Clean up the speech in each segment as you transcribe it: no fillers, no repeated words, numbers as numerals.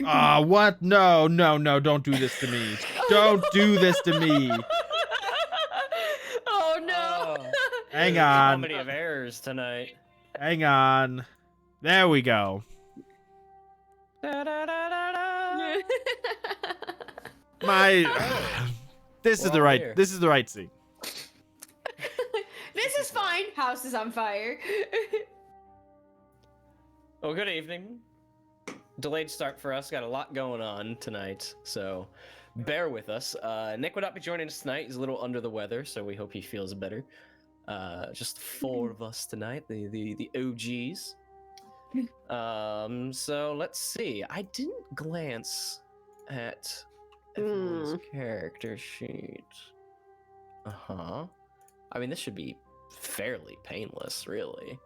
What? No, no, no, don't do this to me. Don't do this to me. Oh no. Oh, Hang there's a on. comedy of errors tonight. Hang on. There we go. Da-da-da-da-da. This is the We're all right. here. This is the right scene. This is fine. House is on fire. Well, good evening. Delayed start for us. Got a lot going on tonight, so bear with us. Nick would not be joining us tonight. He's a little under the weather, so we hope he feels better. Just the four of us tonight, the OGs. So let's see. I didn't glance at everyone's character sheet. Uh-huh. I mean, this should be fairly painless, really.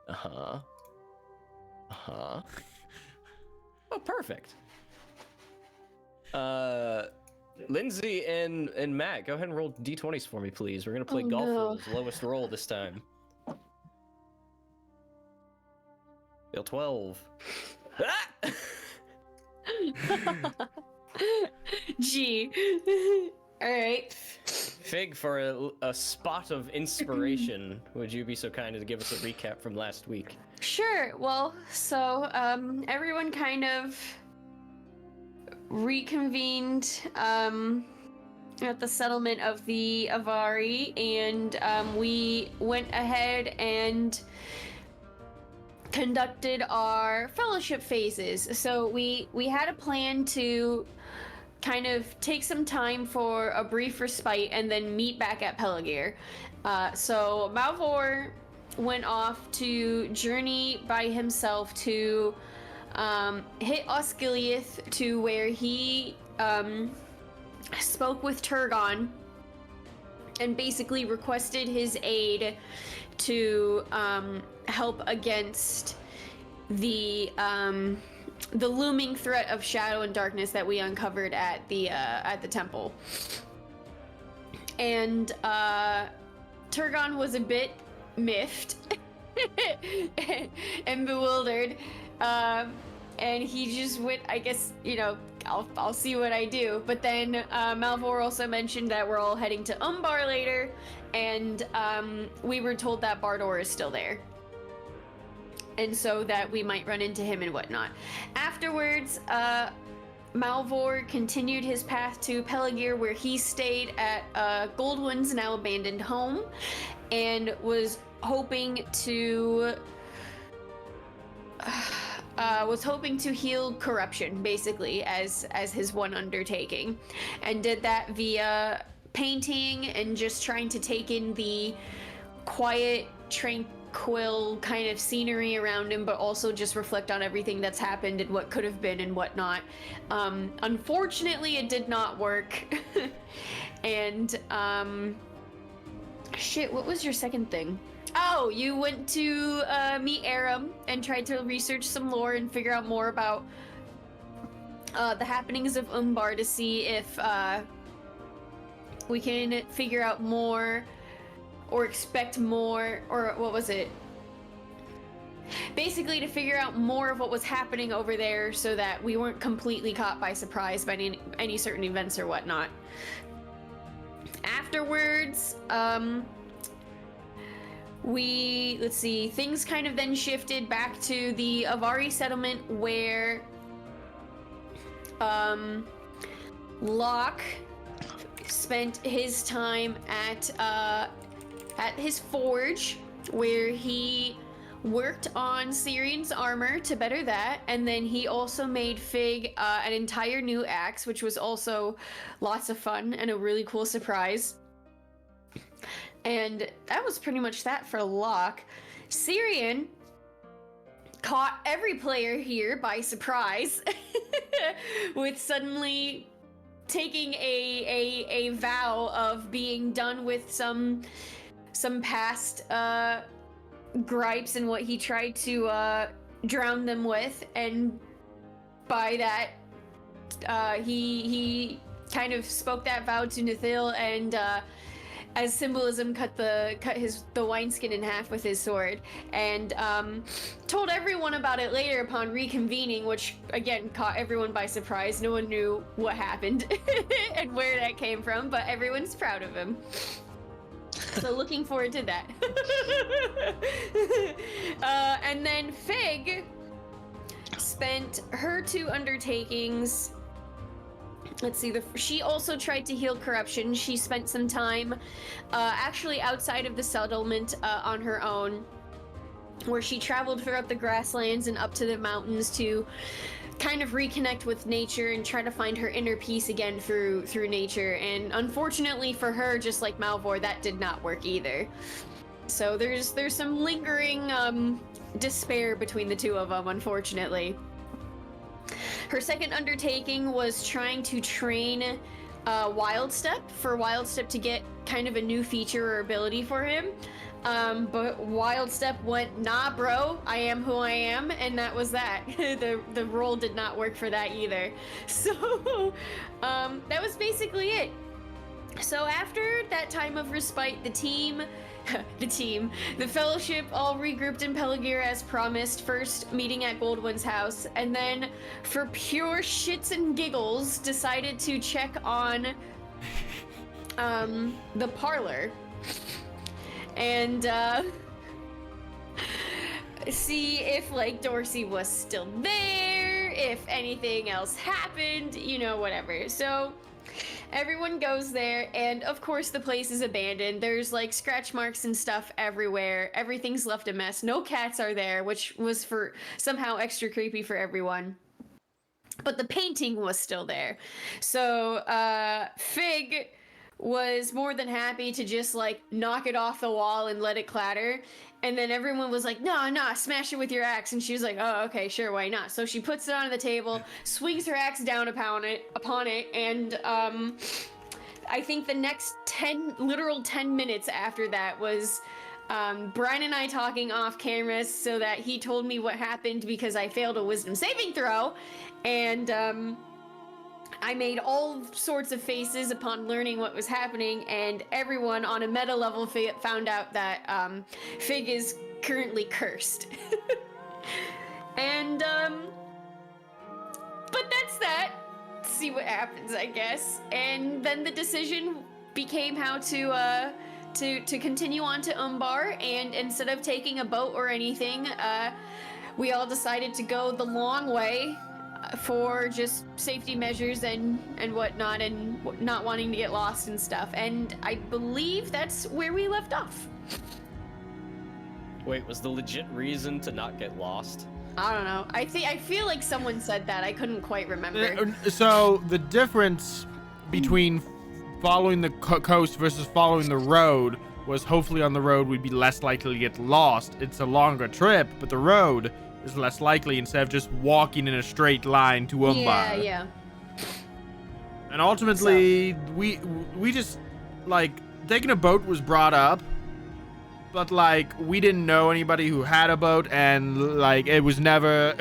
Uh-huh. Uh-huh. Oh, perfect. Lindsay and Matt, go ahead and roll d20s for me, please. We're gonna play golf rules, lowest roll this time. Fail 12. Ah! Gee. All right. Fig, for a spot of inspiration, would you be so kind as to give us a recap from last week? Sure. Well, so everyone kind of reconvened at the settlement of the Avari, and we went ahead and conducted our fellowship phases. So we had a plan to kind of take some time for a brief respite and then meet back at Pelargir. So Malvhor went off to journey by himself to hit Osgiliath, to where he spoke with Turgon and basically requested his aid to help against the looming threat of shadow and darkness that we uncovered at the temple. And Turgon was a bit miffed and bewildered, and he just went, I guess, you know, I'll see what I do. But then Malvhor also mentioned that we're all heading to Umbar later, and we were told that Bardor is still there, and so that we might run into him and whatnot. Afterwards, Malvhor continued his path to Pelargir, where he stayed at Goldwyn's now abandoned home, and was hoping to heal corruption, basically, as his one undertaking, and did that via painting and just trying to take in the quiet, tranquil kind of scenery around him, but also just reflect on everything that's happened and what could have been and whatnot. Unfortunately, it did not work. And shit, what was your second thing? Oh, you went to meet Aram and tried to research some lore and figure out more about the happenings of Umbar, to see if we can figure out more or expect more, or what was it? Basically, to figure out more of what was happening over there, so that we weren't completely caught by surprise by any certain events or whatnot. Afterwards, let's see, things kind of then shifted back to the Avari settlement, where Locke spent his time at his forge, where he worked on Cirion's armor to better that, and then he also made Fig an entire new axe, which was also lots of fun and a really cool surprise. And that was pretty much that for Locke. Cirion caught every player here by surprise with suddenly taking a vow of being done with some past gripes and what he tried to drown them with, and by that he kind of spoke that vow to Nithil, and as symbolism, cut the wineskin in half with his sword, and told everyone about it later upon reconvening, which again caught everyone by surprise. No one knew what happened and where that came from, but everyone's proud of him. So looking forward to that. And then Fig spent her 2 undertakings. Let's see, she also tried to heal corruption. She spent some time actually outside of the settlement on her own, where she traveled throughout the grasslands and up to the mountains to kind of reconnect with nature and try to find her inner peace again through nature. And unfortunately for her, just like Malvhor, that did not work either. So there's some lingering despair between the 2 of them, unfortunately. Her second undertaking was trying to train Wildstep, for Wildstep to get kind of a new feature or ability for him. But Wildstep went, nah bro, I am who I am, and that was that. The role did not work for that either. So that was basically it. So after that time of respite, the Fellowship all regrouped in Pelagear as promised, first meeting at Goldwyn's house, and then for pure shits and giggles decided to check on the parlor and see if like Dorsey was still there, if anything else happened, you know, whatever. So everyone goes there, and of course the place is abandoned. There's like scratch marks and stuff everywhere. Everything's left a mess. No cats are there, which was for somehow extra creepy for everyone. But the painting was still there. So Fig was more than happy to just like knock it off the wall and let it clatter. And then everyone was like, nah, smash it with your axe. And she was like, oh, okay, sure, why not? So she puts it on the table, swings her axe down upon it, and I think the next 10 minutes after that was Brian and I talking off camera so that he told me what happened because I failed a wisdom saving throw. And I made all sorts of faces upon learning what was happening, and everyone on a meta level found out that Fig is currently cursed. And but that's that. See what happens, I guess. And then the decision became how to continue on to Umbar, and instead of taking a boat or anything, we all decided to go the long way for just safety measures and whatnot, and not wanting to get lost and stuff. And I believe that's where we left off. Wait, was the legit reason to not get lost? I don't know. I feel like someone said that. I couldn't quite remember. So the difference between following the coast versus following the road was hopefully on the road we'd be less likely to get lost. It's a longer trip, but the road is less likely instead of just walking in a straight line to Umbar. Yeah. And ultimately, we just, like, taking a boat was brought up, but, like, we didn't know anybody who had a boat, and, like, it was never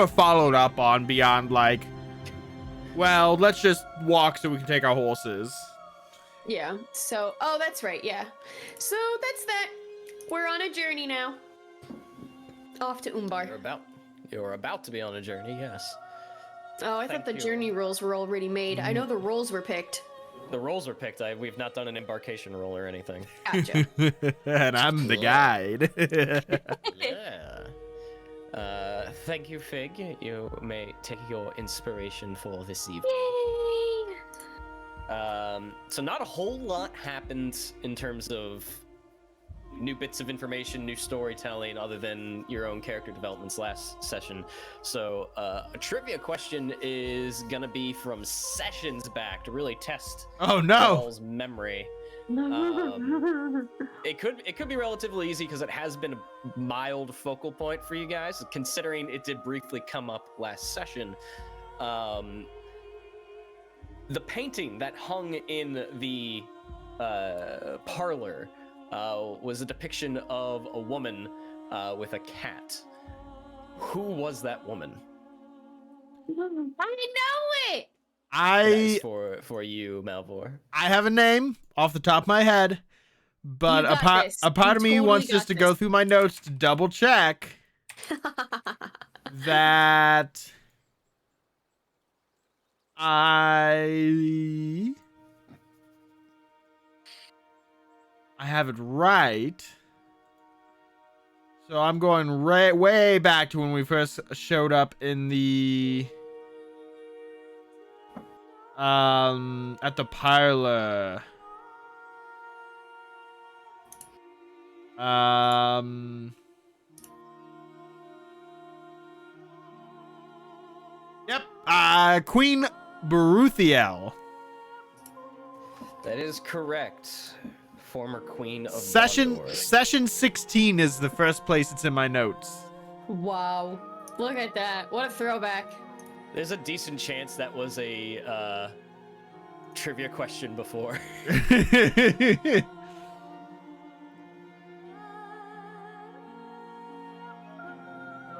followed up on beyond, like, well, let's just walk so we can take our horses. Yeah, so, oh, that's right, yeah. So, that's that. We're on a journey now. Off to Umbar. You're about to be on a journey, yes. Oh, I thought the journey rolls were already made. I know the rolls were picked. The rolls are picked. We've not done an embarkation roll or anything. Gotcha. And I'm the guide. Yeah. Thank you, Fig. You may take your inspiration for this evening. Yay! So not a whole lot happened in terms of new bits of information, new storytelling, other than your own character developments last session. So a trivia question is gonna be from sessions back to really test Paul's memory. It could be relatively easy because it has been a mild focal point for you guys, considering it did briefly come up last session. The painting that hung in the parlor was a depiction of a woman with a cat. Who was that woman? I know it! That is for you, Malvhor. I have a name off the top of my head. But You a got part this. a part You of me totally wants got just to this. go through my notes to double check that I have it right. So I'm going way back to when we first showed up in the at the parlor. Yep. Queen Baruthiel. That is correct. Former queen of Session Gondor. 16 is the first place it's in my notes. Wow. Look at that. What a throwback. There's a decent chance that was a trivia question before.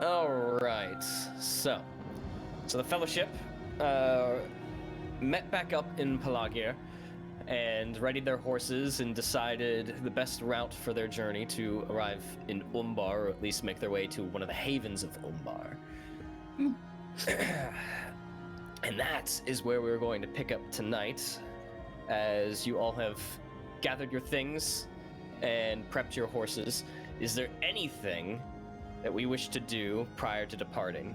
All right. So the Fellowship met back up in Pelagia and readied their horses and decided the best route for their journey to arrive in Umbar, or at least make their way to one of the havens of Umbar. And that is where we're going to pick up tonight, as you all have gathered your things and prepped your horses. Is there anything that we wish to do prior to departing?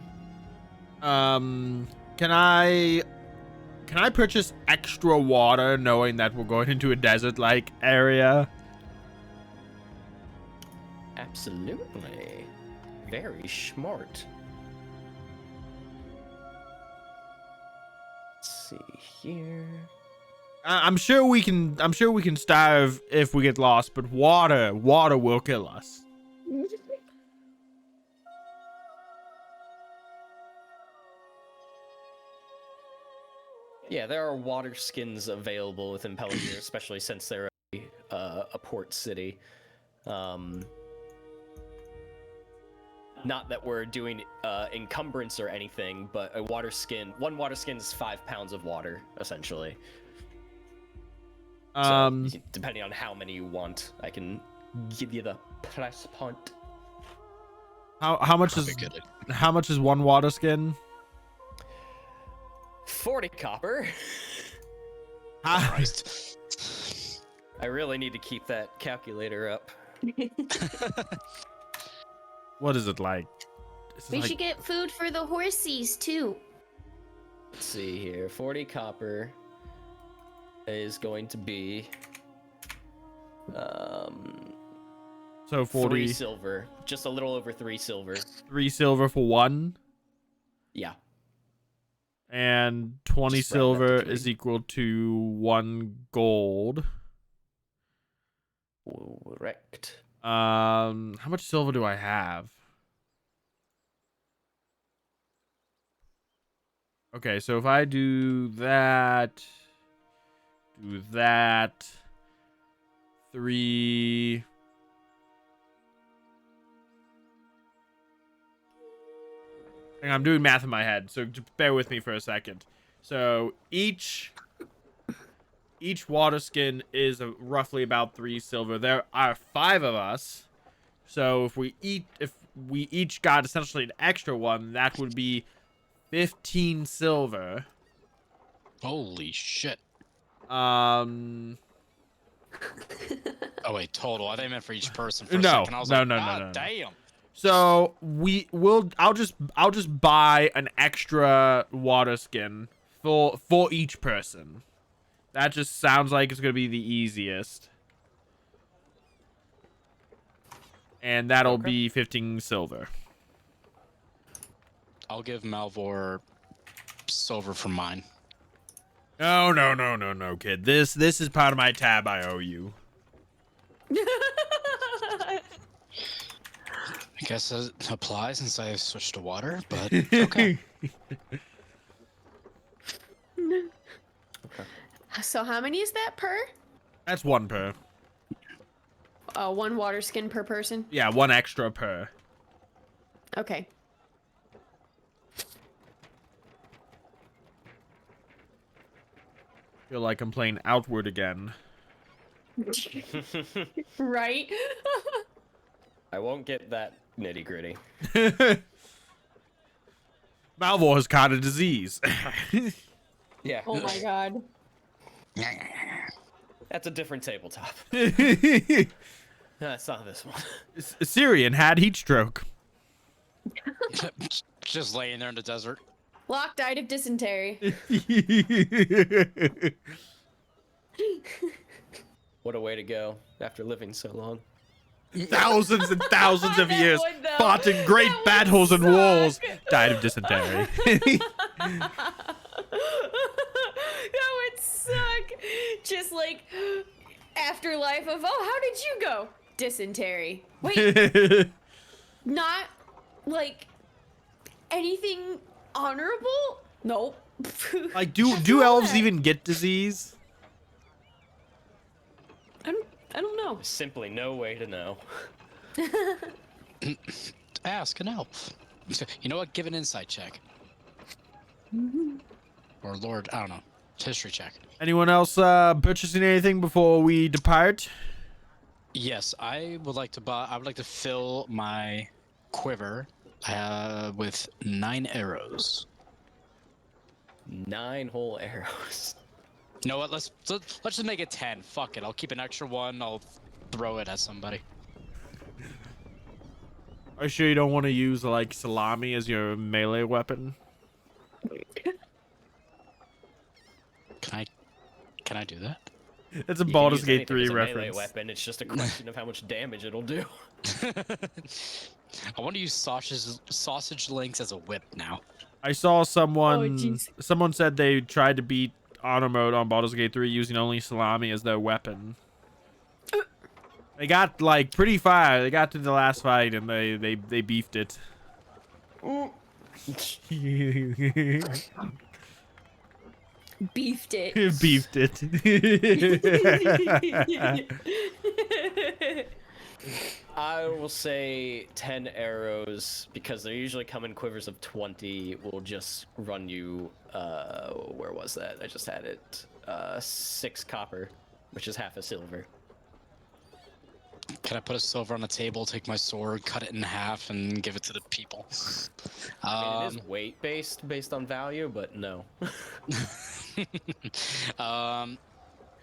Can I purchase extra water knowing that we're going into a desert-like area? Absolutely. Very smart. Let's see here. I'm sure we can starve if we get lost, but water will kill us. Yeah, there are water skins available within Pelagia, especially since they're a port city. Not that we're doing encumbrance or anything, but one water skin is 5 pounds of water, essentially. So, depending on how many you want, I can give you the price point. How much is one water skin? 40 copper. Christ. I really need to keep that calculator up. What is it like? We should get food for the horsies too. Let's see here. 40 copper is going to be so 40 3 silver. Just a little over 3 silver. 3 silver for one? Yeah. And 20 Just round up to silver 3. is equal to 1 gold. Correct. How much silver do I have? Okay, so if I do that, 3. Hang on, I'm doing math in my head, so just bear with me for a second. So each water skin is roughly about 3 silver. There are 5 of us, so if we each got essentially an extra one, that would be 15 silver. Holy shit. Oh wait, total. I thought you meant for each person for a No, second. I was no, like, no, God no. damn. So I'll just buy an extra water skin for each person. That just sounds like it's gonna be the easiest. And that'll be 15 silver. I'll give Malvhor silver for mine. No, kid. This is part of my tab I owe you. I guess it applies since I switched to water, but okay. So how many is that per? That's 1 per. 1 water skin per person? Yeah, 1 extra per. Okay. Feel like I'm playing Outward again. Right? I won't get that nitty gritty. Malvhor has caught a disease. Yeah. Oh my god. That's a different tabletop. That's not this one. Cirion had heat stroke. Just laying there in the desert. Locke died of dysentery. What a way to go after living so long. Thousands and thousands of That years, would, though. fought in great That would battles and suck. wars, died of dysentery. That would suck. Just like afterlife of, oh, how did you go? Dysentery. Wait, not like anything honorable? Nope. Like, do elves even get disease? I don't know. There's simply no way to know. Ask an elf. You know what? Give an insight check. Or Lord, I don't know. History check. Anyone else purchasing anything before we depart? Yes, I would like to buy. I would like to fill my quiver with 9 arrows. 9 whole arrows. You know what? Let's just make it 10. Fuck it. I'll keep an extra one. I'll throw it at somebody. Are you sure you don't want to use like salami as your melee weapon? Can I do that? It's a You can Baldur's use Gate anything 3 as a melee reference. weapon. It's just a question of how much damage it'll do. I want to use sausage links as a whip now. I saw someone. jeez. Someone said they tried to beat honor mode on Baldur's Gate 3 using only salami as their weapon. They got like pretty far. They got to the last fight and they beefed it. Beefed it. Beefed it. I will say 10 arrows because they usually come in quivers of 20. Will just run you. Where was that? I just had it. 6 copper, which is half a silver. Can I put a silver on the table, take my sword, cut it in half, and give it to the people? I mean, it is weight based on value, but no.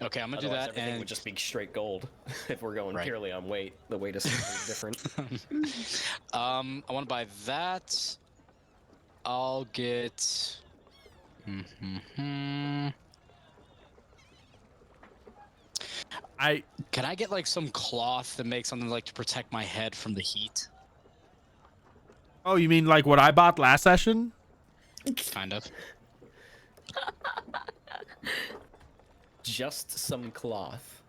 Okay, I'm gonna do Otherwise, that, everything and would just be straight gold if we're going Right. purely on weight. The weight is different. I want to buy that. I'll get. Can I get like some cloth that makes something like to protect my head from the heat? Oh, you mean like what I bought last session? Kind of. Just some cloth.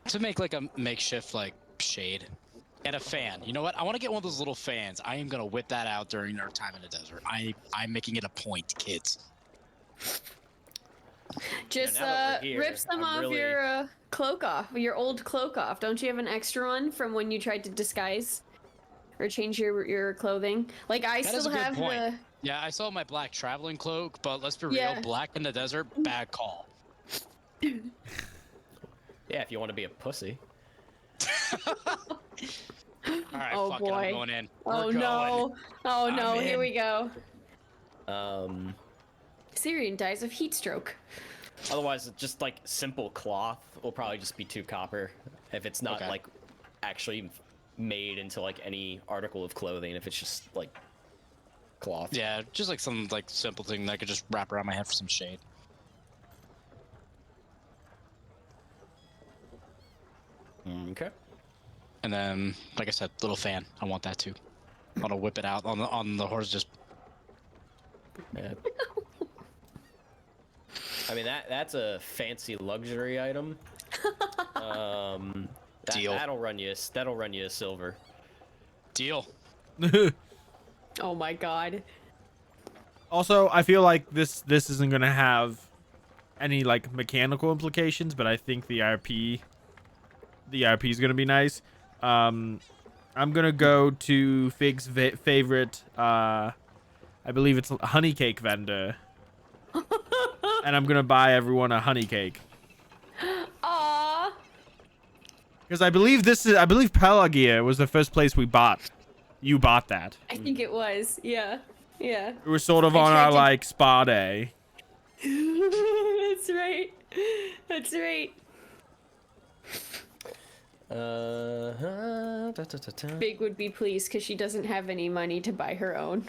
To make like a makeshift like shade. And a fan. You know what? I want to get one of those little fans. I am gonna whip that out during our time in the desert. I'm making it a point, kids. Just now that we're here, rip some I'm of really- your cloak off, your old cloak off. Don't you have an extra one from when you tried to disguise or change your clothing? Like I That is still a good have point. the. Yeah, I saw my black traveling cloak, but let's be real, Yeah. black in the desert, bad call. Yeah, if you want to be a pussy. Alright, Oh, fuck it, boy. I'm going in. Oh We're no! Oh I'm no! Here in. we go. Cirion dies of heat stroke. Otherwise, just like simple cloth will probably just be 2 copper if it's not Okay. like actually made into like any article of clothing. If it's just like cloth. Yeah, just like some like simple thing that I could just wrap around my head for some shade. Okay. And then, like I said, little fan. I want that too. I want to whip it out on the horse. Just Yeah. I mean that's a fancy luxury item. Deal. That'll run you a silver. deal. Oh my god. Also, I feel like this isn't gonna have any like mechanical implications, but I think the RP is gonna be nice. I'm gonna go to Fig's favorite, I believe it's a honey cake vendor, and I'm gonna buy everyone a honey cake. Aww. Because I believe Pelagia was the first place we bought. You bought that. I think it was. Yeah. Yeah. It was sort of I on tried our to- like spa day. That's right. That's right. Big would be pleased because she doesn't have any money to buy her own.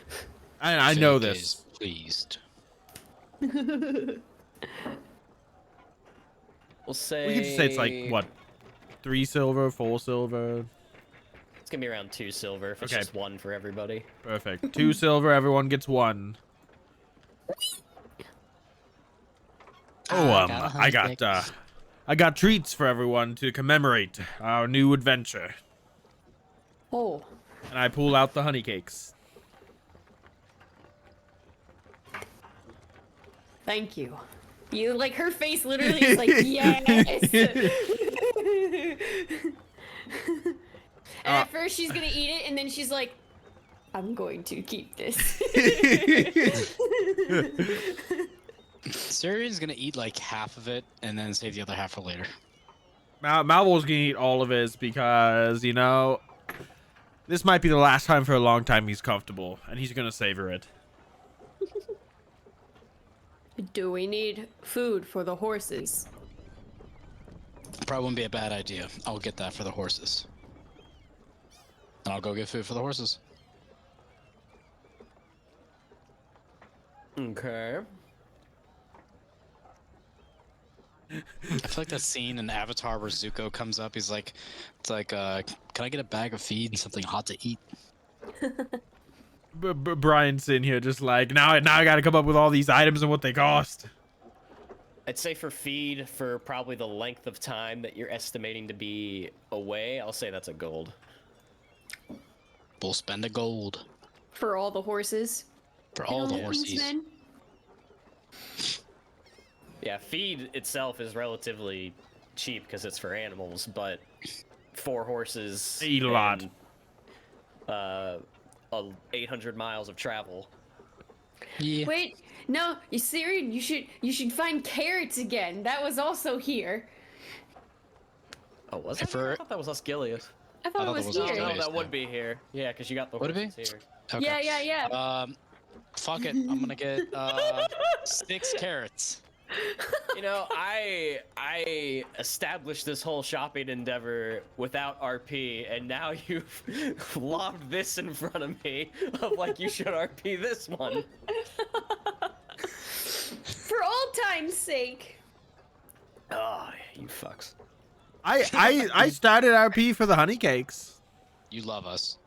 I know Fig this. is pleased. We'll say We could just say it's like what, 3 silver, 4 silver. It's gonna be around 2 silver if it's Okay. just 1 for everybody. Perfect. 2 silver, everyone gets 1. Oh, I got treats for everyone to commemorate our new adventure. Oh. And I pull out the honey cakes. Thank you. You like her face literally is like yes. And at first she's gonna eat it, and then she's like, "I'm going to keep this." Cirion's gonna eat like half of it and then save the other half for later. Malvhor's gonna eat all of his because, you know, this might be the last time for a long time he's comfortable, and he's gonna savor it. Do we need food for the horses? Probably wouldn't be a bad idea. I'll get that for the horses. And I'll go get food for the horses. Okay. I feel like that scene in Avatar where Zuko comes up. He's like, can I get a bag of feed and something hot to eat? Brian's in here just like, now I gotta come up with all these items and what they cost. I'd say for feed, for probably the length of time that you're estimating to be away, I'll say that's a gold. We'll spend a gold For all the horses? for all the Pilgrims, horses. men? Yeah, feed itself is relatively cheap because it's for animals, but 4 horses They eat a lot. and, 800 miles of travel. Yeah. Wait, no, Cirion, you should find carrots again. That was also here. Oh, was Hey, it? for- I thought that was Osgiliath. I thought thought it that was was here. No, Osgiliath. that would be here. Yeah, because you got the Would it be? horses here. Okay. Yeah. Fuck it. I'm gonna get 6 carrots. You know, I established this whole shopping endeavor without RP, and now you've lobbed this in front of me of like you should RP this one. For old time's sake. Oh, you fucks. I started RP for the honey cakes. You love us.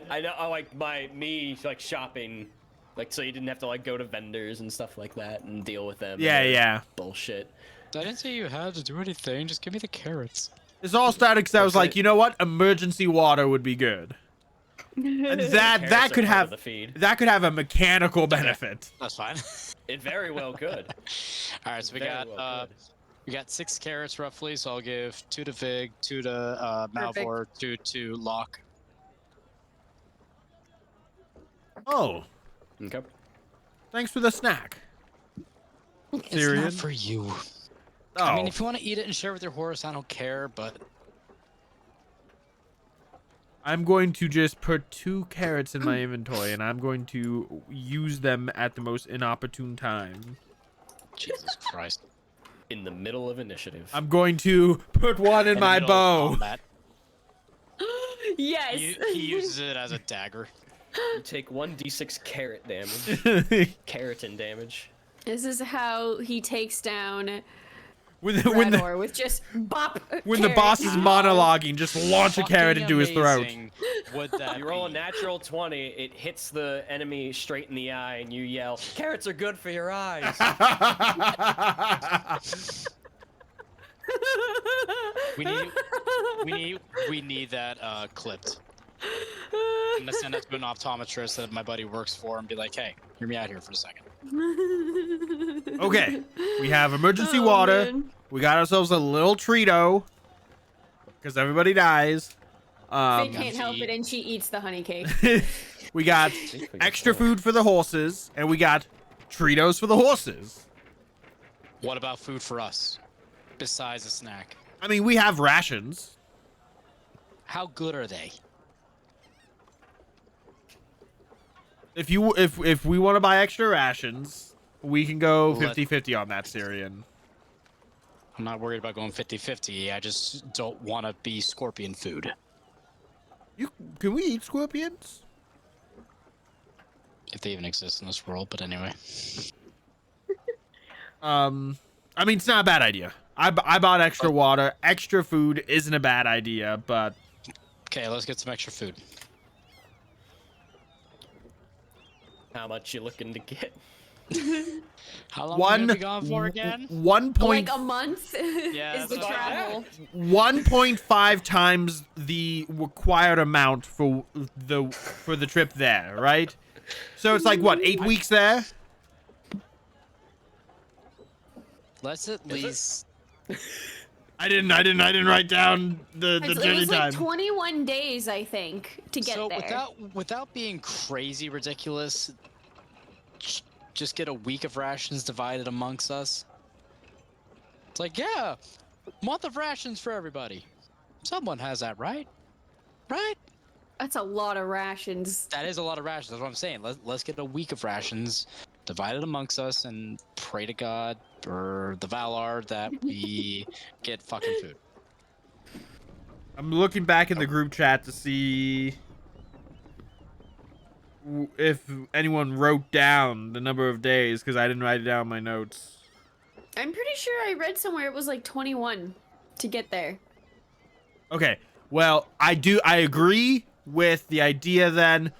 I know, like me shopping, like so you didn't have to like go to vendors and stuff like that and deal with them. and their Yeah. Bullshit. I didn't say you had to do anything. Just give me the carrots. This all started because I was That's like, it. you know what? Emergency water would be good. And that Carrots could are part have of the feed. that could have a mechanical benefit. That's fine. It very well could. All right, so Very well could. we got 6 carrots roughly. So I'll give 2 to Vig, 2 to Malvhor, 2 to Locke. Oh, Okay. thanks for the snack. It's Cirion? not for you. Oh, I mean, if you want to eat it and share with your horse, I don't care. But I'm going to just put 2 carrots in my inventory, and I'm going to use them at the most inopportune time. Jesus Christ. In the middle of initiative. I'm going to put one in In the my middle of bow. combat, Yes. he uses it as a dagger. You take 1d6 carrot damage. Keratin damage. This is how he takes down when Rador with just bop. the carrot. boss is monologuing, just launch a carrot Fucking into his throat. amazing Would that You roll a be? natural 20, it hits the enemy straight in the eye, and you yell, "Carrots are good for your eyes." We need that clipped. I'm gonna send it to an optometrist that my buddy works for and be like, hey, hear me out here for a second. Okay, we have emergency Oh, water. man. We got ourselves a little Treato because everybody dies. Faye can't help it, and she eats the honey cake. We got extra food for the horses, and we got Treatos for the horses. What about food for us? Besides a snack. I mean, we have rations. How good are they? If we want to buy extra rations, we can go Let- 50-50 on that, Cirion. I'm not worried about going 50-50. I just don't want to be scorpion food. Can we eat scorpions? If they even exist in this world, but anyway. I mean, it's not a bad idea. I bought extra water. Extra food isn't a bad idea, but... Okay, let's get some extra food. How much you looking to get? How long are we gonna be gone for again? 1 Like a month Yeah, is the that's what I- travel. 1.5 times the required amount for the trip there, right? So it's like what, 8 weeks there? Let's at least. I didn't write down the It journey was time. like 21 days, I think, to get So there. without being crazy ridiculous, just get a week of rations divided amongst us. It's like, yeah, month of rations for everybody. Someone has that, right? Right? That's a lot of rations. That is a lot of rations. That's what I'm saying. Let's get a week of rations divided amongst us and pray to God or the Valar that we get fucking food. I'm looking back in the group chat to see if anyone wrote down the number of days, because I didn't write it down in my notes. I'm pretty sure I read somewhere it was like 21 to get there. Okay, well, I agree with the idea. Then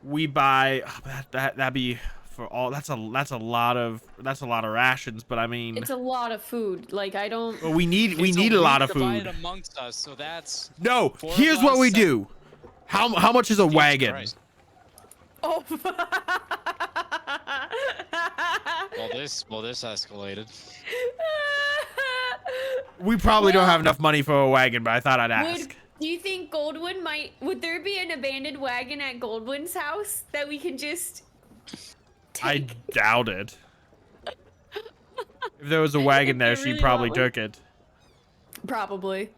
we buy that'd be for all. That's a lot of rations. But I mean, It's a lot of food. Like I don't. well, we need It's a lot week of divided food. amongst us, so that's No, 4 here's of what us, we 7. do. How much is a Jesus wagon? Christ. Oh. Well, this escalated. We probably don't Well, have enough money for a wagon, but I thought I'd ask. Do you think Goldwyn would there be an abandoned wagon at Goldwyn's house that we can just I take? doubt it. If there was a wagon there, You she really probably want one? took it. Probably.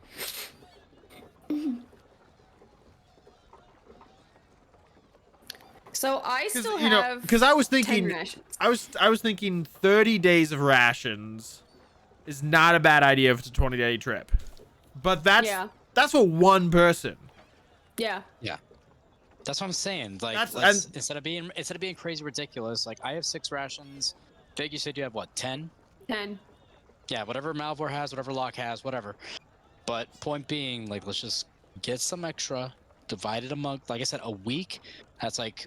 So I still have Because I was 10 thinking, rations. I was thinking 30 days of rations is not a bad idea if it's a 20-day trip. But that's for one person. Yeah. Yeah, that's what I'm saying. Like, That's- instead of being crazy ridiculous, like I have 6 rations. Fig, you said you have what, 10? 10. Yeah, whatever Malvhor has, whatever Locke has, whatever. But point being, like, let's just get some extra, divide it among, like I said, a week. That's like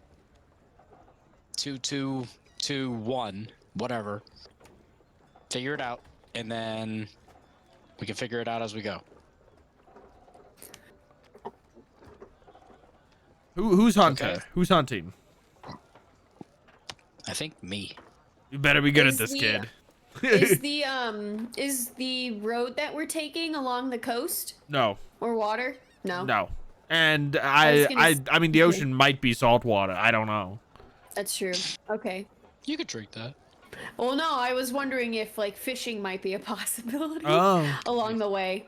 2, 2, 2, 1, whatever. Figure it out, and then we can figure it out as we go. Who's hunting? Okay. Who's hunting? I think me. You better be good Is at this, the- kid. Is the road that we're taking along the coast No, or water? No. no. And I was gonna I mean, the ocean might be salt water. I don't know. That's true. Okay. You could drink that. Well, no, I was wondering if like fishing might be a possibility Oh. along the way.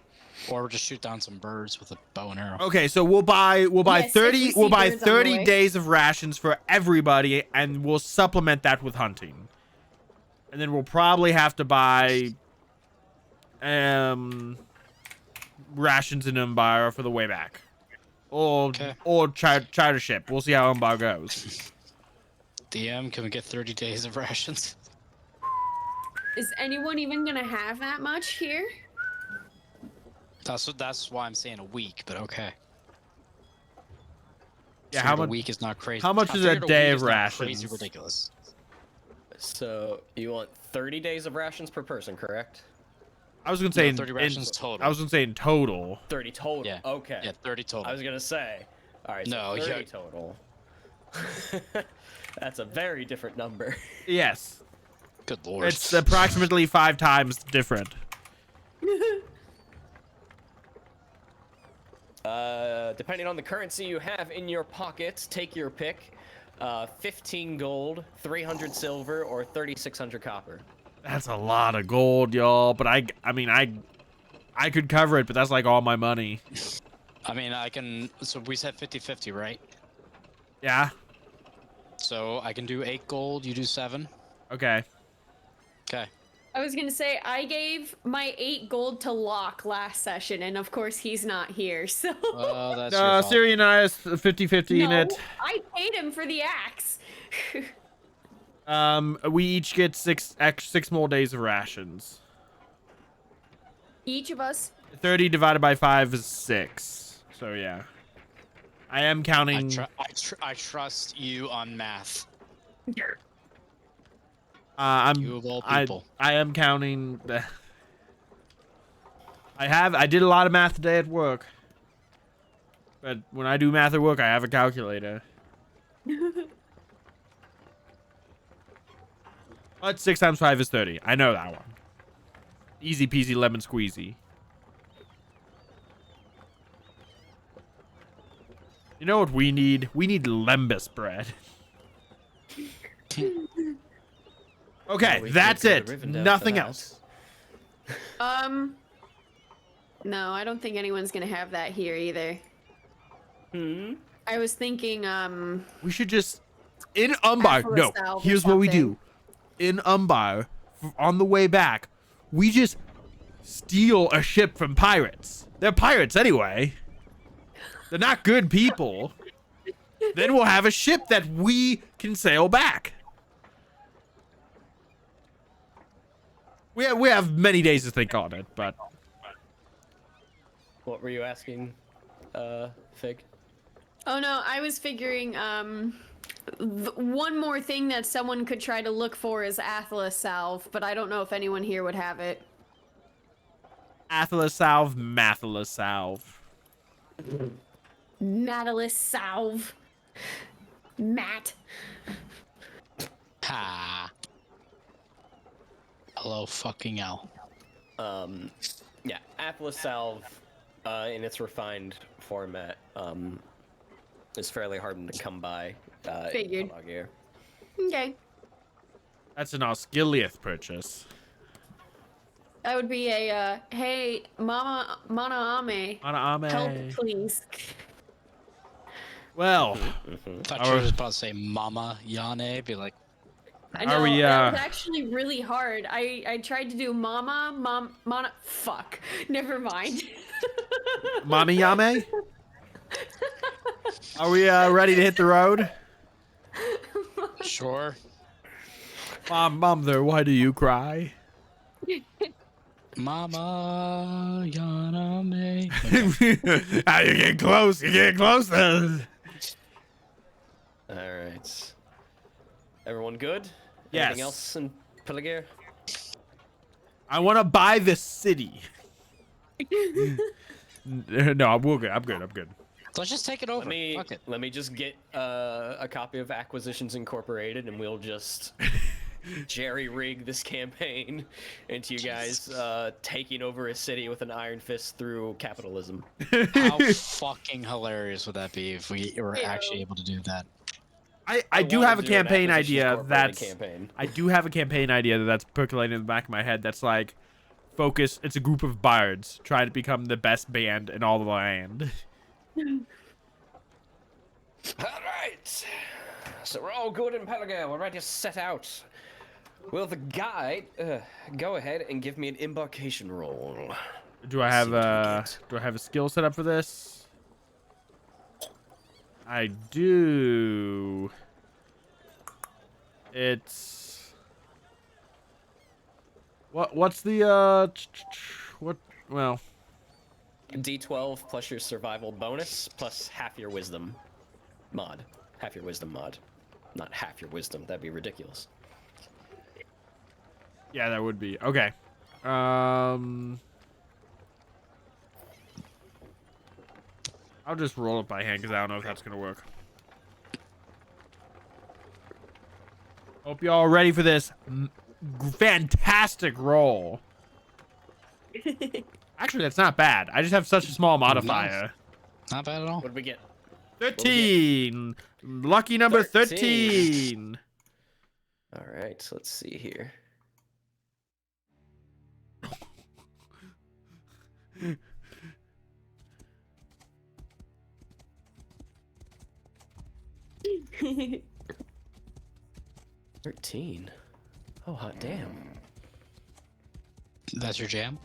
Or just shoot down some birds with a bow and arrow. Okay, so we'll buy Yes, if 30 we we'll see buy birds on the 30 way. days of rations for everybody, and we'll supplement that with hunting. And then we'll probably have to buy rations in Umbar for the way back. Or Okay. charter ship. We'll see how Umbar goes. DM, can we get 30 days of rations? Is anyone even gonna have that much here? That's why I'm saying a week, but okay. Yeah, Figured how a much? week is not crazy. how much I is a figured day week of is not Crazy rations? ridiculous. So you want 30 days of rations per person, correct? I was gonna say No, in, 30 rations total. I was gonna say in total. 30 total. Yeah. Okay. Yeah, 30 total. I was gonna say. All right. So No, 30 yeah. total. That's a very different number. Yes, Good lord. it's approximately 5 times different. Depending on the currency you have in your pockets, take your pick. 15 gold, 300 silver, or 3,600 copper. That's a lot of gold, y'all. But I I could cover it, but that's like all my money. I mean, I can. So we said 50-50, right? Yeah. So I can do 8 gold. You do 7. Okay. Okay. I was gonna say I gave my 8 gold to Locke last session, and of course he's not here. So Oh, that's your fault. Cirion and I is 50-50 in no, it. I paid him for the axe. We each get 6 more days of rations. Each of us. 30 divided by 5 is 6. So yeah. I am counting. I trust you on math. I'm. You of all people. I am counting. I did a lot of math today at work. But when I do math at work, I have a calculator. But 6 times 5 is 30. I know that one. Easy peasy lemon squeezy. You know what we need? We need lembas bread. Okay, that's it. Nothing else. No, I don't think anyone's gonna have that here either. I was thinking, We should just in Umbar. No, Salve or here's what we something. do. In Umbar, on the way back, we just steal a ship from pirates. They're pirates anyway. They're not good people. Then we'll have a ship that we can sail back. We have many days to think on it, but What were you asking, Fig? oh no, I was figuring, one more thing that someone could try to look for is Atlas Salve, but I don't know if anyone here would have it. Atlas Salve, Mathalas Salve. Matalis Salve. Matt. Ha. Hello, fucking hell. Yeah, Atlas Salve, in its refined format, is fairly hard to come by. Figured. In Malvhor. Okay. That's an Osgiliath purchase. That would be a, hey, Mana Ame, Ana help Ame. please. Well, Thought you were just about to say Mama Yane. Be like, I Are know, we, that was actually really hard. I tried to do Mana, fuck. Never mind. Mommy Yame? Are we ready to hit the road? sure. Mom there, why do you cry? Mama Yana me. Ah, you're getting close. You're getting close. All right. Everyone good? Yes. Anything else in Malvhor? I want to buy the city. No, we're good. I'm good. Let's just take it over. Fuck it. Let me just get a copy of Acquisitions Incorporated, and we'll just jerry-rig this campaign into you guys taking over a city with an iron fist through capitalism. How fucking hilarious would that be if we were actually able to do that? I do have a campaign idea Campaign. I do have a campaign idea that's percolating in the back of my head that's like focus. It's a group of bards trying to become the best band in all the land. All right. So we're all good in Malvhor. We're ready to set out. Will the guide go ahead and give me an embarkation roll? Do I have a skill set up for this? I do. It's what's the what well D12 plus your survival bonus plus half your wisdom mod. Half your wisdom mod. Not half your wisdom. That'd be ridiculous. yeah, that would be okay. I'll just roll it by hand because I don't know if that's gonna work. Hope y'all are ready for this fantastic roll. Actually, that's not bad. I just have such a small modifier. Not bad at all. What did we get? 13. Lucky number 13. All right, so let's see here. Ooh. 13. Oh, hot damn. That's your jam?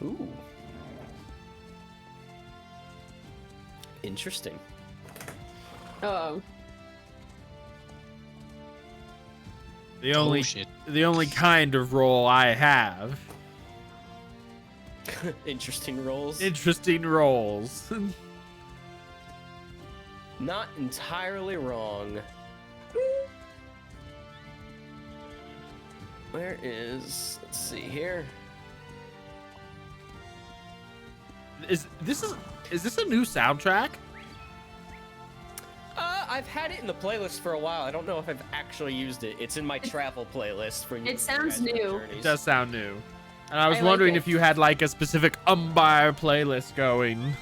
Ooh. Interesting. Oh. The Oh, only shit. the only kind of role I have. Interesting rolls. Interesting roles. Not entirely wrong. Where is... Let's see here. Is this a new soundtrack? I've had it in the playlist for a while. I don't know if I've actually used it. It's in my travel playlist for It sounds new. journeys. It does sound new. And I was I like wondering it. if you had like a specific Umbar playlist going.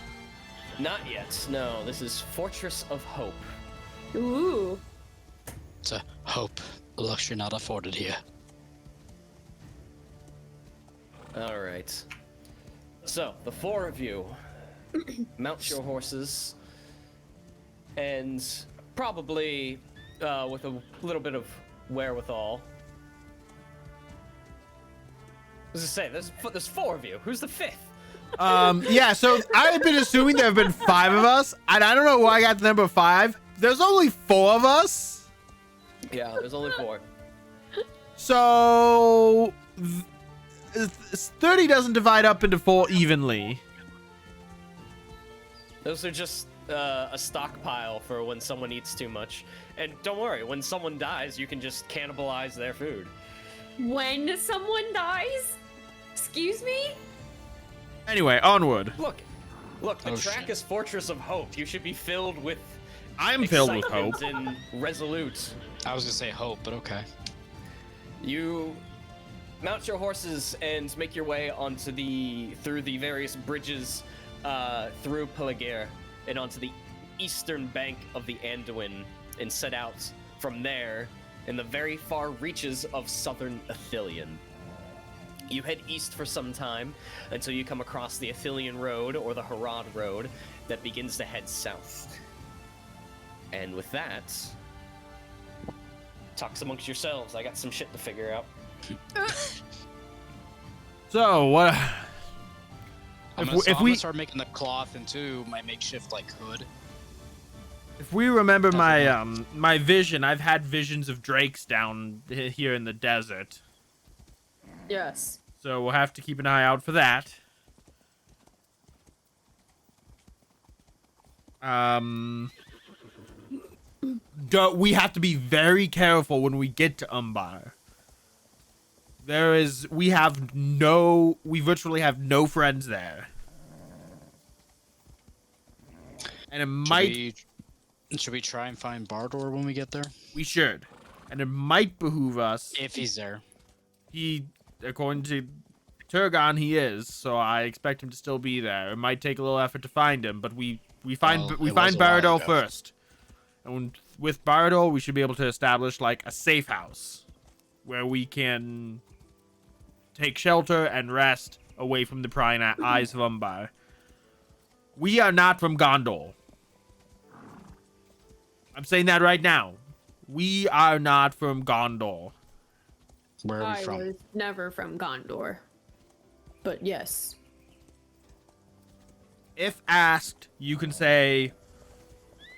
Not yet. No, this is Fortress of Hope. Ooh. It's a hope, a luxury not afforded here. All right. So, the four of you mount your horses and probably with a little bit of wherewithal. As I say, there's four of you. Who's the fifth? Yeah, so I've been assuming there have been 5 of us, and I don't know why I got the number 5. There's only 4 of us. Yeah, there's only 4. So 30 doesn't divide up into 4 evenly. Those are just a stockpile for when someone eats too much. And don't worry, when someone dies, you can just cannibalize their food. When someone dies? Excuse me? Anyway, onward. Look, the Oh, track shit. is Fortress of Hope. You should be filled with I'm filled with hope. excitement and resolute. I was gonna say hope, but okay. You mount your horses and make your way through the various bridges through Peligere and onto the eastern bank of the Anduin and set out from there in the very far reaches of southern Athelion. You head east for some time until you come across the Athelion Road or the Harad Road that begins to head south. And with that, talks amongst yourselves. I got some shit to figure out. So what? I'm If gonna, we- I'm gonna start making the cloth into my makeshift like hood. If we remember my my vision, I've had visions of drakes down here in the desert. Yes. So we'll have to keep an eye out for that. We have to be very careful when we get to Umbar. We virtually have no friends there. And it Should we try and find Bardor when we get there? we should. And it might behoove us. If he's there. According to Turgon, he is, so I expect him to still be there. It might take a little effort to find him, but we find Well, it was a while Baradol ago. first. And with Baradol, we should be able to establish like a safe house where we can take shelter and rest away from the prying eyes of Umbar. We are not from Gondor. I'm saying that right now. We are not from Gondor. Where are we I from? was never from Gondor. But yes. If asked, you can say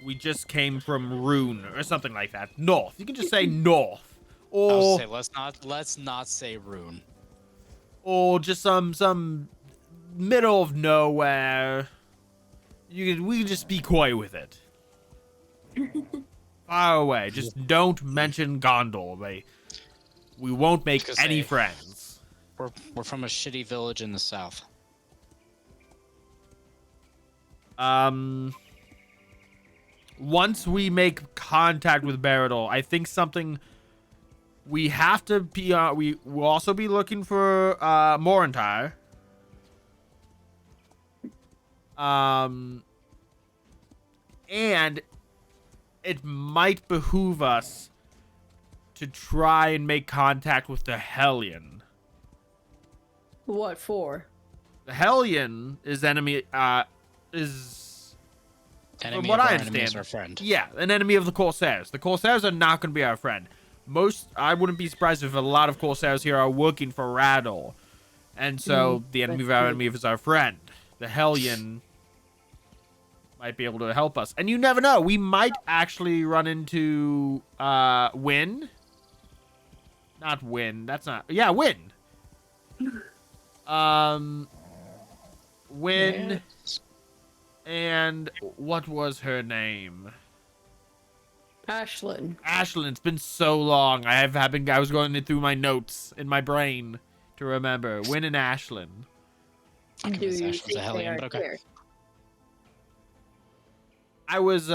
we just came from Rune or something like that. North. You can just say north. I was Or gonna say, let's not say Rune. or just some middle of nowhere. We can just be coy with it. Far away. Just don't mention Gondor. We won't make Because any they- friends. We're from a shitty village in the south. Once we make contact with Baradol, I think something we have to be. We will also be looking for Morantar. And it might behoove us to try and make contact with the Hellion. What for? The Hellion is enemy, is, Enemy from what of I our enemy is understand, our friend. yeah, an enemy of the Corsairs. The Corsairs are not going to be our friend. I wouldn't be surprised if a lot of Corsairs here are working for Radol. And so the enemy of our enemy is our friend. The Hellion might be able to help us. And you never know. We might actually run into Win. Not Win. That's not... Yeah, Win. Win. Yes. And what was her name? Ashlyn. Ashlyn. It's been so long. I was going through my notes in my brain to remember. Win and Ashlyn. I'll Do give this you Ashlyn's think a Hellion, they but are okay. here? I was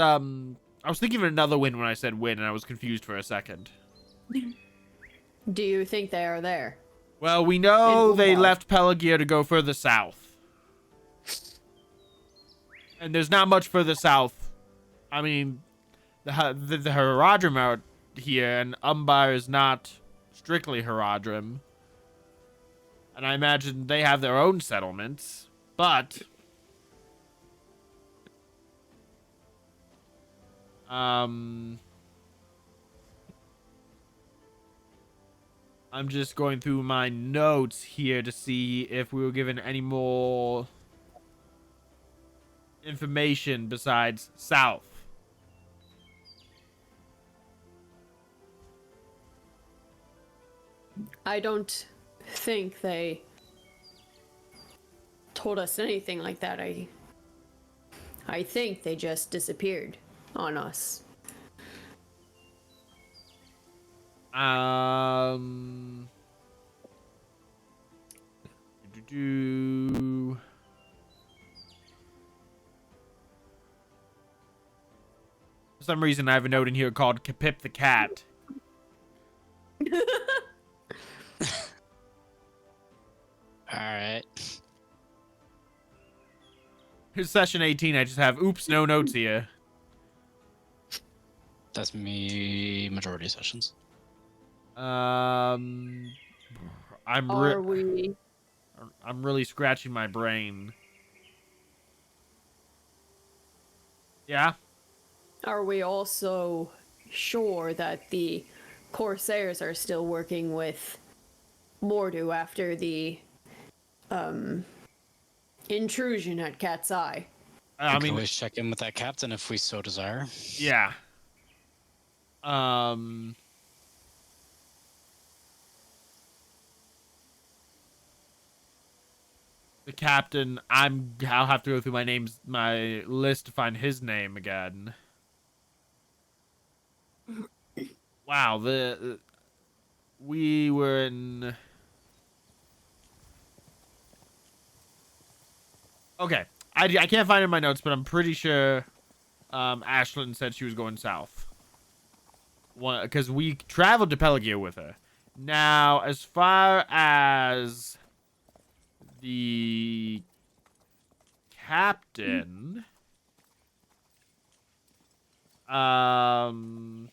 thinking of another Win when I said Win, and I was confused for a second. Do you think they are there? Well, we know In they Umbar. left Pelagia to go further south. And there's not much further south. I mean, the Haradrim are here, and Umbar is not strictly Haradrim. And I imagine they have their own settlements, but... I'm just going through my notes here to see if we were given any more information besides south. I don't think they told us anything like that. I think they just disappeared on us. For some reason, I have a note in here called Kapip the Cat. Alright. Here's session 18. I just have, oops, no notes here. That's me majority sessions. I'm Are we? I'm really scratching my brain. Yeah? Are we also sure that the Corsairs are still working with Mordu after the intrusion at Cat's Eye? I We can mean, always check in with that captain if we so desire. yeah. The captain, I'll have to go through my list to find his name again. Wow, we were in... Okay, I can't find it in my notes, but I'm pretty sure Ashlyn said she was going south. Because we traveled to Pelagia with her. Now, as far as the captain, Captain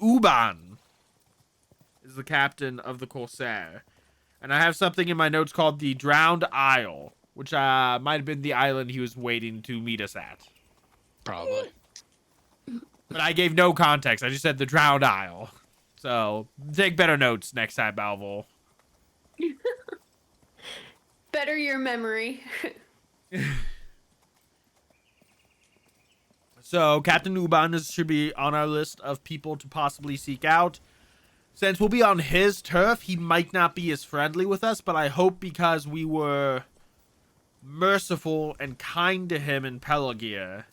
Uban is the captain of the Corsair. And I have something in my notes called the Drowned Isle, which might have been the island he was waiting to meet us at. Probably. But I gave no context. I just said the Drowned Isle. So, take better notes next time, Malvhor. Better your memory. So, Captain Uban should be on our list of people to possibly seek out. Since we'll be on his turf, he might not be as friendly with us, but I hope because we were merciful and kind to him in Pelagia,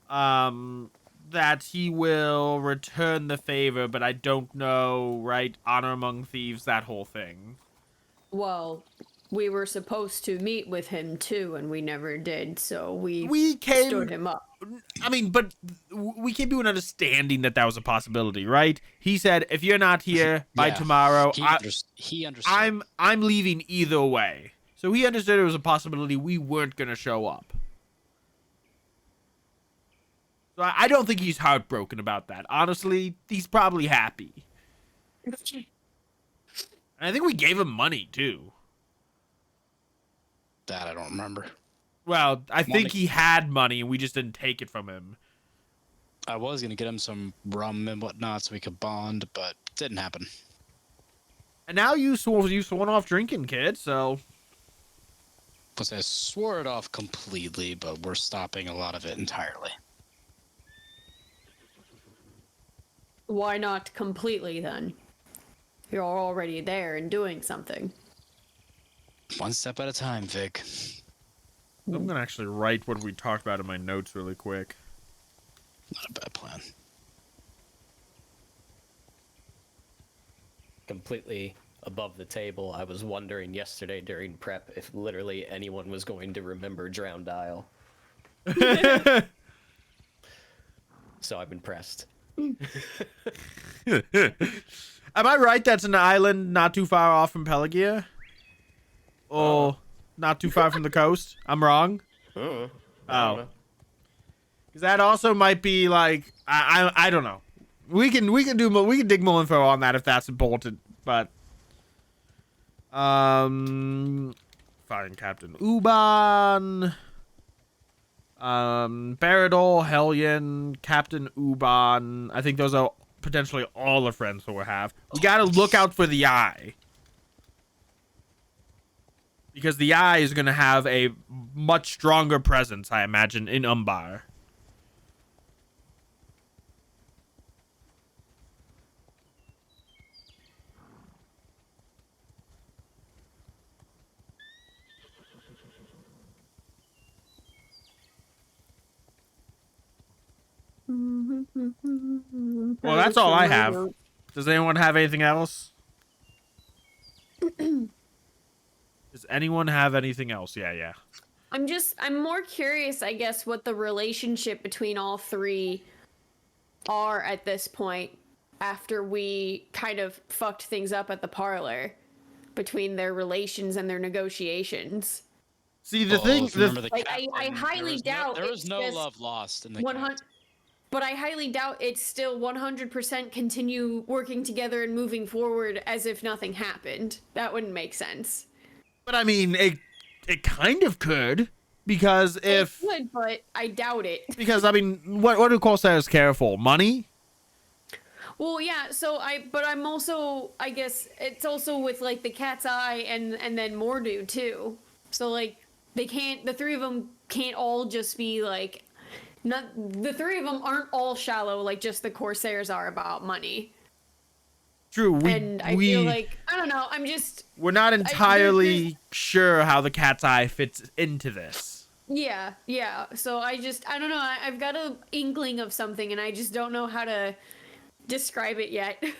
that he will return the favor, but I don't know, right? Honor among thieves, that whole thing. Well, we were supposed to meet with him too, and we never did, so we stood him up. I mean, but we came to an understanding that that was a possibility, right? He said, if you're not here by Yeah. tomorrow, He understood. I'm leaving either way. So he understood it was a possibility we weren't going to show up. So I don't think he's heartbroken about that. Honestly, he's probably happy. And I think we gave him money, too. That I don't remember. Well, I think he had money and we just didn't take it from him. I was gonna get him some rum and whatnot so we could bond, but it didn't happen. And now you sworn off drinking, kid, so... Plus, I swore it off completely, but we're stopping a lot of it entirely. Why not completely, then? You're already there and doing something. One step at a time, Vic. I'm gonna actually write what we talked about in my notes really quick. Not a bad plan. Completely above the table, I was wondering yesterday during prep if literally anyone was going to remember Drowned Isle. So I'm impressed. Am I right that's an island not too far off from Pelagia? Or not too far from the coast? I'm wrong? I don't know. Oh. Because that also might be like... I don't know. We can dig more info on that if that's important, but... Find Captain Uban... Baradol, Hellion, Captain Uban. I think those are potentially all the friends that we have. We gotta look out for the Eye. Because the Eye is gonna have a much stronger presence, I imagine, in Umbar. Well, that's all I have. Does anyone have anything else? Does anyone have anything else? Yeah. I'm more curious, I guess, what the relationship between all three are at this point after we kind of fucked things up at the parlor between their relations and their negotiations. See, the thing... I highly doubt there was no love lost in the 100. But I highly doubt it's still 100% continue working together and moving forward as if nothing happened. That wouldn't make sense. But I mean, it kind of could, because if... It could, but I doubt it. Because, I mean, what do Corsairs care for? Money? Well, yeah, but I'm also, I guess, it's also with, like, the Cat's Eye and then Mordu, too. So, like, the three of them can't all just be, like... the three of them aren't all shallow like just the Corsairs are about money. True, I feel like, I don't know, we're not entirely sure how the Cat's Eye fits into this. Yeah. So I don't know, I've got an inkling of something and I just don't know how to describe it yet. The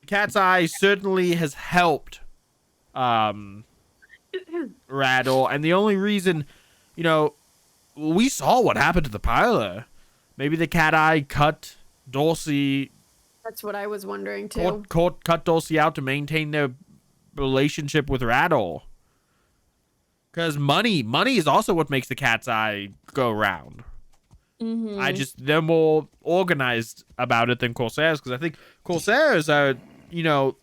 Cat's Eye certainly has helped Rattle, and the only reason, you know, we saw what happened to the parlor. Maybe the Cat Eye cut Dulcie. That's what I was wondering too. Cut Dulcie out to maintain their relationship with Rattle. Because money is also what makes the Cat's Eye go round. Mm-hmm. They're more organized about it than Corsairs, because I think Corsairs are, you know,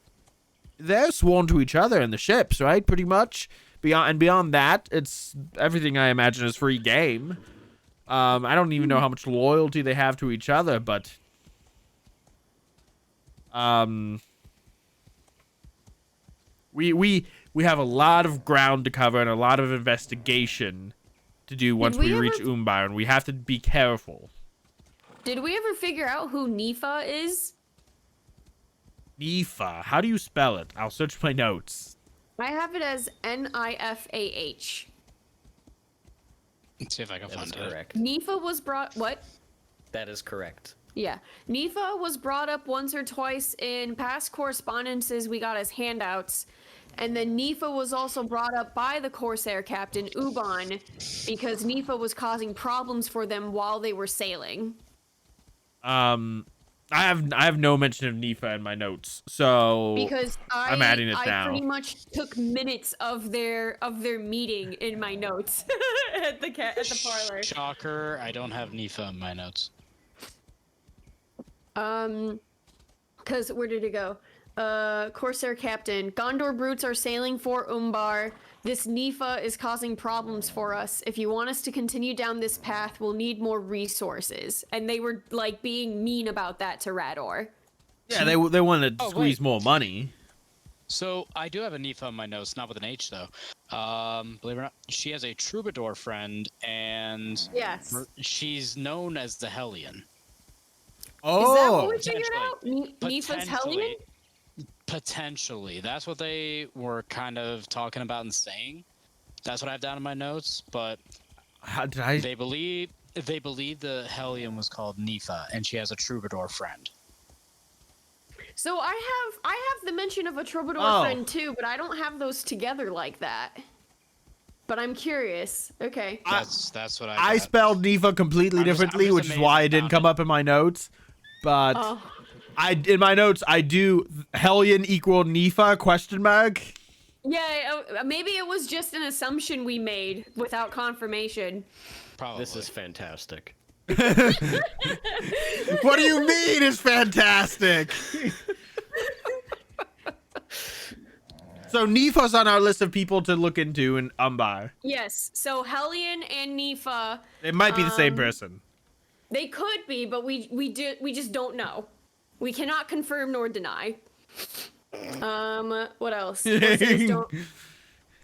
they're sworn to each other in the ships, right? Pretty much. Beyond that, it's everything I imagine is free game. I don't even know how much loyalty they have to each other, but we have a lot of ground to cover and a lot of investigation to do once we reach Umbar, and we have to be careful. Did we ever figure out who Nifa is? Nifa, how do you spell it? I'll search my notes. I have it as Nifah. Let's see if I can find it. Correct. Nifa was brought... What? That is correct. Yeah. Nifa was brought up once or twice in past correspondences we got as handouts. And then Nifa was also brought up by the Corsair captain, Uban, because Nifa was causing problems for them while they were sailing. I have no mention of Nifa in my notes, so Because I'm adding it I now. pretty much took minutes of their meeting in my notes at the parlor. Shocker, I don't have Nifa in my notes. Cause where did it go? Corsair Captain. Gondor brutes are sailing for Umbar. This Nifa is causing problems for us. If you want us to continue down this path, we'll need more resources. And they were like being mean about that to Rador. Yeah, they wanted to Oh, squeeze wait. more money. So I do have a Nifa in my notes, not with an H though. Believe it or not, she has a troubadour friend, and Yes. she's known as the Hellion. Oh, Is that what we figured out? Nifa's Hellion? Potentially. That's what they were kind of talking about and saying. That's what I have down in my notes, but how did I? they believe the Hellion was called Nifa, and she has a troubadour friend. So I have the mention of a troubadour Oh. friend too, but I don't have those together like that. But I'm curious. Okay. That's what I got. spelled Nifa completely I'm just differently, which is amazed why I it didn't found come it. up in my notes. But Oh. in my notes I do Hellion equal Nifa question mark. Yeah, maybe it was just an assumption we made without confirmation. Probably. This is fantastic. What do you mean it's fantastic? So Nifa's on our list of people to look into in Umbar. Yes. So Hellion and Nifa, It might be the same person. they could be, but we just don't know. We cannot confirm nor deny. What else? Corsairs don't-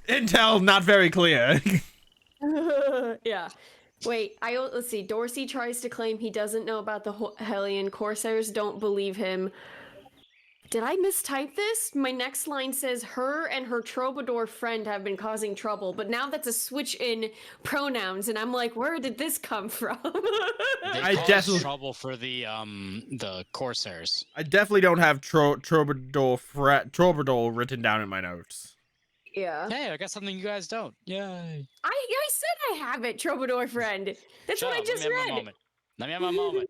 Intel not very clear. Yeah. Wait, let's see. Dorsey tries to claim he doesn't know about the Hellion. Corsairs don't believe him. Did I mistype this? My next line says her and her troubadour friend have been causing trouble, but now that's a switch in pronouns, and I'm like, where did this come from? They I caused definitely- trouble for the Corsairs. I definitely don't have troubadour written down in my notes. Yeah. Hey, I got something you guys don't. Yay. I said I have it, troubadour friend. That's Shut what I up, just let me have my read. moment. Let me have my moment.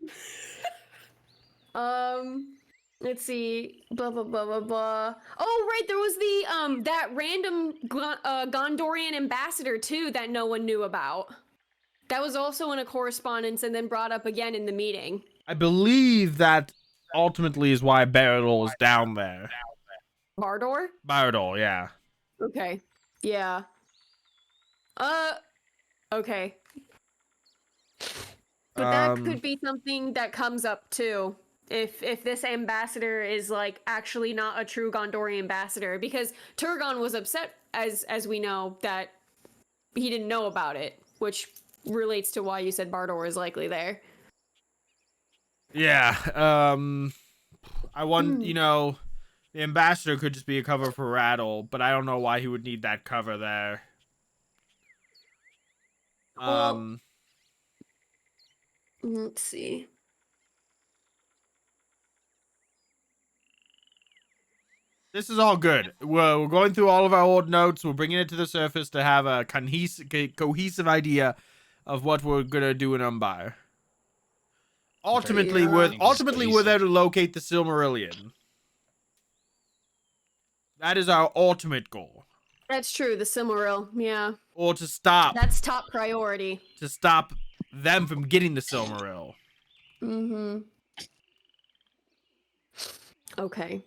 Let's see. Blah blah blah blah blah. Oh right, there was the that random Gondorian ambassador too that no one knew about. That was also in a correspondence and then brought up again in the meeting. I believe that ultimately is why Baradol is down there. Bardor? Baradol, yeah. Okay. Yeah. Okay. But that could be something that comes up too. If this ambassador is like actually not a true Gondorian ambassador, because Turgon was upset as we know that he didn't know about it, which relates to why you said Bardor is likely there. Yeah. I want, you know, the ambassador could just be a cover for Rattle, but I don't know why he would need that cover there. Well, let's see. This is all good. We're going through all of our old notes. We're bringing it to the surface to have a cohesive idea of what we're gonna do in Umbar. Ultimately, Yeah. we're there to locate the Silmarillion. That is our ultimate goal. That's true, the Silmaril, yeah. Or to stop Top priority. them from getting the Silmaril. Mm-hmm. Okay.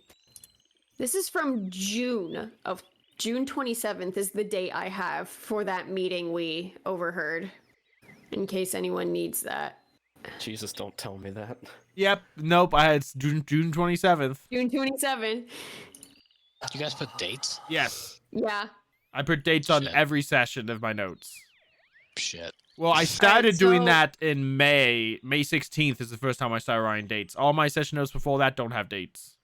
This is from June 27th is the date I have for that meeting we overheard. In case anyone needs that. Jesus, don't tell me that. Yep. Nope. It's June 27th. June 27th. You guys put dates? Yes. Yeah. I put dates on Shit. every session of my notes. Shit. Well, I started doing so- that in May. May 16th is the first time I started writing dates. All my session notes before that don't have dates.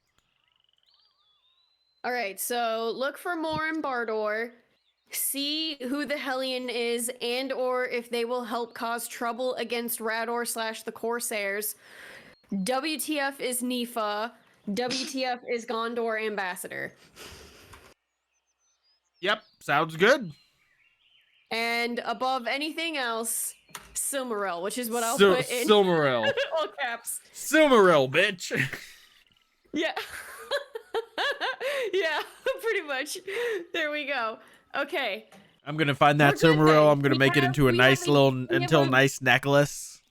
All right, so look for more in Bardor. See who the Hellion is and or if they will help cause trouble against Rador / the Corsairs. WTF is Nifa. WTF is Gondor Ambassador. Yep. Sounds good. And above anything else, Silmaril, which is what I'll put in Silmaril. all caps. Silmaril, bitch. Yeah. Yeah, pretty much. There we go. Okay. I'm gonna find that We're good Silmaril. then. I'm gonna We make it have- into a we nice have little, we have a- nice necklace.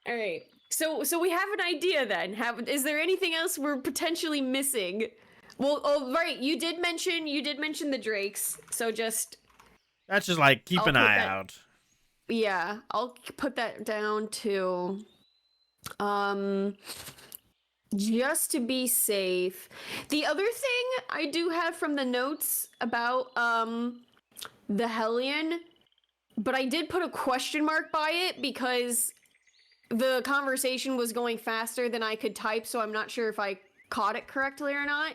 All right. So we have an idea then. Is there anything else we're potentially missing? Well, oh right, you did mention the drakes. So just That's just like keep I'll an put eye that- out. yeah, I'll put that down to just to be safe. The other thing I do have from the notes about the Hellion, but I did put a question mark by it because the conversation was going faster than I could type, so I'm not sure if I caught it correctly or not.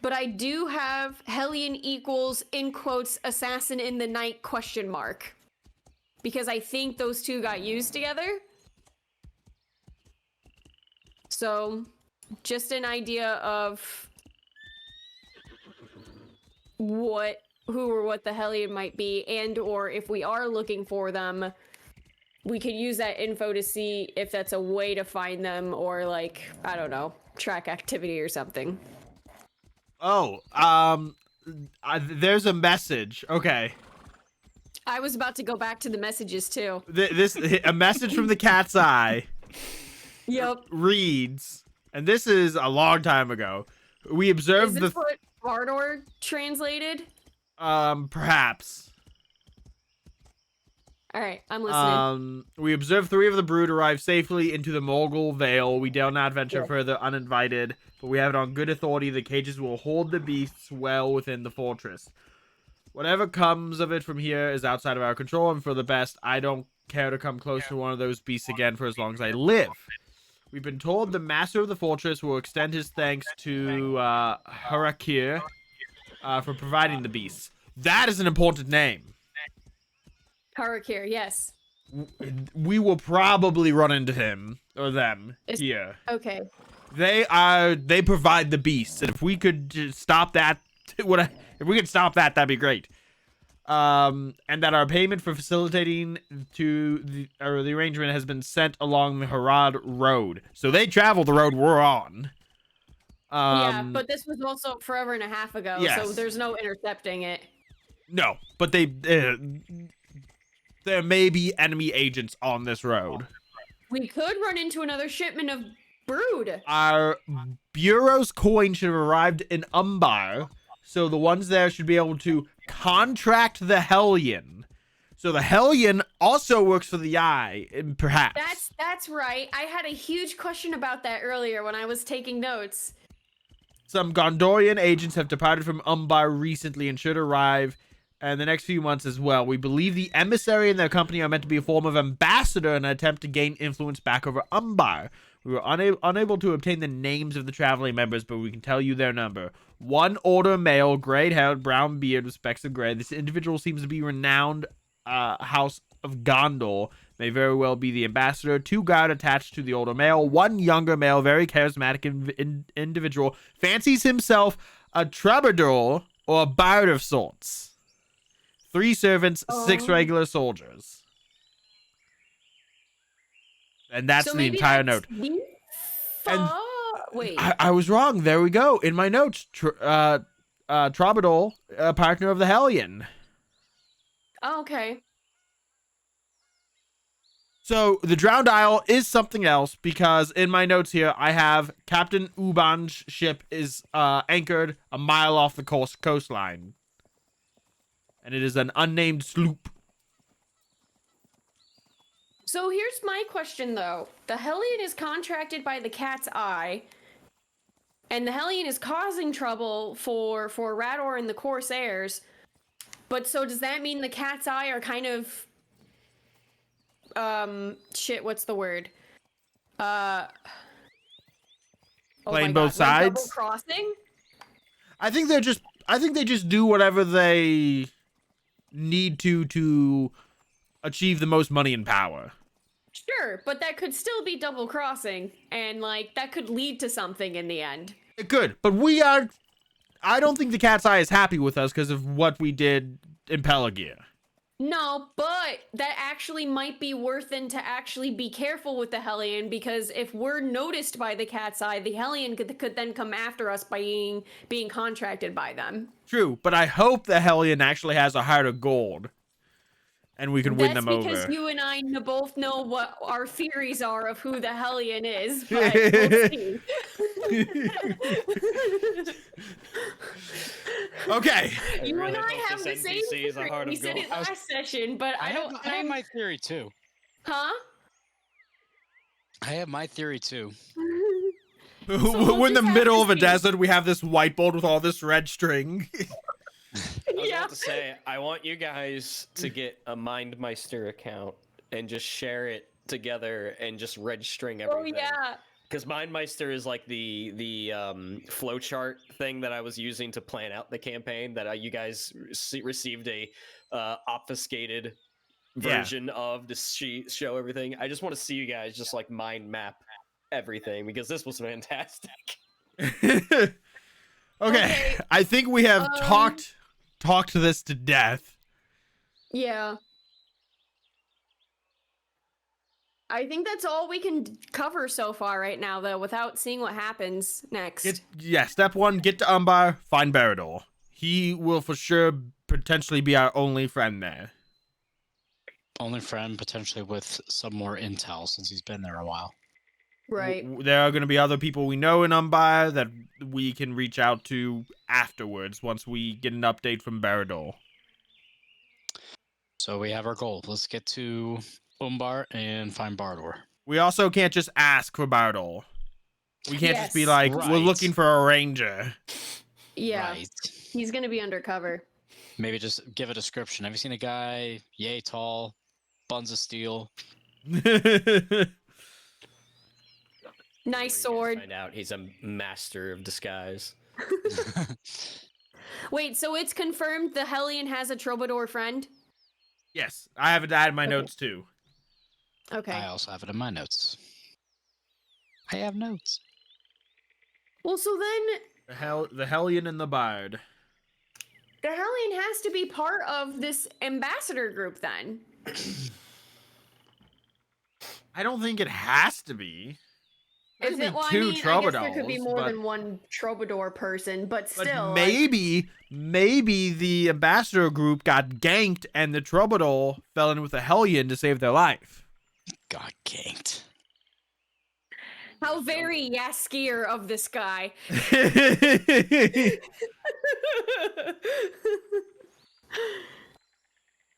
But I do have Hellion equals, in quotes, assassin in the night question mark. Because I think those two got used together. So, just an idea of who or what the Hellion might be, and or if we are looking for them, we could use that info to see if that's a way to find them, or like, I don't know, track activity or something. Oh, there's a message. Okay. I was about to go back to the messages too. A message from the cat's eye Yep. reads, and this is a long time ago. We Is observed this what Vardor translated? perhaps. All right, I'm listening. We observed 3 of the brood arrive safely into the Mogul Vale. We dare not venture further uninvited, but we have it on good authority the cages will hold the beasts well within the fortress. Whatever comes of it from here is outside of our control, and for the best, I don't care to come close to one of those beasts again for as long as I live. We've been told the master of the fortress will extend his thanks to Harakir for providing the beasts. That is an important name. Harakir, yes. We will probably run into him or them here. Okay. They provide the beasts, and if we could just stop that, if we could stop that, that'd be great. And that our payment for facilitating the arrangement has been sent along the Harad Road. So they travel the road we're on. Yeah, but this was also forever and a half ago, yes. so there's no intercepting it. No, but there may be enemy agents on this road. We could run into another shipment of brood. Our bureau's coin should have arrived in Umbar, so the ones there should be able to contract the Hellion. So the Hellion also works for the Eye, perhaps. That's right. I had a huge question about that earlier when I was taking notes. Some Gondorian agents have departed from Umbar recently and should arrive in the next few months as well. We believe the emissary and their company are meant to be a form of ambassador in an attempt to gain influence back over Umbar. We were unable to obtain the names of the traveling members, but we can tell you their number. 1 older male, gray-haired, brown beard with specks of gray. This individual seems to be renowned House of Gondor. May very well be the ambassador. 2 guard attached to the older male. 1 younger male, very charismatic individual. Fancies himself a troubadour or a bard of sorts. 3 servants, 6 regular soldiers. And that's So the maybe entire that's note. And wait. I was wrong. There we go. In my notes, Troubadour, a partner of the Hellion. Oh, okay. So the Drowned Isle is something else because in my notes here, I have Captain Uban's ship is anchored a mile off the coastline. And it is an unnamed sloop. So here's my question, though. The Hellion is contracted by the Cat's Eye, and the Hellion is causing trouble for Rador and the Corsairs. But so does that mean the Cat's Eye are kind of... shit, what's the word? Playing both sides? Like double crossing? I think they just do whatever they need to achieve the most money and power. Sure, but that could still be double crossing, and like that could lead to something in the end. It could, but I don't think the Cat's Eye is happy with us because of what we did in Pelagia. No, but that actually might be worth it to actually be careful with the Hellion, because if we're noticed by the cat's eye, the Hellion could then come after us by being contracted by them. True, but I hope the Hellion actually has a heart of gold. And we can win That's them because over. you and I both know what our theories are of who the Hellion is, but we'll see. Okay. You really and I hope have the this same NPC is a theory. heart We of said gold. it last session, but I don't. I have my theory too. Huh? I have my theory too. We're in the just have middle to of a see. desert. We have this whiteboard with all this red string. I was Yeah. about to say, I want you guys to get a MindMeister account and just share it together and just red string Oh everything. yeah. Because MindMeister is like the flowchart thing that I was using to plan out the campaign that you guys received a obfuscated version of to show everything. I just want to see you guys just like mind map everything because this was fantastic. Okay, I think we have talked this to death. Yeah. I think that's all we can cover so far right now, though, without seeing what happens next. Step 1, get to Umbar, find Barador. He will for sure potentially be our only friend there. Only friend, potentially with some more intel since he's been there a while. Right. There are going to be other people we know in Umbar that we can reach out to afterwards once we get an update from Barador. So we have our goal. Let's get to Umbar and find Bardor. We also can't just ask for Barador. We can't just be Yes. like, we're Right. looking for a ranger. Yeah. Right. He's gonna be undercover. Maybe just give a description. Have you seen a guy, yay tall, buns of steel? Nice sword. Find out he's a master of disguise. Wait, so it's confirmed the Hellion has a troubadour friend? Yes, I have it added in my notes too. Okay. I also have it in my notes. I have notes. Well, so then The Hellion and the Bard. the Hellion has to be part of this ambassador group then. I don't think it has to be. Is it? Well, I two mean, I guess there could be troubadours, more but- than one troubadour person, but But still. maybe the ambassador group got ganked and the troubadour fell in with the Hellion to save their life. Got ganked. How very Yaskier of this guy.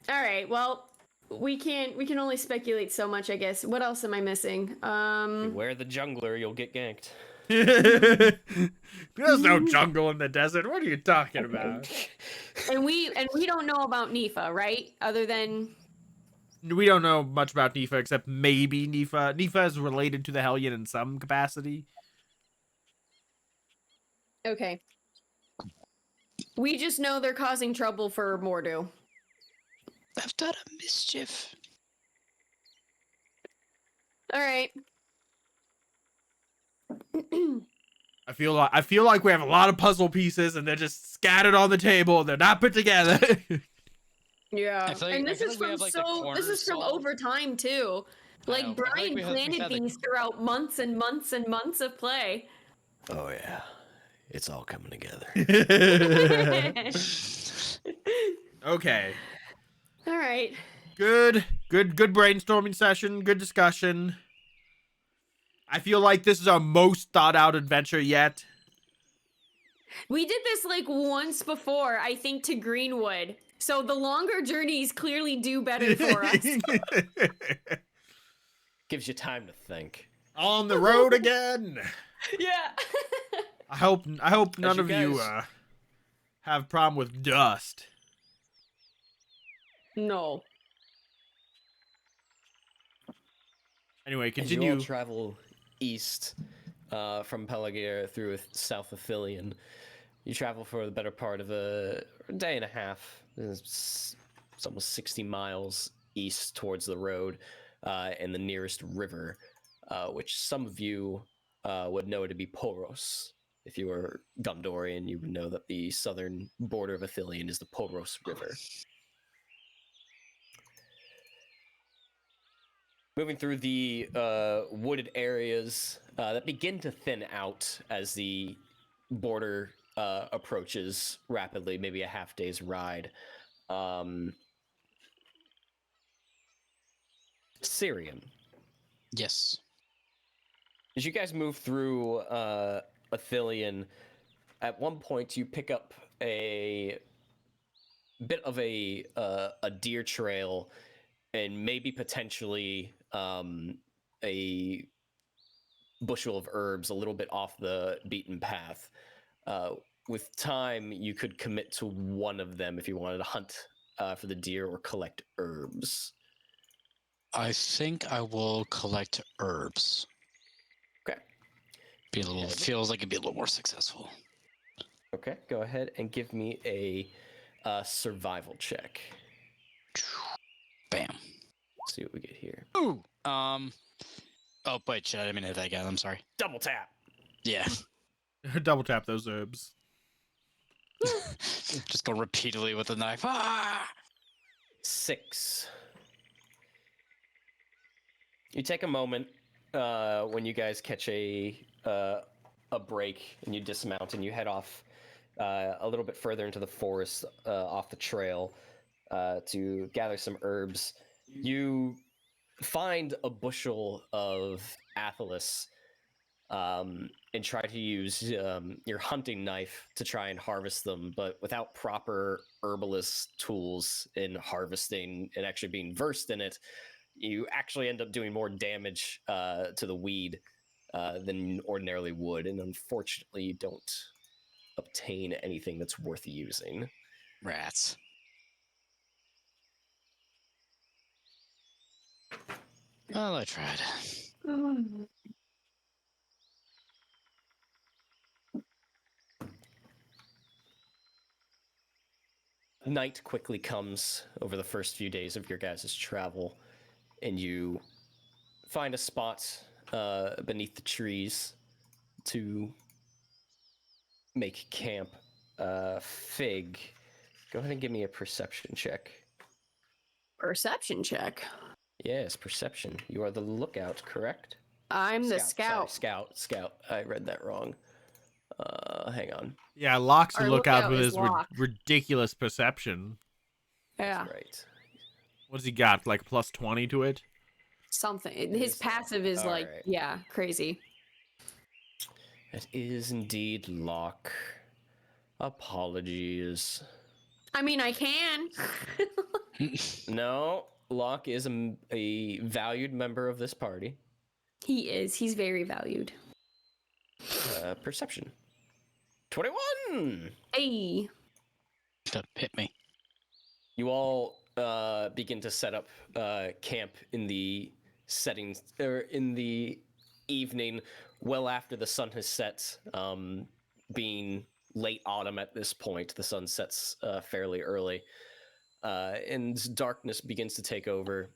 All right. Well, we can only speculate so much, I guess. What else am I missing? Beware the jungler, you'll get ganked. There's no jungle in the desert. What are you talking about? And we don't know about Nifa, right? Other than We don't know much about Nifa except maybe Nifa. Nifa is related to the Hellion in some capacity. okay. We just know they're causing trouble for Mordu. I've done a mischief. All right. I feel like we have a lot of puzzle pieces and they're just scattered on the table. They're not put together. Yeah. I feel like- And I this feel is like we from have, like, the this corners is from solved. over time too. I Like know. I feel like Brian we planted had the- these throughout months and months and months of play. Oh yeah, it's all coming together. Okay. All right. Good brainstorming session. Good discussion. I feel like this is our most thought out adventure yet. We did this like once before, I think, to Greenwood. So the longer journeys clearly do better for us. Gives you time to think. On the road again. Yeah. I hope none you of you guys- have problem with dust. No. Anyway, As you continue. all travel east from Pelagia through South Athelion, you travel for the better part of a day and a half. It's almost 60 miles east towards the road and the nearest river, which some of you would know to be Poros. If you were Gondorian, you would know that the southern border of Athelion is the Poros River. Moving through the wooded areas that begin to thin out as the border approaches rapidly, maybe a half day's ride. Cirion. Yes. As you guys move through Athelion, at one point you pick up a bit of a deer trail and maybe potentially a bushel of herbs a little bit off the beaten path. With time, you could commit to one of them if you wanted to hunt for the deer or collect herbs. I think I will collect herbs. Okay. Feels like it'd be a little more successful. Okay, go ahead and give me a survival check. Bam. Let's see what we get here. Ooh. Oh wait, shit! I didn't mean to hit that guy. I'm sorry. Double tap. Yeah. Double tap those herbs. Just go repeatedly with the knife. Ah! 6. You take a moment when you guys catch a break and you dismount and you head off a little bit further into the forest off the trail to gather some herbs. You find a bushel of athelis and try to use your hunting knife to try and harvest them, but without proper herbalist tools in harvesting and actually being versed in it, you actually end up doing more damage to the weed than you ordinarily would, and unfortunately you don't obtain anything that's worth using. Rats. Well, I tried. Night quickly comes over the first few days of your guys' travel, and you find a spot beneath the trees to make camp. Fig, go ahead and give me a perception check. Perception check. Yes, perception. You are the lookout, correct? I'm the Sorry, scout. scout. I read that wrong. Hang on. Yeah, Locke's Our the lookout lookout with is his Locke. ridiculous perception. Yeah, Right. What's he got? Like plus 20 to it? something. His passive is like, Alright. yeah, crazy. It is indeed Locke. Apologies. I mean, I can. No, Locke is a valued member of this party. He is. He's very valued. Perception. 21! Hey. That hit me. You all begin to set up camp in the settings, or in the evening, well after the sun has set. Being late autumn at this point, the sun sets fairly early, and darkness begins to take over.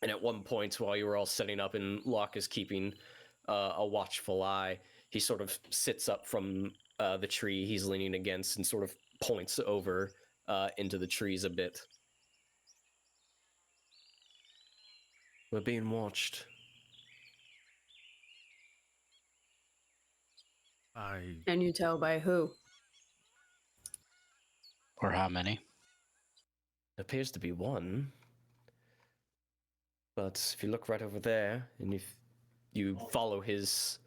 And at one point, while you were all setting up and Locke is keeping a watchful eye, he sort of sits up from the tree he's leaning against and sort of points over into the trees a bit. We're being watched. Can you tell by who? Or how many? Appears to be one. But if you look right over there, and if you follow his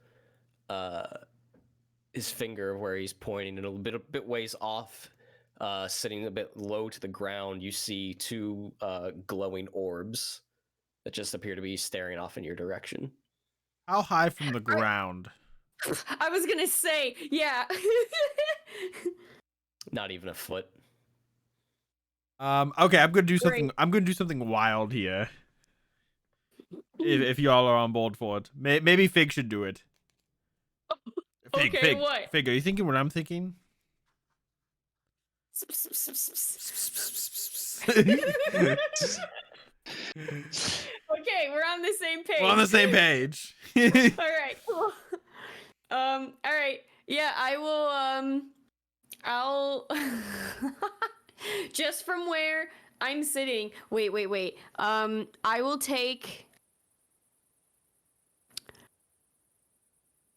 finger where he's pointing, and a bit ways off, sitting a bit low to the ground, you see two glowing orbs that just appear to be staring off in your direction. How high from the ground? I was gonna say, yeah. Not even a foot. Okay, I'm gonna do something. Great. I'm gonna do something wild here. If y'all are on board for it, maybe Fig should do it. Fig, Okay, what? Fig, are you thinking what I'm thinking? Okay, we're on the same page. We're on the same page. All right, cool. All right. Yeah, I will, I'll just from where I'm sitting. Wait. I will take.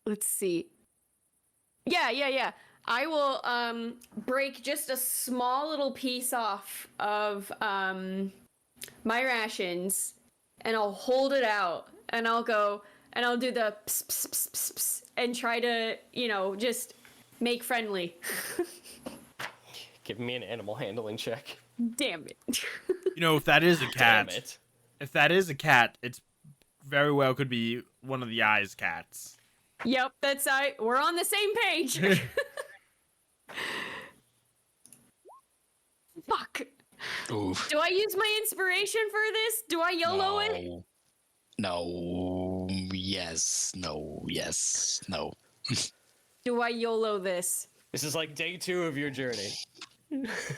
Let's see. Yeah. I will break just a small little piece off of my rations, and I'll hold it out, and I'll go, and I'll do the pss, pss, pss, pss, pss, and try to, just make friendly. Give me an animal handling check. Damn it. If that is a cat, Damn it. if that is a cat, it's very well could be one of the eyes cats. Yep, we're on the same page. Fuck. Oof. Do I use my inspiration for this? Do I YOLO it? No. Yes. No. Yes. No. Do I YOLO this? This is like day 2 of your journey.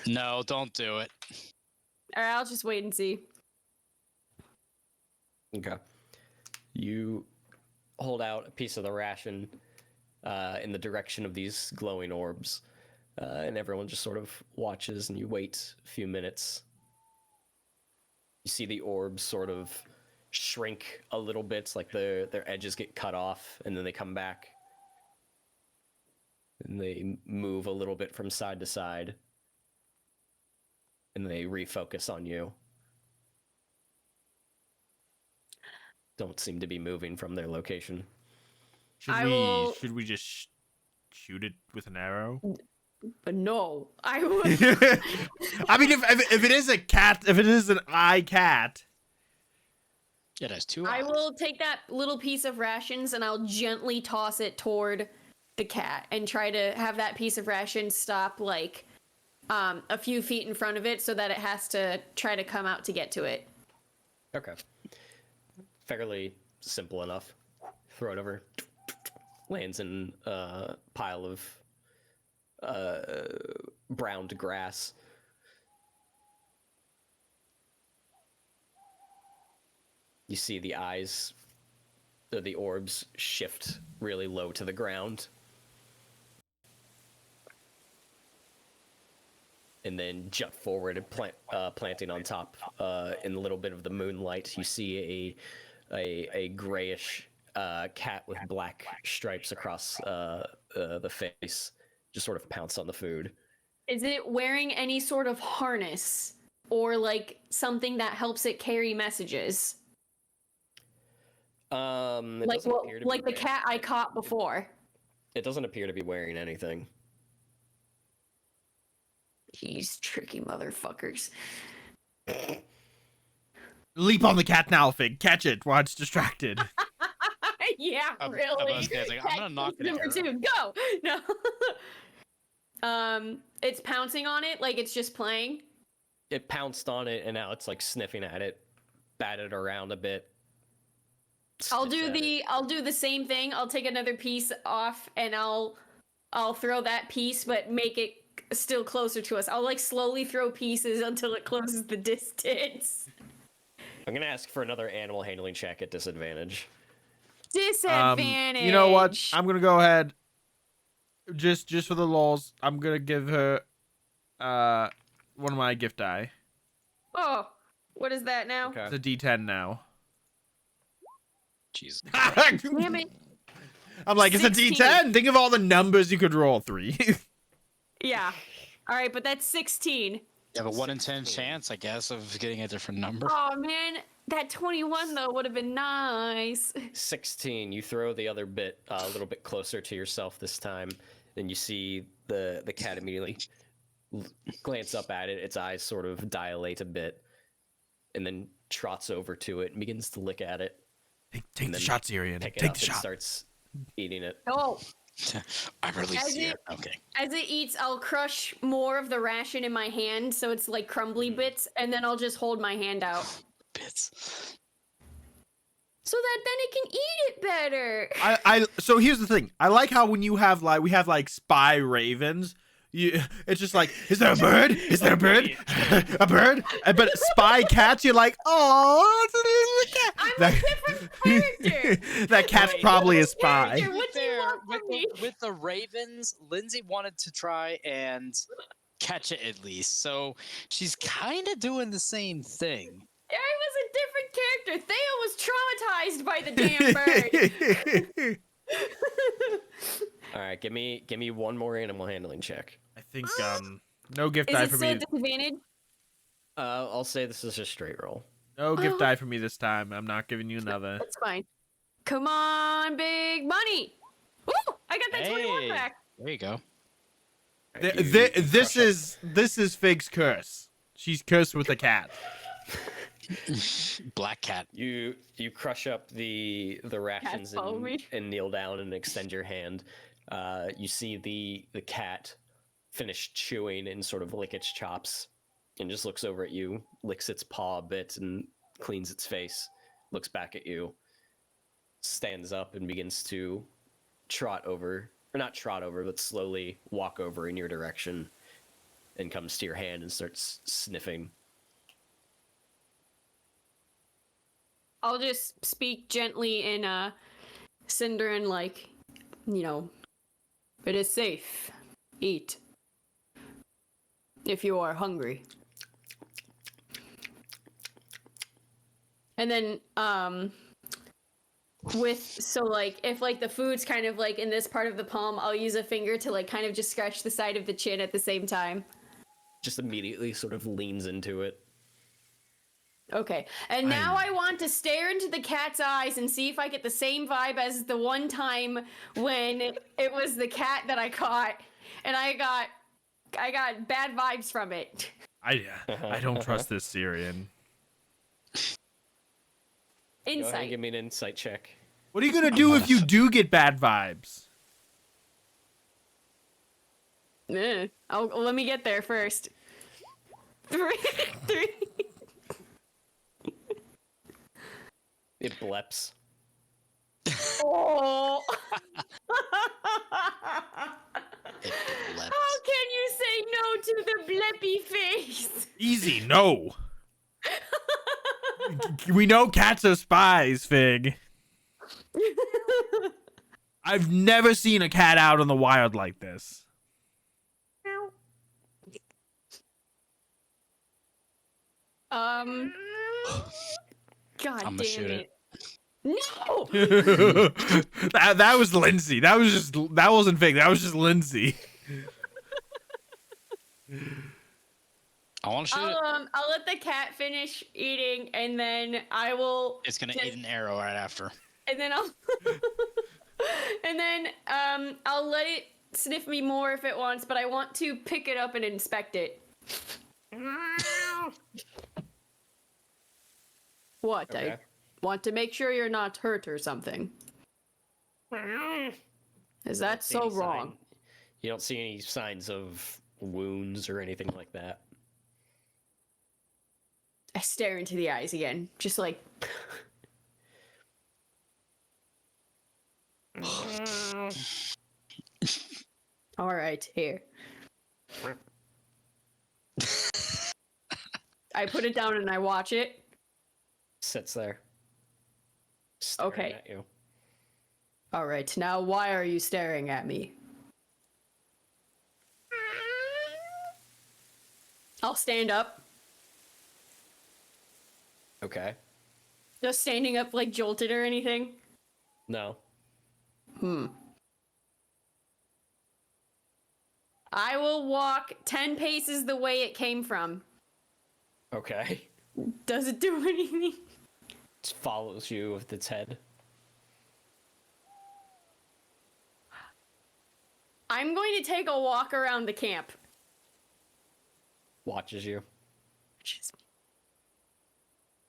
No, don't do it. Alright, I'll just wait and see. Okay. You hold out a piece of the ration in the direction of these glowing orbs, and everyone just sort of watches, and you wait a few minutes. You see the orbs sort of shrink a little bit, like their edges get cut off, and then they come back. And they move a little bit from side to side. And they refocus on you. Don't seem to be moving from their location. Should we just shoot it with an arrow? But no, I would. I mean, if it is a cat, if it is an eye cat. It has 2 I eyes. will take that little piece of rations and I'll gently toss it toward the cat and try to have that piece of ration stop like a few feet in front of it so that it has to try to come out to get to it. Okay. Fairly simple enough. Throw it over. Lands in a pile of browned grass. You see the eyes, the orbs shift really low to the ground. And then jump forward and planting on top. In a little bit of the moonlight, you see a grayish cat with black stripes across the face, just sort of pounce on the food. Is it wearing any sort of harness or like something that helps it carry messages? Like the cat I caught before. It doesn't appear to be wearing anything. These tricky motherfuckers. Leap on the cat now, Fig. Catch it while it's distracted. Yeah, I'm really. gonna knock it Number out. 2, go. No. It's pouncing on it like it's just playing. It pounced on it, and now it's like sniffing at it, batted around a bit. I'll do the same thing. I'll take another piece off and I'll throw that piece, but make it still closer to us. I'll like slowly throw pieces until it closes the distance. I'm gonna ask for another animal handling check at disadvantage. Disadvantage. You know what? I'm gonna go ahead. Just for the lulz, I'm gonna give her one of my gift die. Oh, what is that now? Okay. It's a D10 now. Jesus. Damn it. I'm like, it's a 16. D10. Think of all the numbers you could roll. 3. Yeah. All right, but that's 16. You have a 1 in 10 chance, I guess, of getting a different number. Oh man, that 21 though would have been nice. 16. You throw the other bit a little bit closer to yourself this time, then you see the cat immediately glance up at it. Its eyes sort of dilate a bit, and then trots over to it and begins to lick at it. Take the shot, Cirion. Pick it Take up the and shot. starts eating it. Oh. I release As you. it- Okay. As it eats, I'll crush more of the ration in my hand so it's like crumbly bits, and then I'll just hold my hand out. Bits. So that then it can eat it better. So here's the thing. I like how when we have like spy ravens, it's just like, is there a bird? Is there a bird? A bird? But spy cats, you're like, oh, it's a cat. I'm a different character. That cat's probably a spy. Character. What do you want from me? With the ravens, Lindsay wanted to try and catch it at least. So she's kind of doing the same thing. I was a different character. Theo was traumatized by the damn bird. All right, give me one more animal handling check. I think no gift Is die it for still me. a disadvantage? I'll say this is a straight roll. No gift die for me this time. I'm not giving you another. That's fine. Come on, big money. Woo! I got that 21 Hey. back. There you go. This is Fig's curse. She's cursed with a cat. Black cat. You crush up the rations follow me. and kneel down and extend your hand. You see the cat finish chewing and sort of lick its chops and just looks over at you, licks its paw a bit and cleans its face, looks back at you, stands up and begins to trot over, or not trot over, but slowly walk over in your direction and comes to your hand and starts sniffing. I'll just speak gently in Cinderin, like, you know, it is safe. Eat. If you are hungry. And then, if like the food's kind of like in this part of the palm, I'll use a finger to like kind of just scratch the side of the chin at the same time. Just immediately sort of leans into it. Okay, and now I want to stare into the cat's eyes and see if I get the same vibe as the one time when it was the cat that I caught, and I got bad vibes from it. I don't trust this Cirion. Go ahead and Insight. give me an insight check. What are you gonna do if you do get bad vibes? Let me get there first. Three. It bleps. Oh. It bleps. How can you say no to the bleppy face? Easy, no. We know cats are spies, Fig. I've never seen a cat out in the wild like this. God I'ma damn shoot it. it. No! that was Lindsay. That wasn't Fig. That was just Lindsay. I want to shoot it. I'll let the cat finish eating, and then I will. It's gonna eat an arrow right after. And then I'll. And then I'll let it sniff me more if it wants, but I want to pick it up and inspect it. What? Okay. I want to make sure you're not hurt or something. Is that See so any wrong? sign- You don't see any signs of wounds or anything like that. I stare into the eyes again, just like. All right, here. I put it down and I watch it. Sits there. Staring Okay. At you. All right, now why are you staring at me? I'll stand up. Okay. Just standing up like jolted or anything. No. I will walk 10 paces the way it came from. Okay. Does it do anything? Just follows you with its head. I'm going to take a walk around the camp. Watches you.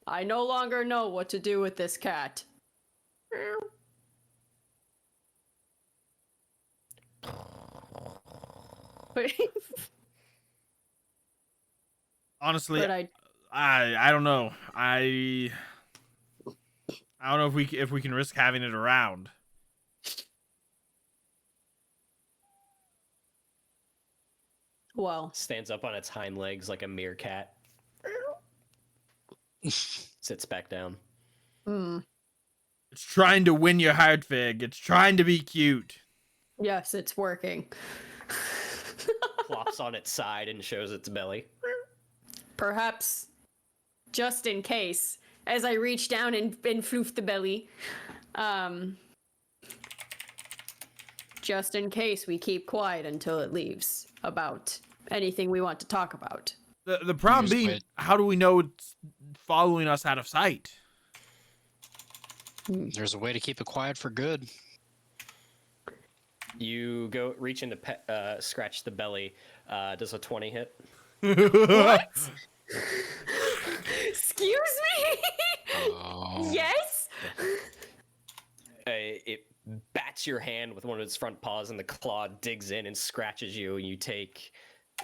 I no longer know what to do with this cat. But, Honestly, but I don't know. I don't know if we can risk having it around. well, Stands up on its hind legs like a meerkat. Sits back down. It's trying to win your heart, Fig. It's trying to be cute. yes, it's working. Clops on its side and shows its belly. Perhaps, just in case, as I reach down and floof the belly, just in case we keep quiet until it leaves about anything we want to talk about. The problem Here's being, Wit. how do we know it's following us out of sight? There's a way to keep it quiet for good. You go reach in to scratch the belly. Does a 20 hit? What? Excuse me? Oh. Yes? It bats your hand with one of its front paws, and the claw digs in and scratches you, and you take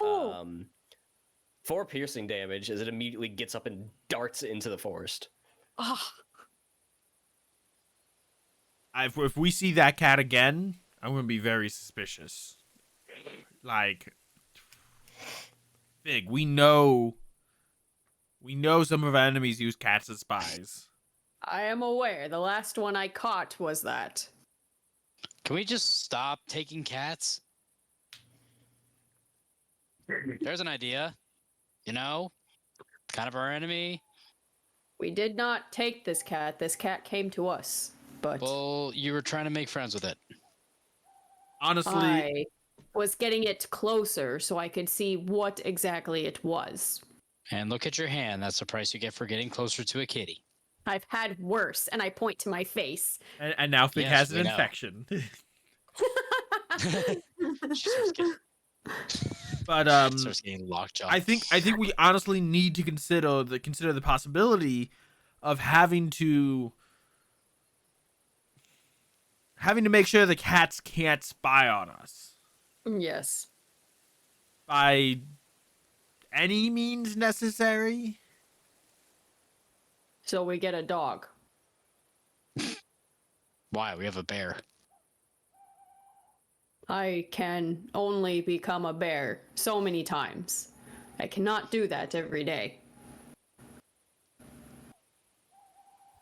Oh. 4 piercing damage as it immediately gets up and darts into the forest. Oh. If we see that cat again, I'm gonna be very suspicious. Like, Fig, we know some of our enemies use cats as spies. I am aware. The last one I caught was that. Can we just stop taking cats? There's an idea. You know? Kind of our enemy. We did not take this cat. This cat came to us. But Well, you were trying to make friends with it. Honestly, I was getting it closer so I could see what exactly it was. And look at your hand. That's the price you get for getting closer to a kitty. I've had worse, and I point to my face. and now Fig Yes, has an we know. infection. She starts getting, But starts getting lockjaw. I think we honestly need to consider the possibility of having to make sure the cats can't spy on us Yes. by any means necessary. So we get a dog. Why? We have a bear. I can only become a bear so many times. I cannot do that every day.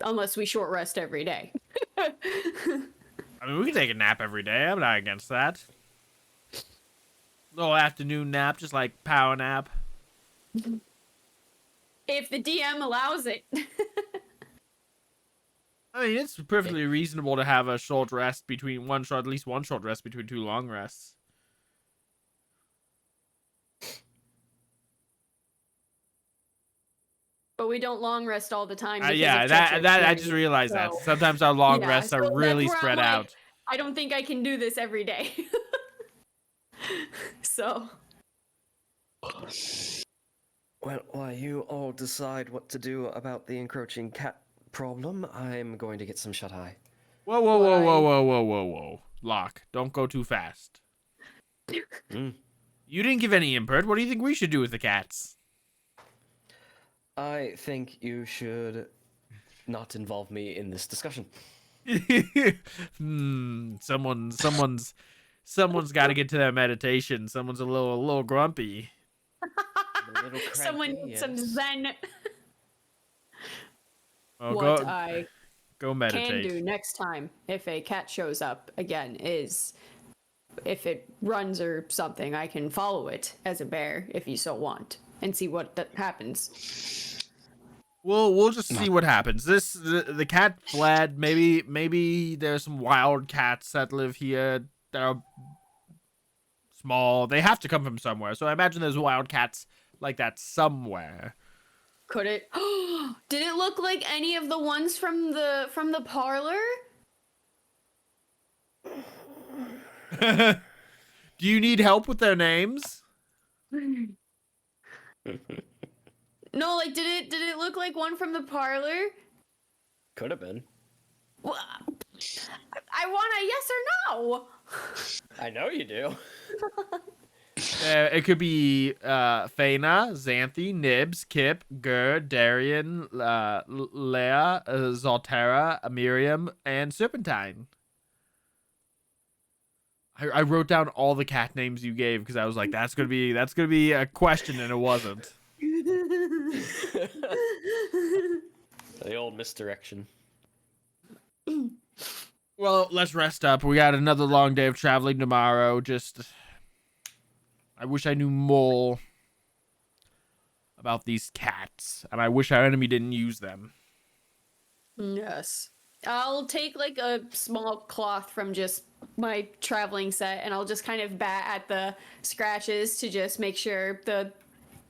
Unless we short rest every day. I mean, we can take a nap every day. I'm not against that. Little afternoon nap, just like power nap. If the DM allows it. I mean, it's perfectly reasonable to have a short rest between at least one short rest between 2 long rests. But we don't long rest all the time. because Yeah, of that treacherous I just journey, realized that. so- Sometimes our long Yeah, rests so are that's really where I'm spread like- out. I don't think I can do this every day. So. Well, while you all decide what to do about the encroaching cat problem, I'm going to get some shut-eye. Whoa, whoa, whoa, whoa, whoa, whoa, whoa, whoa. Locke, don't go too fast. Mm. You didn't give any input. What do you think we should do with the cats? I think you should not involve me in this discussion. Someone's got to get to their meditation. Someone's a little grumpy. A little Someone cranky, needs some yes. zen. Oh, What I go meditate. can do next time if a cat shows up again is if it runs or something, I can follow it as a bear if you so want and see what happens. We'll just see what happens. The cat fled. Maybe there's some wild cats that live here that are small. They have to come from somewhere. So I imagine there's wild cats like that somewhere. Could it? Did it look like any of the ones from the parlor? Do you need help with their names? No, like did it look like one from the parlor? Could have been. Well, I want a yes or no. I know you do. It could be Faina, Xanthi, Nibs, Kip, Gur, Darian, Leia, Zaltera, Miriam, and Serpentine. I wrote down all the cat names you gave because I was like, that's gonna be a question, and it wasn't. The old misdirection. Well, let's rest up. We got another long day of traveling tomorrow. I wish I knew more about these cats, and I wish our enemy didn't use them. Yes. I'll take like a small cloth from just my traveling set and I'll just kind of bat at the scratches to just make sure the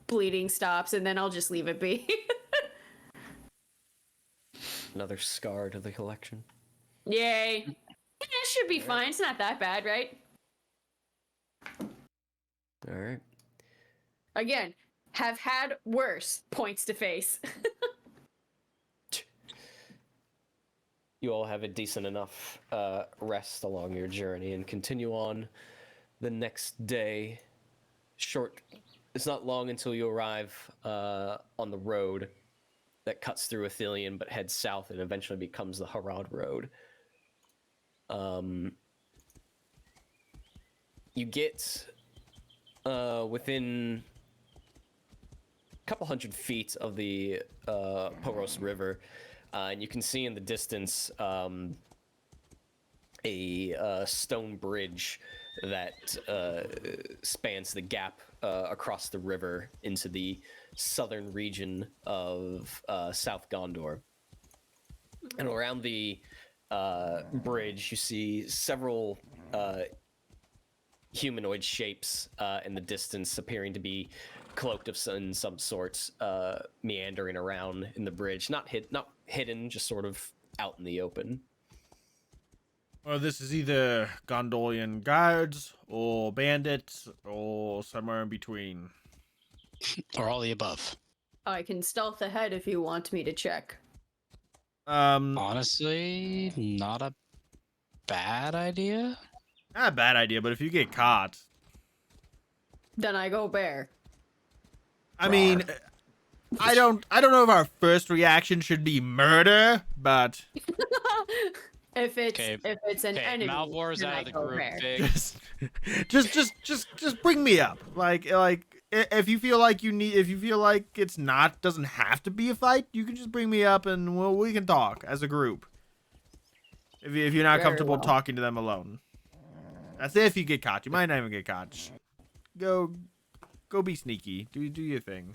bleeding stops and then I'll just leave it be. Another scar to the collection. Yay. Yeah, it should be fine. It's not that bad, right? All right. Again, have had worse points to face. You all have a decent enough rest along your journey and continue on the next day. It's not long until you arrive on the road that cuts through Athelion but heads south and eventually becomes the Harad Road. You get within a couple hundred feet of the Poros River, and you can see in the distance a stone bridge that spans the gap across the river into the southern region of South Gondor. And around the bridge, you see several humanoid shapes in the distance, appearing to be cloaked in some sorts, meandering around in the bridge. Not hidden, just sort of out in the open. Well, this is either Gondolian guards or bandits or somewhere in between. Or all the above. I can stealth ahead if you want me to check. Honestly, not a bad idea. Not a bad idea, but if you get caught, Then I go bear. I mean, I don't know if our first reaction should be murder, but If it's an enemy, Malvhor is then out I of the go group. bear. Vig. just bring me up. Like if you feel like it's doesn't have to be a fight, you can just bring me up and we can talk as a group. If you're not Very comfortable well. talking to them alone. That's if you get caught. You might not even get caught. Just go be sneaky. Do your thing.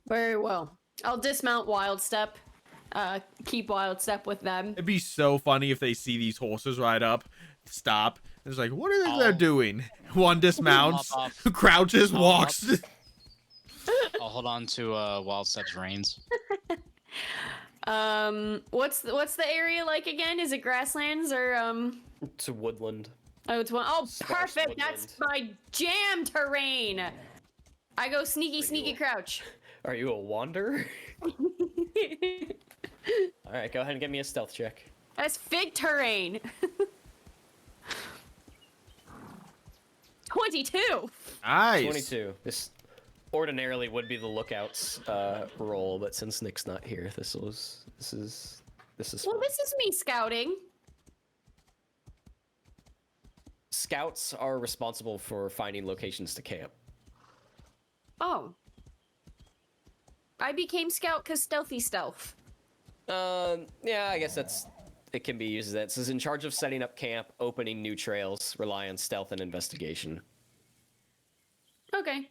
Very well. I'll dismount Wild Step. Keep Wild Step with them. It'd be so funny if they see these horses ride up, stop, and it's like, what are they doing? One dismounts, Hop off. crouches, I'll walks. I'll hold on to Wild Step's reins. What's the area like again? Is it grasslands or To woodland. Oh, it's one. Oh, Sparse perfect. That's my jam terrain. I go sneaky crouch. Are you a wanderer? All right, go ahead and give me a stealth check. That's fig terrain. 22. Nice. 22. This ordinarily would be the lookout's role, but since Nick's not here, this is. Well, this is me scouting. Scouts are responsible for finding locations to camp. Oh. I became scout because stealthy stealth. Yeah, I guess it can be used as that. It says in charge of setting up camp, opening new trails, rely on stealth and investigation. Okay.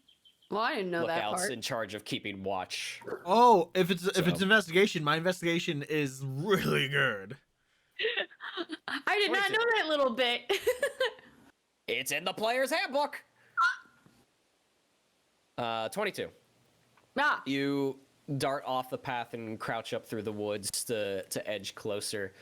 Well, I didn't know that Lookouts part. in charge of keeping watch. Oh, if it's investigation, my investigation is really good. I did not know that little bit. It's in the player's handbook. 22. Ah. You dart off the path and crouch up through the woods to edge closer.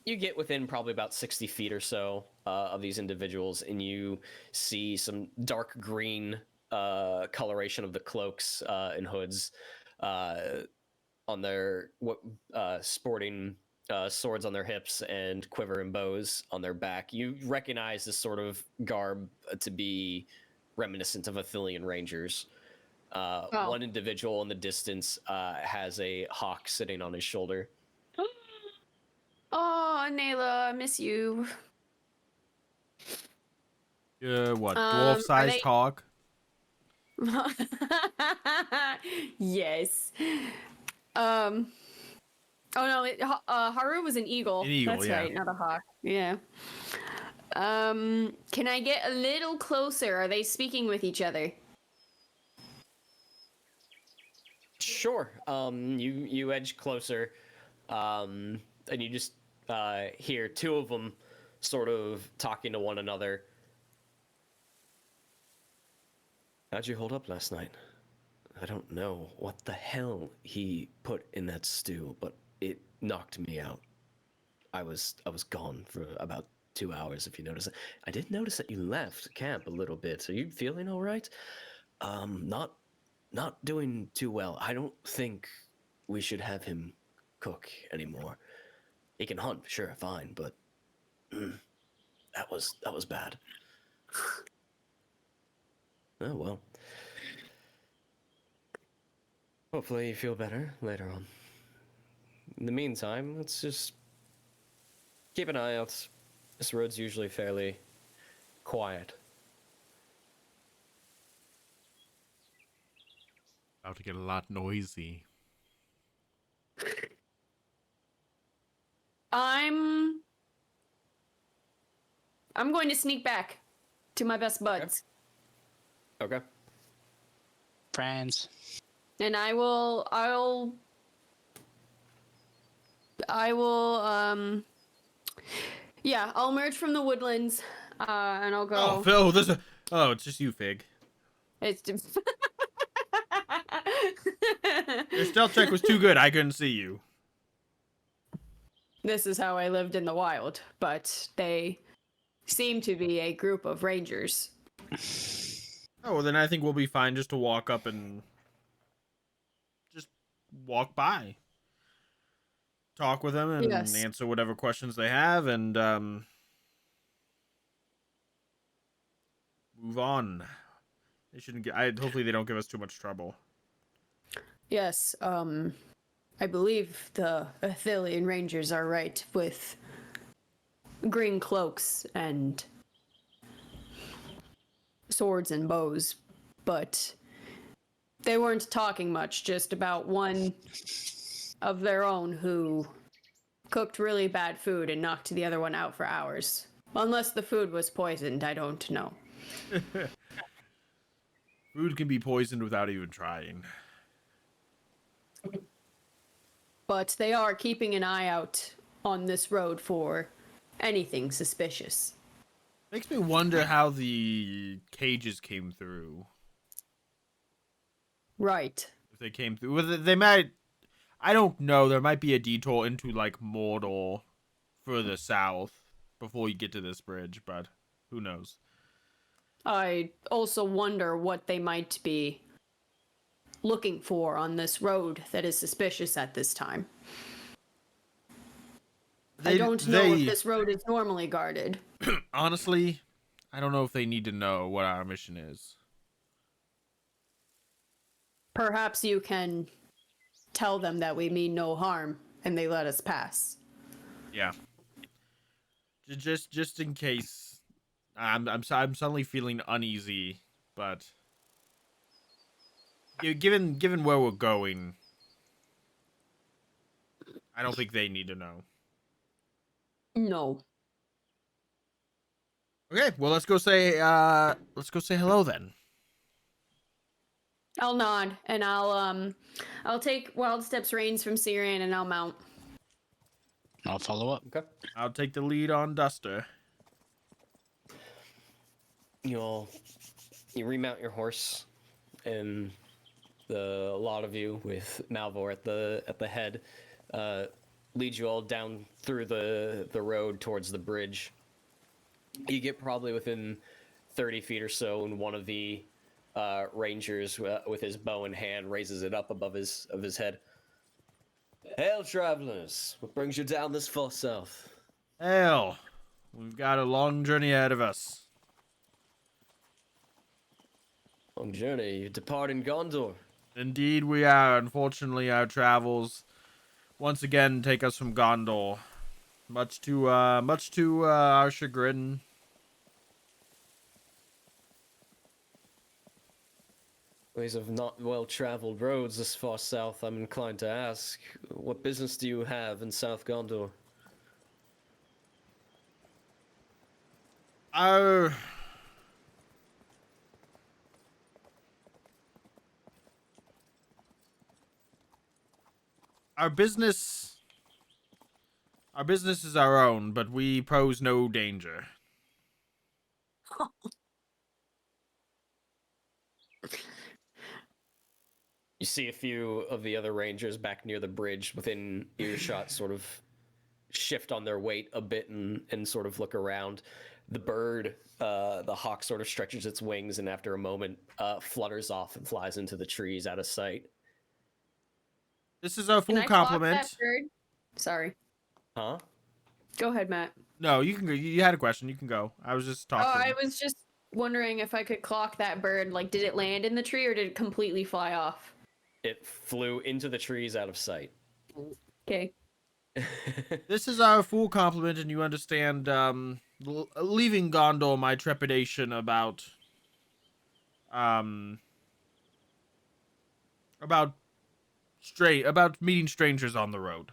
You get within probably about 60 feet or so of these individuals, and you see some dark green coloration of the cloaks and hoods on their sporting swords on their hips and quiver and bows on their back. You recognize this sort of garb to be reminiscent of Athelion Rangers. One individual in the distance has a hawk sitting on his shoulder. Oh, Nayla, I miss you. What, are dwarf-sized they- hawk? Yes. Oh no, Haru was an eagle. An eagle, That's yeah. right, not a hawk. Yeah. Can I get a little closer? Are they speaking with each other? Sure. You edge closer, and you just hear two of them sort of talking to one another. How'd you hold up last night? I don't know what the hell he put in that stew, but it knocked me out. I was gone for about 2 hours, if you notice it. I did notice that you left camp a little bit. Are you feeling all right? Not doing too well. I don't think we should have him cook anymore. He can hunt, sure, fine, but that was bad. Oh well. Hopefully you feel better later on. In the meantime, let's just keep an eye out. This road's usually fairly quiet. About to get a lot noisy. I'm going to sneak back to my best buds. Okay. Friends. And I'll merge from the woodlands, and I'll go. Oh, Phil, it's just you, Fig. It's just... Your stealth check was too good. I couldn't see you. This is how I lived in the wild, but they seem to be a group of rangers. Oh, well, then I think we'll be fine just to walk up and just walk by. Talk with them and answer whatever questions they have and move on. They shouldn't get. Hopefully, they don't give us too much trouble. Yes, I believe the Athelian Rangers are right with green cloaks and swords and bows, but they weren't talking much, just about one of their own who cooked really bad food and knocked the other one out for hours. Unless the food was poisoned, I don't know. Food can be poisoned without even trying. But they are keeping an eye out on this road for anything suspicious. Makes me wonder how the cages came through. Right. If they came through, they might. I don't know. There might be a detour into like Mordor, further south, before you get to this bridge. But who knows? I also wonder what they might be looking for on this road that is suspicious at this time. I don't know if this road is normally guarded. Honestly, I don't know if they need to know what our mission is. Perhaps you can tell them that we mean no harm and they let us pass. Yeah. Just in case. I'm suddenly feeling uneasy, but given where we're going, I don't think they need to know. No. Okay, well let's go say hello then. I'll nod and I'll take Wild Steps reins from Cirion and I'll mount. I'll follow up. Okay. I'll take the lead on Duster. You remount your horse, and a lot of you with Malvhor at the head lead you all down through the road towards the bridge. You get probably within 30 feet or so, and one of the rangers with his bow in hand raises it up above his head. Hail, travelers! What brings you down this far south? Hail! We've got a long journey ahead of us. Long journey. You depart in Gondor. Indeed we are. Unfortunately, our travels once again take us from Gondor. Much to our chagrin. Ways of not well-traveled roads this far south, I'm inclined to ask, what business do you have in South Gondor? Our our business our business is our own, but we pose no danger. You see a few of the other rangers back near the bridge within earshot sort of shift on their weight a bit and sort of look around. The bird, the hawk sort of stretches its wings and after a moment flutters off and flies into the trees out of sight. This is our Can full I clock complement. that bird? Sorry. Huh? Go ahead, Matt. No, you can go. You had a question. You can go. I was just talking. Oh, I was just wondering if I could clock that bird. Like, did it land in the tree or did it completely fly off? It flew into the trees out of sight. Okay. This is our full complement, and you understand, leaving Gondor, my trepidation about meeting strangers on the road.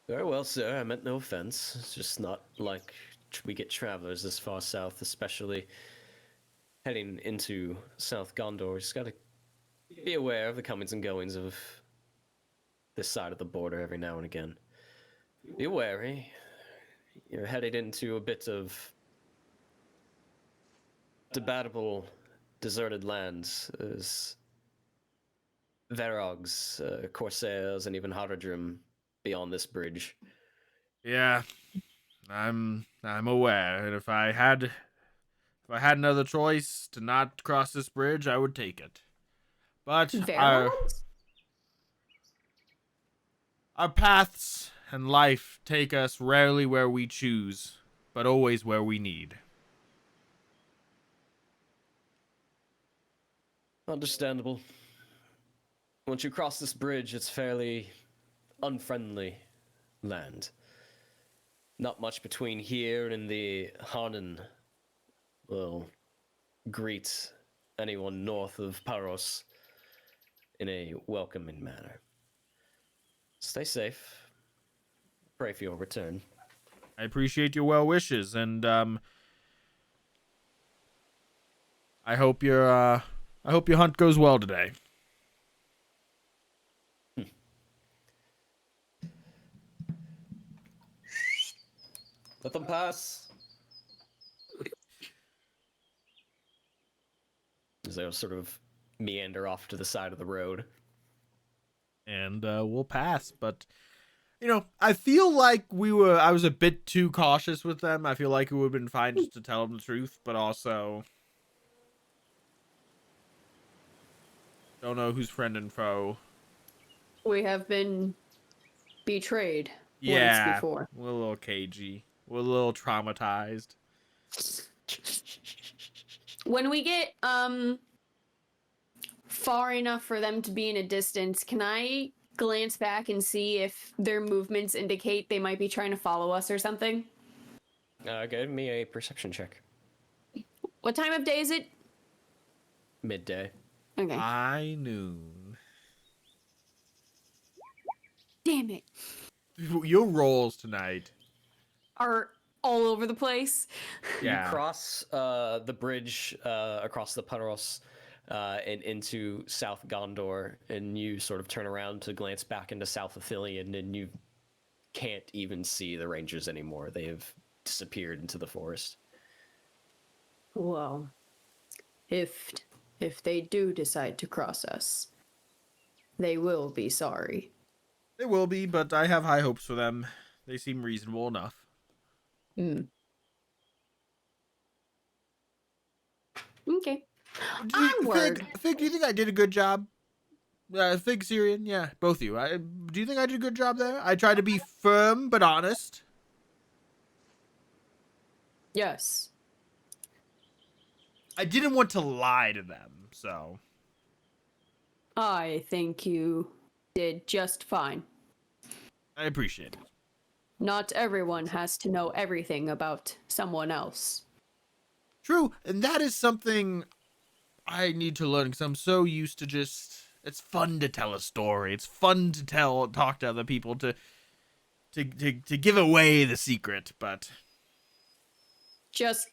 Very well, sir. I meant no offense. It's just not like we get travelers this far south, especially heading into South Gondor. Just gotta be aware of the comings and goings of this side of the border every now and again. Be wary. You're headed into a bit of debatable, deserted lands. There's Verogs, Corsairs, and even Haradrim beyond this bridge. Yeah, I'm aware, and if I had another choice to not cross this bridge, I would take it. But our paths and life take us rarely where we choose, but always where we need. Understandable. Once you cross this bridge, it's fairly unfriendly land. Not much between here and the Harnan will greet anyone north of Paros in a welcoming manner. Stay safe. Pray for your return. I appreciate your well wishes, and I hope your hunt goes well today. Let them pass. As they'll sort of meander off to the side of the road. And we'll pass, but I feel like I was a bit too cautious with them. I feel like it would have been fine just to tell them the truth, but also don't know who's friend and foe. We have been betrayed Yeah, once before. we're a little cagey. We're a little traumatized. When we get far enough for them to be in a distance, can I glance back and see if their movements indicate they might be trying to follow us or something? Give me a perception check. What time of day is it? Midday. Okay. High noon. Damn it. Your rolls tonight. Are all over the place. Yeah. You cross the bridge across the Paros and into South Gondor, and you sort of turn around to glance back into South Athelion, and you can't even see the rangers anymore. They have disappeared into the forest. Well, if they do decide to cross us, they will be sorry. They will be, but I have high hopes for them. They seem reasonable enough. Okay. Onward. Fig, do you think I did a good job? Fig, Cirion, yeah, both of you. Do you think I did a good job there? I tried to be firm but honest. Yes. I didn't want to lie to them, so. I think you did just fine. I appreciate it. Not everyone has to know everything about someone else. True, and that is something I need to learn because I'm so used to just It's fun to tell a story. It's fun to talk to other people to give away the secret, but Just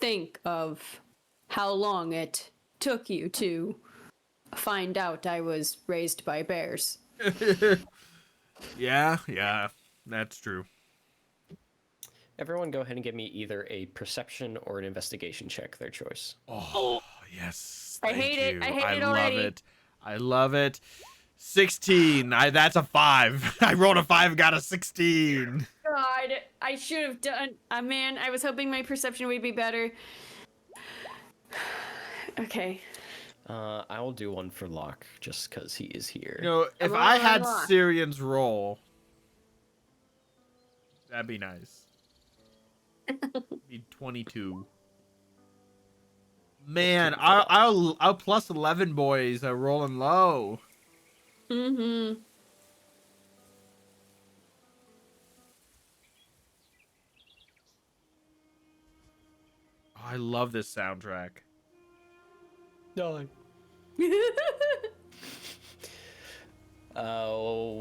think of how long it took you to find out I was raised by bears. yeah, that's true. Everyone go ahead and give me either a perception or an investigation check, their choice. Oh, yes. I Thank hate it. you. I hate it already. Love it. I love it. 16. That's a 5. I rolled a 5, got a 16. God, I should have done. Man, I was hoping my perception would be better. Okay. I will do one for Locke, just because he is here. You know, if I had Cirion's roll, that'd be nice. Be 22. Man, I'll plus 11 boys are rolling low. Mm-hmm. Oh, I love this soundtrack. No.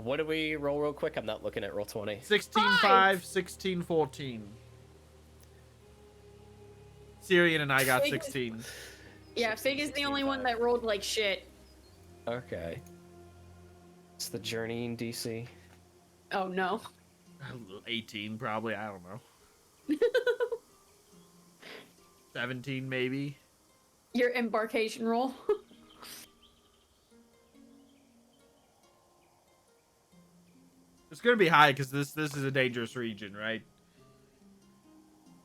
What do we roll real quick? I'm not looking at roll 20. 16-5, 16-14. Cirion and I got Fig- 16. Yeah, Fig is the only one that rolled like shit. Okay. It's the journeying DC. Oh no. 18 probably, I don't know. 17 maybe. Your embarkation roll. It's gonna be high because this is a dangerous region, right?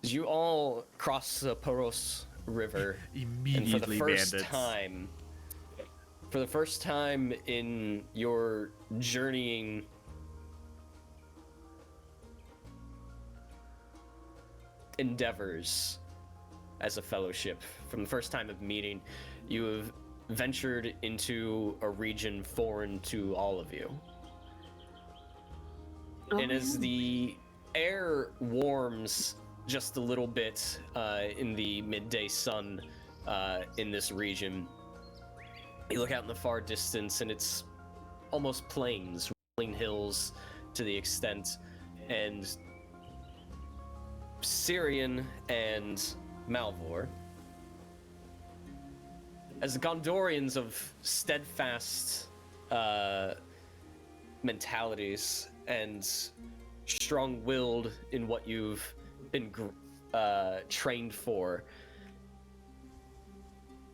You all cross the Poros River. Immediately and for the first bandits. For the first time in your journeying endeavors as a fellowship, from the first time of meeting, you have ventured into a region foreign to all of you. And as the air warms just a little bit in the midday sun in this region, you look out in the far distance and it's almost plains, rolling hills to the extent, and Cirion and Malvhor, as the Gondorians of steadfast mentalities and strong-willed in what you've been trained for,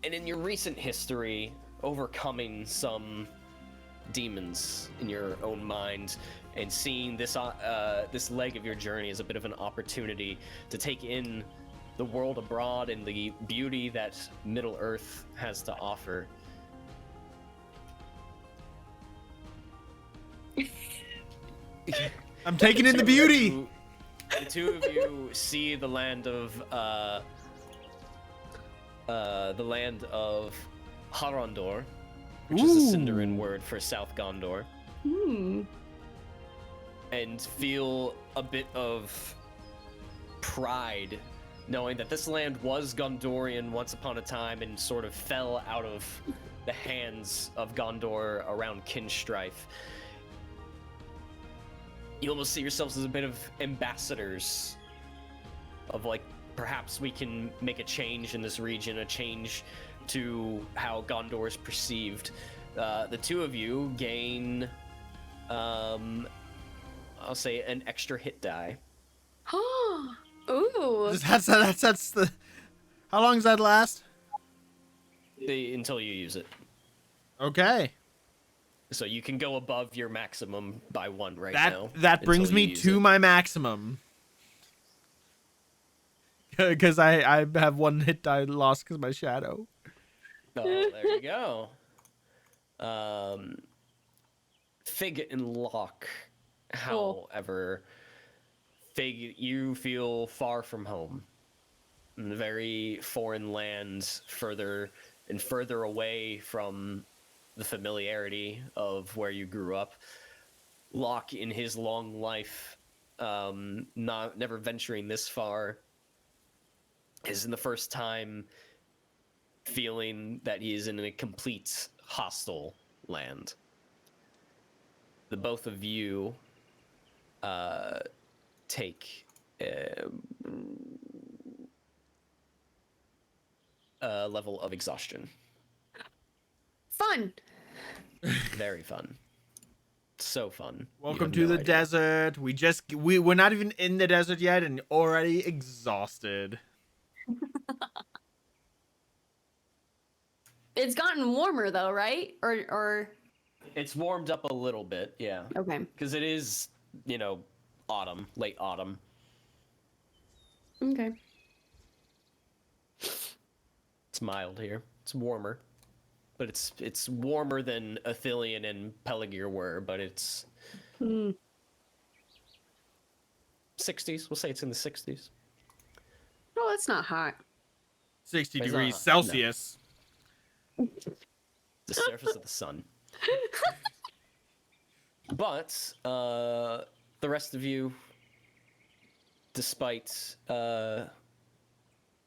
and in your recent history, overcoming some demons in your own mind, and seeing this this leg of your journey as a bit of an opportunity to take in the world abroad and the beauty that Middle Earth has to offer. I'm taking in the beauty. The two of you see the land of Harondor, which is the Sindarin word for South Gondor, and feel a bit of pride knowing that this land was Gondorian once upon a time and sort of fell out of the hands of Gondor around Kinstrife. You almost see yourselves as a bit of ambassadors of, like, perhaps we can make a change in this region, a change to how Gondor is perceived. The two of you gain, I'll say, an extra hit die. Ooh. That's the. How long does that last? Until you use it. Okay. So you can go above your maximum by 1 right now. That brings me to my maximum. Because I have 1 hit die lost because of my shadow. Oh, there you go. Fig and Locke, however, Fig, you feel far from home. In a very foreign land, further and further away from the familiarity of where you grew up. Locke, in his long life, never venturing this far, is in the first time feeling that he is in a complete hostile land. The both of you take a level of exhaustion. Fun. Very fun. So fun. Welcome to the desert. We're not even in the desert yet and already exhausted. It's gotten warmer though, right? Or It's warmed up a little bit, yeah. okay. Because it is, autumn, late autumn. Okay. It's mild here. It's warmer. But it's warmer than Athelion and Peligir were, but it's 60s. We'll say it's in the 60s. Oh, that's not hot. 60 It's degrees not, Celsius. The surface of the sun. But the rest of you, despite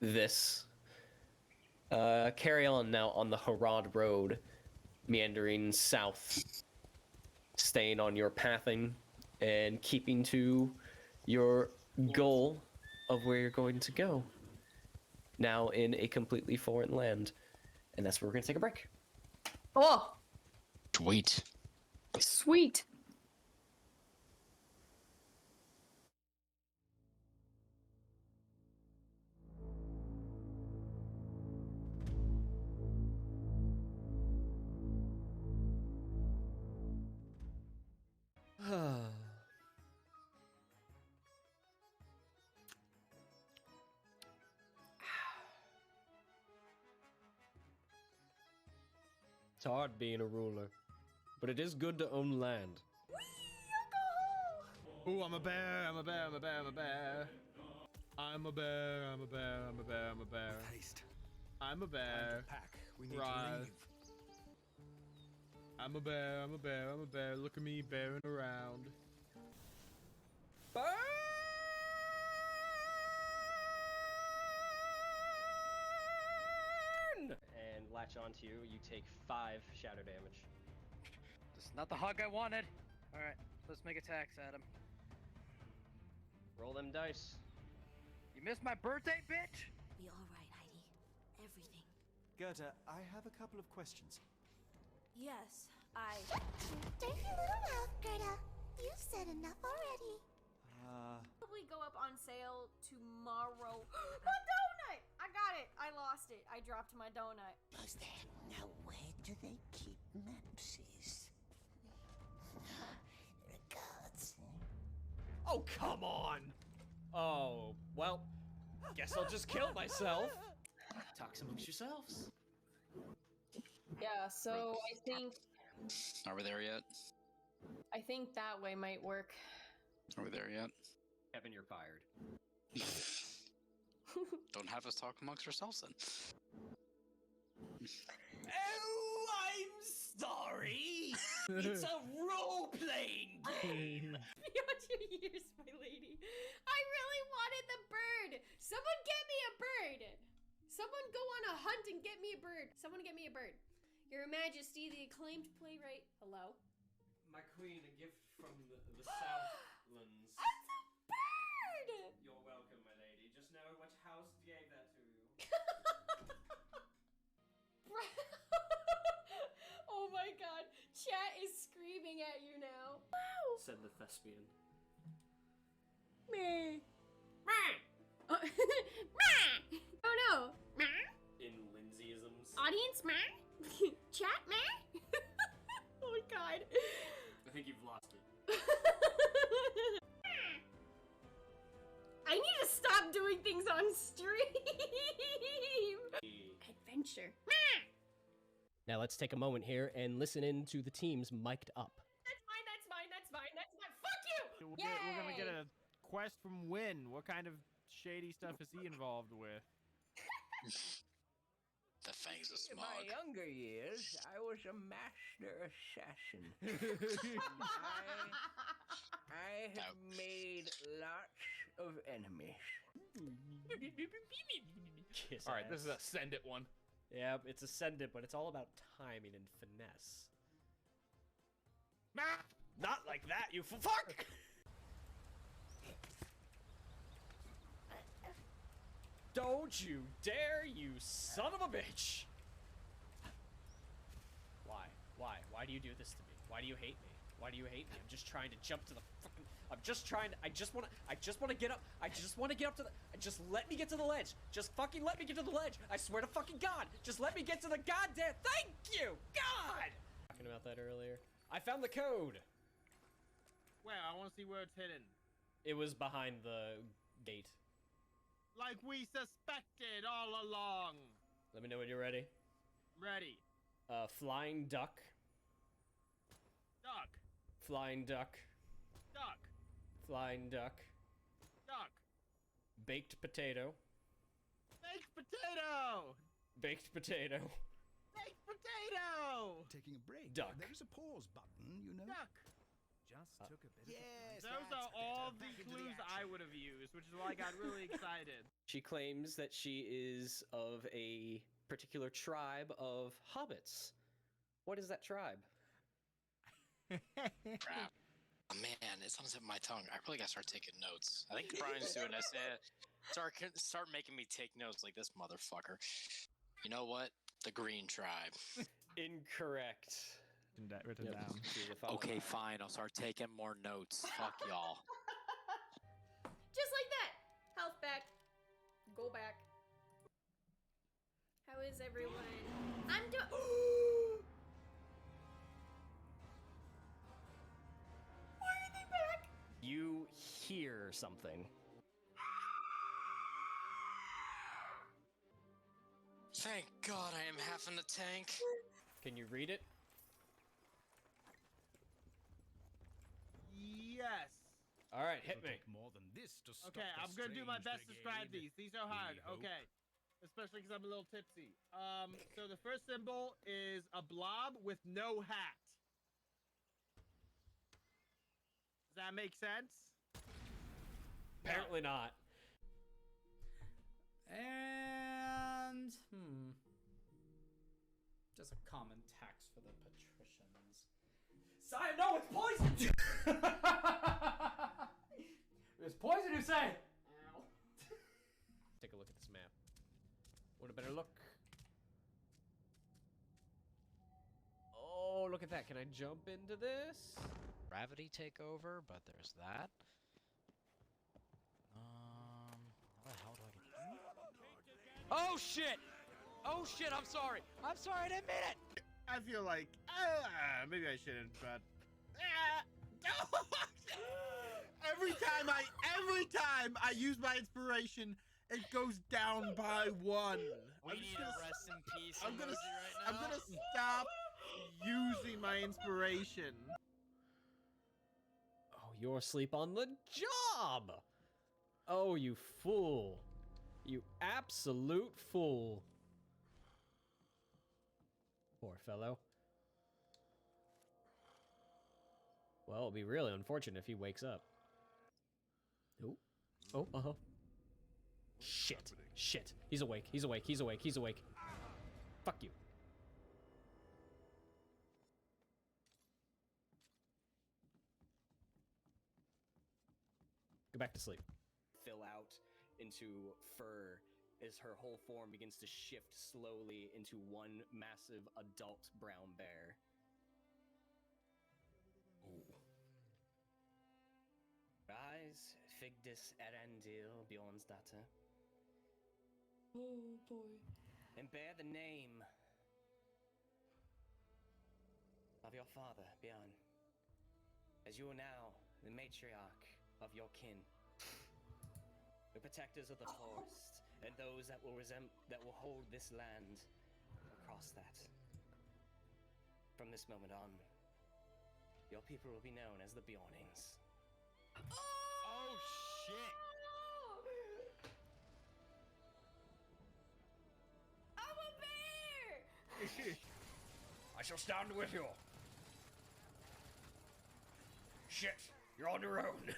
this, carry on now on the Harad Road, meandering south, staying on your pathing, and keeping to your goal of where you're going to go. Now in a completely foreign land. And that's where we're going to take a break. Oh, Sweet. sweet. It's hard being a ruler, but it is good to own land. Ooh, I'm a bear, I'm a bear, I'm a bear, I'm a bear. I'm a bear, I'm a bear, I'm a bear, I'm a bear. Haste. I'm a bear. Pack. We need Right. to leave. I'm a bear, I'm a bear, I'm a bear. Look at me bearing around. And latch onto you, you take 5 shatter damage. Just not the hug I wanted. Alright, let's make attacks at him. Roll them dice. You missed my birthday, bitch? Be all right, Heidi. Everything. Gerda, I have a couple of questions. Yes, Dirty little mouth, Gerda. You said enough already. Probably go up on sale tomorrow. My donut! I got it. I lost it. I dropped my donut. Now where do they keep mapsies? Regards. Oh, come on! Oh, well, guess I'll just kill myself. Talk amongst yourselves. Yeah, so Are we there yet? I think that way might work. Are we there yet? Kevin, you're fired. Don't have us talk amongst ourselves then. Oh, I'm sorry! It's a role-playing game! Beyond your years, my lady. I really wanted the bird. Someone get me a bird. Someone go on a hunt and get me a bird. Someone get me a bird. Your Majesty, the acclaimed playwright. Hello? My queen, a gift from the Southlands. That's a bird! You're welcome, my lady. Just know which house gave that to you. Oh my god. Chat is screaming at you now. Said the thespian. Meh. Oh, meh. Oh no. Meh. In Lindsayisms. Audience, meh. Chat, meh. Oh my god. I think you've lost it. I need to stop doing things on stream. Adventure. Now let's take a moment here and listen in to the teams mic'd up. That's mine, that's mine, that's mine, that's mine. Fuck you! We're gonna get Yay! a quest from Win. What kind of shady stuff is he involved with? The fangs of In smog. my younger years, I was a master assassin. I have made lots of enemies. Kiss All right, this ass. is a send it one. Yeah, it's ascendant, but it's all about timing and finesse. Not like that, you fuck! Don't you dare, you son of a bitch! Why? Why? Why do you do this to me? Why do you hate me? Why do you hate me? I'm just trying to jump to the fucking... I'm just trying to... I just wanna get up. I just wanna get up to the... Just let me get to the ledge. Just fucking let me get to the ledge. I swear to fucking God. Just let me get to the goddamn... Thank you! God! Talking about that earlier. I found the code! Where? I want to see where it's hidden. It was behind the gate. Like we suspected all along. Let me know when you're ready. Ready. Flying duck. Duck. Flying duck. Duck. Flying duck. Duck. Baked potato. Baked potato. Baked potato. Baked potato. Taking a break. Duck. There's a pause button, you know. Duck. Just took a bit Yes, Those that's are all better. the Back into clues I action. would have used, which is why I got really excited. She claims that she is of a particular tribe of hobbits. What is that tribe? Crap. Oh, man, it's on the tip of my tongue. I really gotta start taking notes. I think Brian's doing this. Start making me take notes like this motherfucker. You know what? The Green Tribe. Incorrect. Written down. Okay, fine. I'll start taking more notes. Fuck y'all. Just like that. Health back. Go back. How is everyone? I'm doing. Why are they back? You hear something. Thank God I am half in the tank. Can you read it? Yes. All right, hit It'll me. take more than this to stop Okay, the I'm gonna do my strange best to describe brigade. these. These are hard. We hope. Okay. Especially because I'm a little tipsy. So the first symbol is a blob with no hat. Does that make sense? Apparently not. And just a common tax for the patricians. Sire, no, it's poison! It's poison, you say? Ow. Take a look at this map. Want a better look? Oh, look at that. Can I jump into this? Gravity take over, but there's that. How the hell do I get... Oh shit! Oh shit, I'm sorry! I'm sorry, I didn't mean it! I feel like maybe I shouldn't, but every time I use my inspiration, it goes down by one. We need a rest in peace I'm emoji gonna right now. I'm gonna stop using my inspiration. Oh, you're asleep on the job! Oh, you fool. You absolute fool. Poor fellow. Well, it'll be really unfortunate if he wakes up. Oh. Oh, uh-huh. Shit. Shit. He's awake. He's awake. He's awake. He's awake. Fuck you. Go back to sleep. Fill out into fur as her whole form begins to shift slowly into one massive adult brown bear. Ooh. Rise, Vigdis Erendil Bjornsdatter. Oh boy. And bear the name of your father, Bjorn, as you are now the matriarch of your kin. The protectors of the forest, and those that will hold this land across that. From this moment on, your people will be known as the Bjornings. Oh shit! I'm a bear! I shall stand with you. Shit, you're on your own.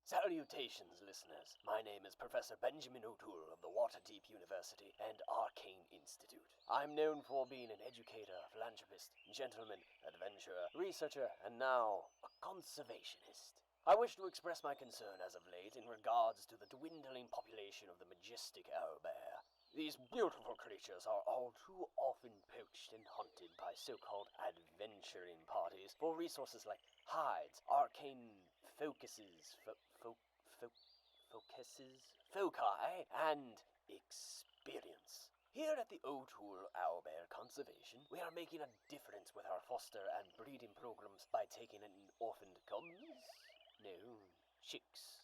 So Salutations, listeners. My name is Professor Benjamin O'Toole of the Waterdeep University and Arcane Institute. I'm known for being an educator, philanthropist, gentleman, adventurer, researcher, and now a conservationist. I wish to express my concern as of late in regards to the dwindling population of the majestic owlbear. These beautiful creatures are all too often poached and hunted by so-called adventuring parties for resources like hides, arcane focuses, foci, and experience. Here at the O'Toole Owlbear Conservation, we are making a difference with our foster and breeding programs by taking in orphaned cubs? No, chicks.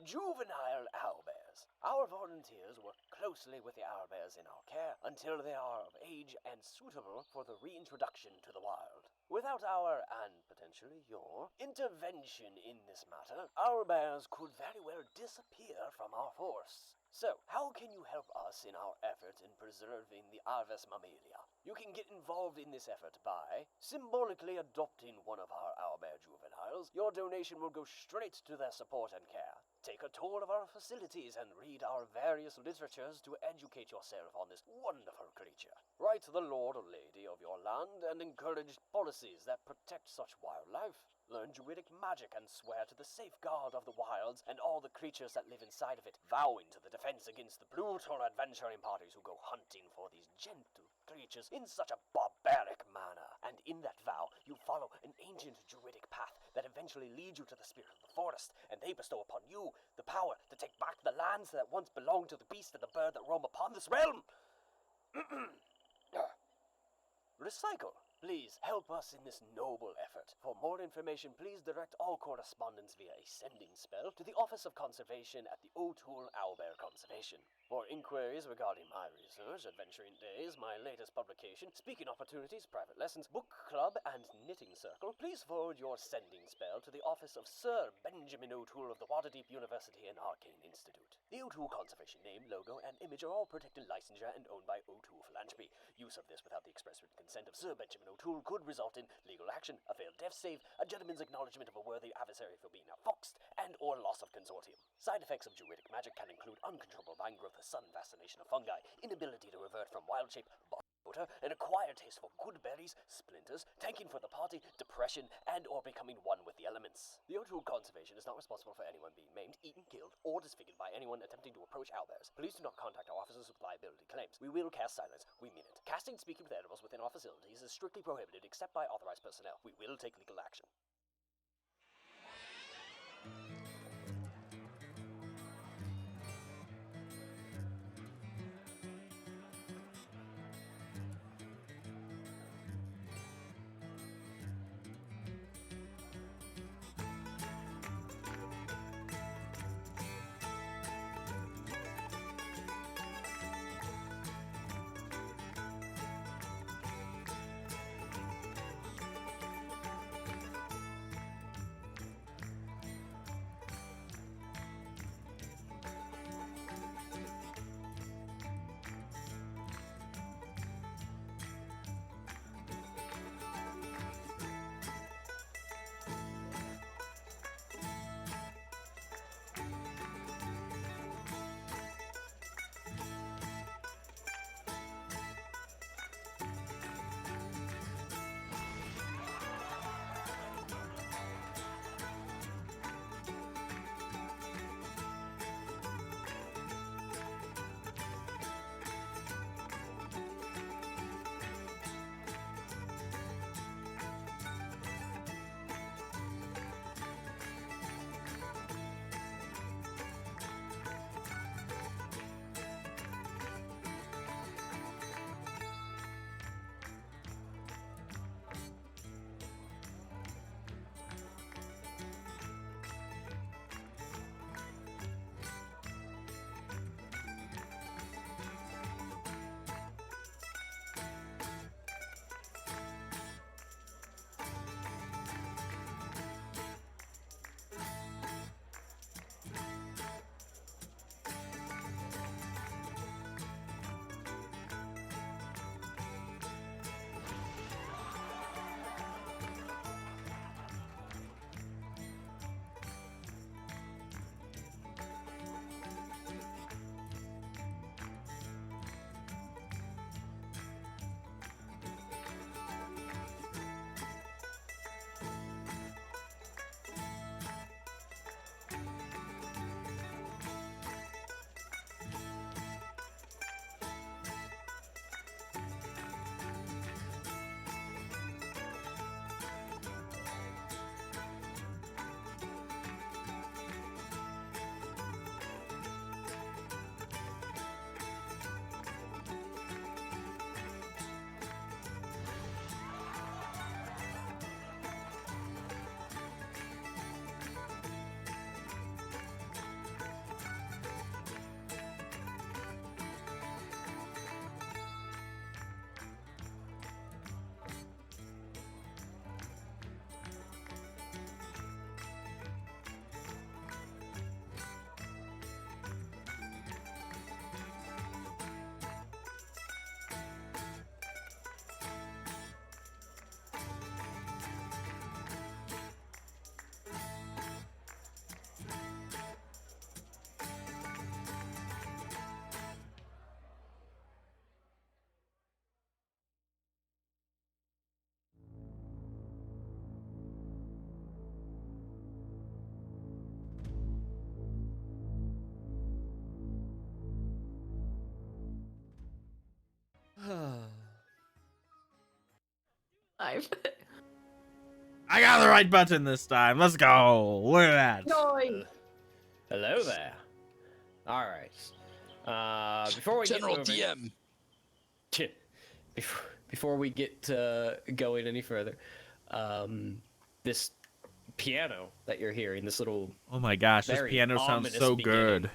Juvenile owlbears. Our volunteers work closely with the owlbears in our care until they are of age and suitable for the reintroduction to the wild. Without our, and potentially your, intervention in this matter, owlbears could very well disappear from our force. So, how can you help us in our effort in preserving the Aves mammalia? You can get involved in this effort by symbolically adopting one of our owlbear juveniles. Your donation will go straight to their support and care. Take a tour of our facilities and read our various literatures to educate yourself on this wonderful creature. Write the lord or lady of your land and encourage policies that protect such wildlife. Learn druidic magic and swear to the safeguard of the wilds and all the creatures that live inside of it, vowing to the defense against the brutal adventuring parties who go hunting for these gentle creatures in such a barbaric manner. And in that vow, you follow an ancient druidic path that eventually leads you to the spirit of the forest, and they bestow upon you the power to take back the lands that once belonged to the beast and the bird that roam upon this realm. Recycle. Please help us in this noble effort. For more information, please direct all correspondence via a sending spell to the Office of Conservation at the O'Toole Owlbear Conservation. For inquiries regarding my research, Adventuring Days, my latest publication, speaking opportunities, private lessons, book club, and knitting circle, please forward your sending spell to the office of Sir Benjamin O'Toole of the Waterdeep University and Arcane Institute. The O'Toole Conservation name, logo, and image are all protected licensure and owned by O'Toole Philanthropy. Use of this without the express written consent of Sir Benjamin O'Toole could result in legal action, a failed death save, a gentleman's acknowledgement of a worthy adversary for being outfoxed, and or loss of consortium. Side effects of druidic magic can include uncontrollable vine growth, a sudden fascination of fungi, inability to revert from wild shape, water, an acquired taste for good berries, splinters, tanking for the party, depression, and or becoming one with the elements. The O'Toole Conservation is not responsible for anyone being maimed, eaten, killed, or disfigured by anyone attempting to approach owlbears. Please do not contact our officers with liability claims. We will cast silence. We mean it. Casting speaking with animals within our facilities is strictly prohibited except by authorized personnel. We will take legal action. 5. I got the right button this time. Let's go. Look at that. Joy. Hello there. All right. Before we General get moving, DM. before we get going any further, this piano that you're hearing, this little Oh my gosh, this very piano sounds ominous so beginning. good.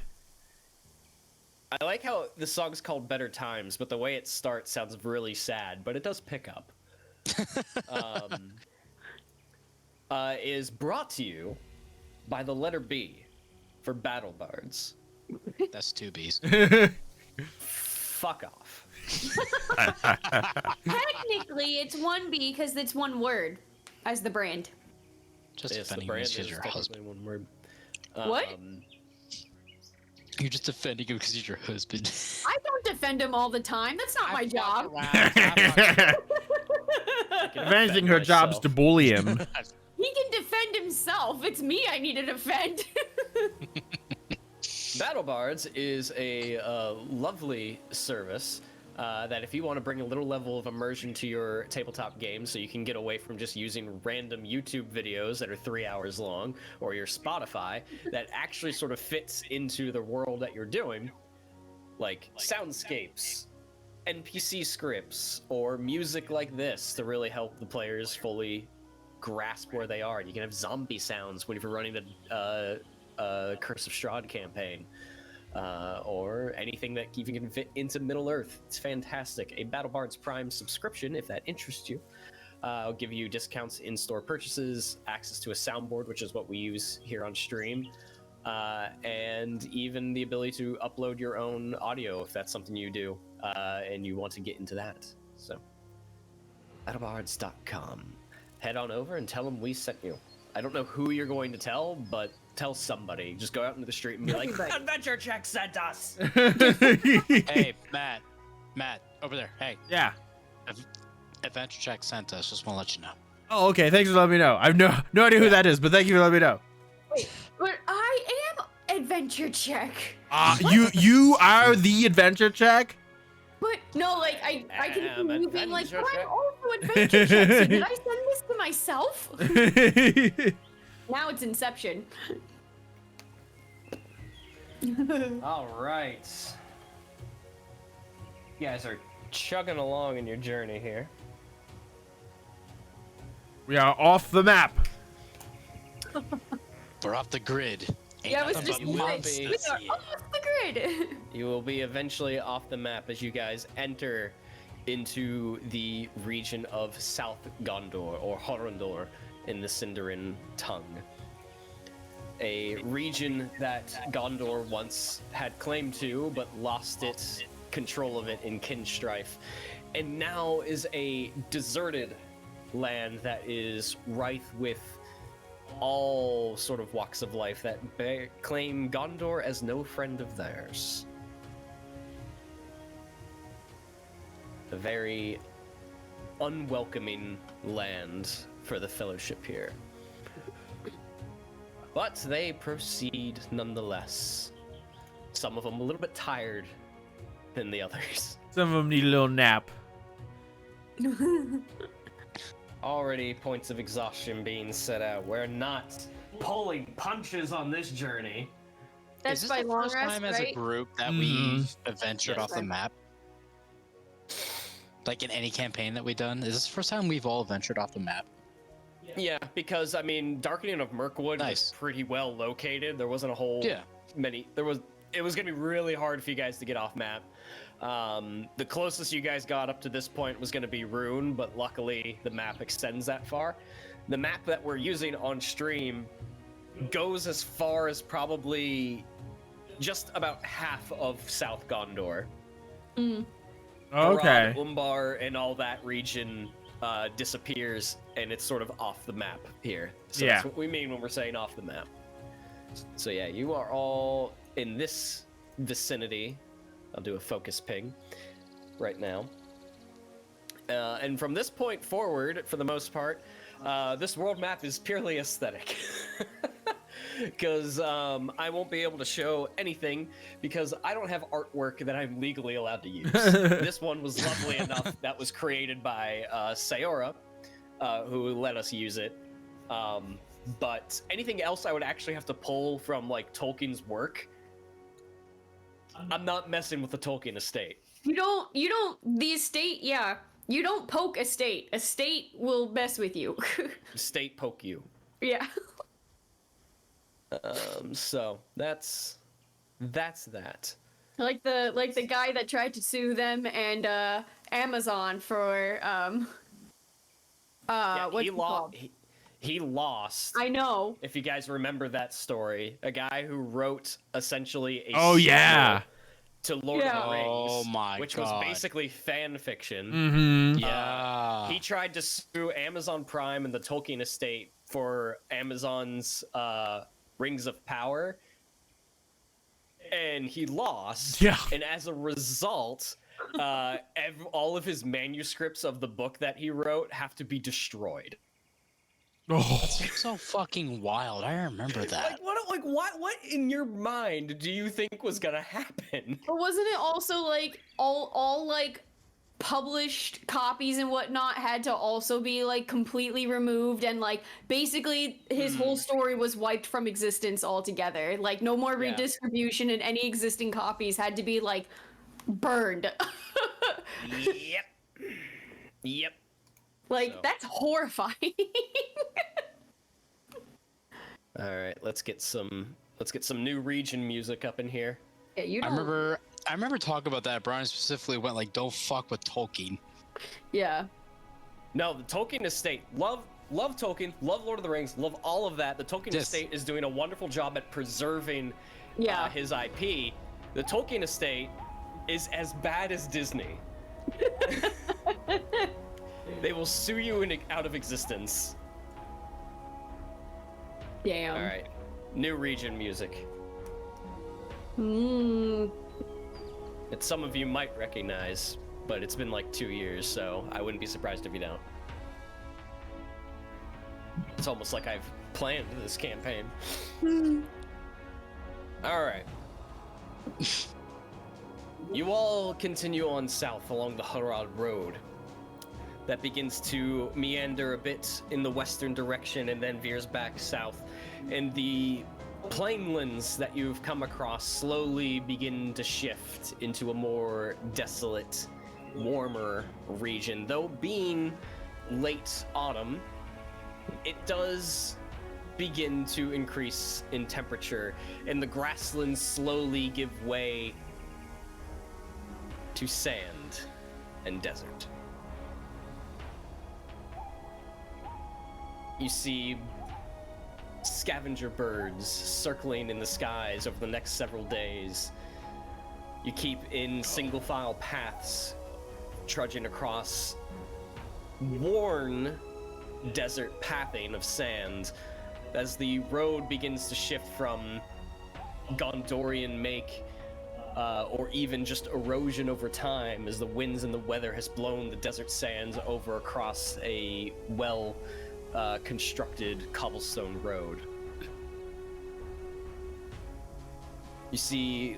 I like how the song's called Better Times, but the way it starts sounds really sad, but it does pick up. Is brought to you by the letter B for Battle Bards. That's 2 B's. Fuck off. Technically, it's 1 B because it's one word as the brand. Just Yes, the defending brand me because is your technically husband. one word. What? You're just defending him because he's your husband. I don't defend him all the time. That's not my job. Avenging her job's to bully him. He can defend himself. It's me I need to defend. Battle Bards is a lovely service that if you want to bring a little level of immersion to your tabletop game so you can get away from just using random YouTube videos that are 3 hours long or your Spotify that actually sort of fits into the world that you're doing, like soundscapes, NPC scripts, or music like this to really help the players fully grasp where they are. You can have zombie sounds when you're running the Curse of Strahd campaign, or anything that even can fit into Middle Earth. It's fantastic. A Battle Bards Prime subscription, if that interests you, will give you discounts in store purchases, access to a soundboard, which is what we use here on stream, and even the ability to upload your own audio if that's something you do and you want to get into that. So, battlebards.com. Head on over and tell them we sent you. I don't know who you're going to tell, but tell somebody. Just go out into the street and be like, AdventureCheck sent us! Hey, Matt, over there. Hey, Yeah. AdventureCheck sent us. Just want to let you know. Oh, okay. Thanks for letting me know. I have no idea who that is, but thank you for letting me know. Wait, but I am AdventureCheck. You are the AdventureCheck? But no, like I can see you being like, but I'm AdventureCheck. also AdventureCheck. So did I send this to myself? Now it's Inception. All right. You guys are chugging along in your journey here. We are off the map. We're off the grid. Ain't Yeah, I was nothing just but like, mountains we to are see. off the grid. You will be eventually off the map as you guys enter into the region of South Gondor, or Horondor in the Sindarin tongue. A region that Gondor once had claim to, but lost its control of it in Kinstrife, and now is a deserted land that is rife with all sort of walks of life that claim Gondor as no friend of theirs. A very unwelcoming land for the Fellowship here. But they proceed nonetheless. Some of them a little bit tired than the others. Some of them need a little nap. Already points of exhaustion being set out. We're not pulling punches on this journey. That's Is this by the long first rest, time as a right? group that we ventured off the map? Like in any campaign that we've done? Is this the first time we've all ventured off the map? Yeah, because I mean, Darkening of Mirkwood was pretty well located. There wasn't a whole many. It was gonna be really hard for you guys to get off map. The closest you guys got up to this point was gonna be Rune, but luckily the map extends that far. The map that we're using on stream goes as far as probably just about half of South Gondor. Mm. Okay. Umbar and all that region disappears, and it's sort of off the map here. So Yeah. that's what we mean when we're saying off the map. So yeah, you are all in this vicinity. I'll do a focus ping right now. And from this point forward, for the most part, this world map is purely aesthetic. Because I won't be able to show anything because I don't have artwork that I'm legally allowed to use. This one was lovely enough that was created by Sayora, who let us use it. But anything else I would actually have to pull from like Tolkien's work. I'm not messing with the Tolkien estate. You don't, the estate, yeah. You don't poke estate. Estate will mess with you. Estate poke you. Yeah. So that's that. Like the guy that tried to sue them and Amazon for what's it called? He lost. I know. If you guys remember that story, a guy who wrote essentially a yeah. to Lord of the Rings, Oh my which God. was basically fan fiction. Mm-hmm. Yeah. He tried to sue Amazon Prime and the Tolkien estate for Amazon's Rings of Power, and he lost. Yeah. And as a result, all of his manuscripts of the book that he wrote have to be destroyed. Oh. That's so fucking wild. I remember that. What in your mind do you think was gonna happen? But wasn't it also like all like published copies and whatnot had to also be like completely removed, and like basically his whole story was wiped from existence altogether. Like no more Yeah. redistribution, and any existing copies had to be like burned. Yep. Like So. that's horrifying. All right, let's get some new region music up in here. Yeah, you I don't. remember talking about that. Brian specifically went like, "Don't fuck with Tolkien." Yeah. No, the Tolkien estate. Love Tolkien. Love Lord of the Rings. Love all of that. The Tolkien Yes. estate is doing a wonderful job at preserving Yeah. his IP. The Tolkien estate is as bad as Disney. They will sue you out of existence. Damn. All right, new region music. Mm. That some of you might recognize, but it's been like 2 years, so I wouldn't be surprised if you don't. It's almost like I've planned this campaign. All right. You all continue on south along the Harad Road. That begins to meander a bit in the western direction and then veers back south. And the plainlands that you've come across slowly begin to shift into a more desolate, warmer region. Though being late autumn, it does begin to increase in temperature, and the grasslands slowly give way to sand and desert. You see scavenger birds circling in the skies over the next several days. You keep in single file paths, trudging across worn desert pathing of sand as the road begins to shift from Gondorian make or even just erosion over time as the winds and the weather has blown the desert sands over across a constructed cobblestone road. You see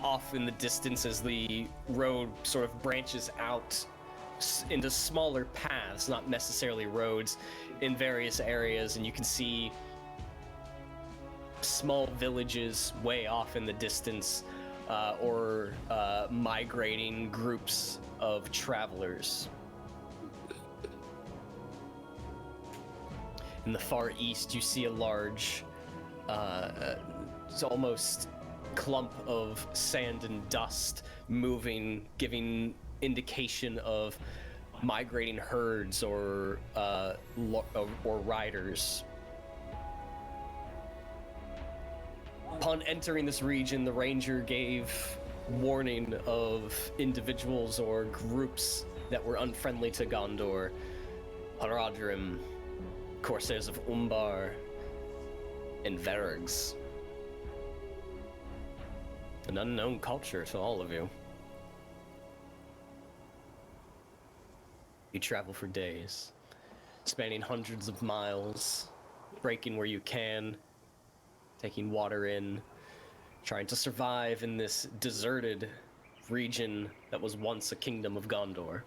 off in the distance as the road sort of branches out into smaller paths, not necessarily roads, in various areas, and you can see small villages way off in the distance, or migrating groups of travelers. In the far east, you see a large, it's almost clump of sand and dust moving, giving indication of migrating herds or riders. Upon entering this region, the ranger gave warning of individuals or groups that were unfriendly to Gondor. Haradrim, Corsairs of Umbar, and Vergs. An unknown culture to all of you. You travel for days, spanning hundreds of miles, breaking where you can, taking water in, trying to survive in this deserted region that was once a kingdom of Gondor.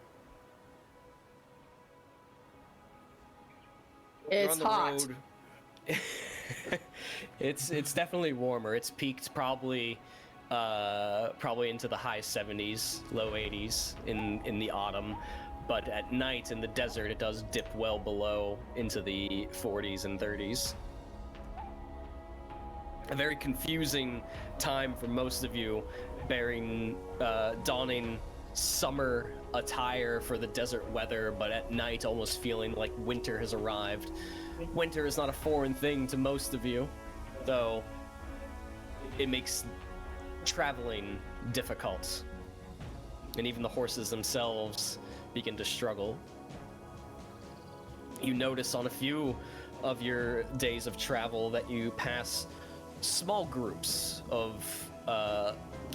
It's hot. It's definitely warmer. It's peaked probably into the high 70s, low 80s in the autumn, but at night in the desert it does dip well below into the 40s and 30s. A very confusing time for most of you, donning summer attire for the desert weather, but at night almost feeling like winter has arrived. Winter is not a foreign thing to most of you, though it makes traveling difficult. And even the horses themselves begin to struggle. You notice on a few of your days of travel that you pass small groups of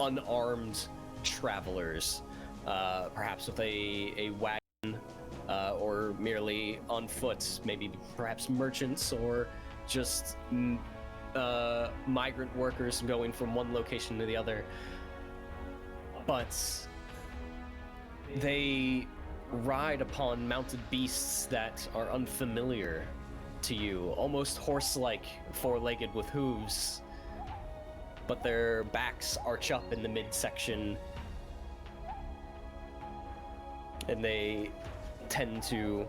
unarmed travelers, perhaps with a wagon, or merely on foot, maybe perhaps merchants or just migrant workers going from one location to the other. But they ride upon mounted beasts that are unfamiliar to you, almost horse-like, four-legged with hooves, but their backs arch up in the midsection, and they tend to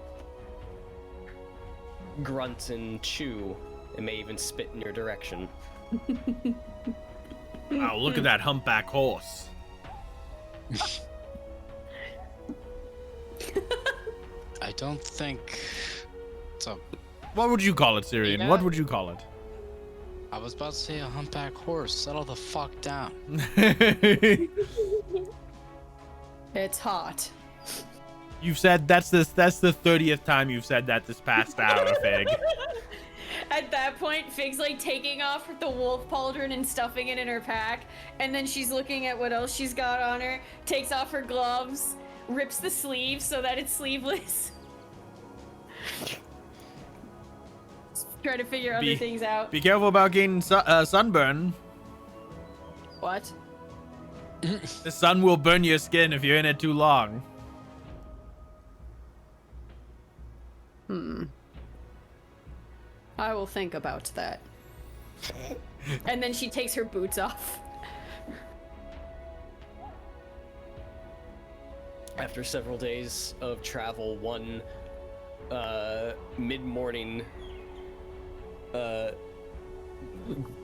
grunt and chew, and may even spit in your direction. Wow, look at that humpback horse. I don't think so. What would you call it, Cirion? Yeah. What would you call it? I was about to say a humpback horse. Settle the fuck down. It's hot. You've said that's the 30th time you've said that this past hour, Fig. At that point, Fig's like taking off the wolf pauldron and stuffing it in her pack, and then she's looking at what else she's got on her, takes off her gloves, rips the sleeves so that it's sleeveless. Try to figure other things out. Be careful about getting sunburn. What? The sun will burn your skin if you're in it too long. I will think about that. And then she takes her boots off. After several days of travel, one mid-morning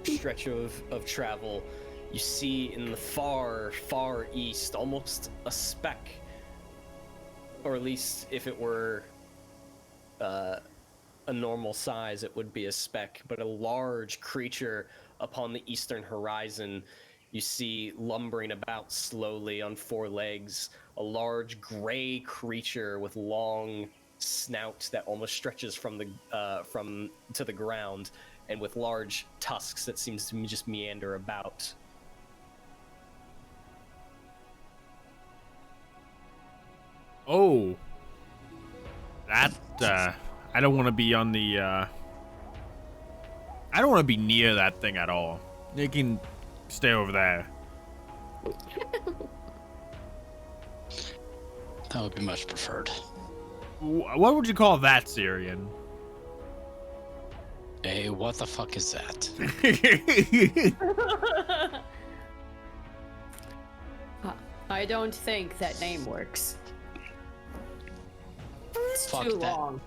stretch of travel, you see in the far, far east, almost a speck, or at least if it were a normal size, it would be a speck, but a large creature upon the eastern horizon. You see lumbering about slowly on four legs, a large gray creature with long snout that almost stretches from to the ground, and with large tusks that seems to just meander about. Oh, that I don't want to be on the. I don't want to be near that thing at all. You can stay over there. That would be much preferred. What would you call that, Cirion? Hey, what the fuck is that? I don't think that name works. It's Fuck too that. long.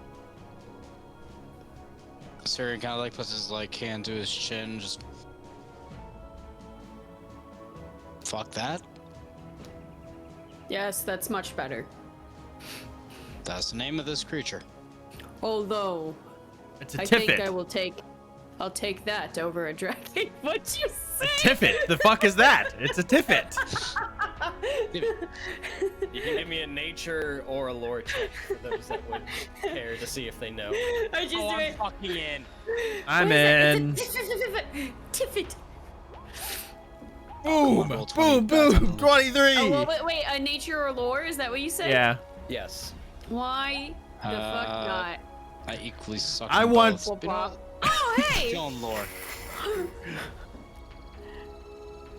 Cirion kind of like puts his like hand to his chin, just fuck that. Yes, that's much better. That's the name of this creature. Although, It's a I tiffet. think I'll take that over a dragon. What'd you say? A tiffet. The fuck is that? It's a tiffet. You can give me a nature or a lore check for those that would care to see if they know. I just I'm fucking in. I'm in. Tiffet. Boom! Roll Boom! 20, that's Boom! 23. Oh, well, wait, a nature or lore? Is that what you said? Yeah. Yes. Why the fuck not? I equally suck. I in want- both. You know what? Oh, hey! Killing lore.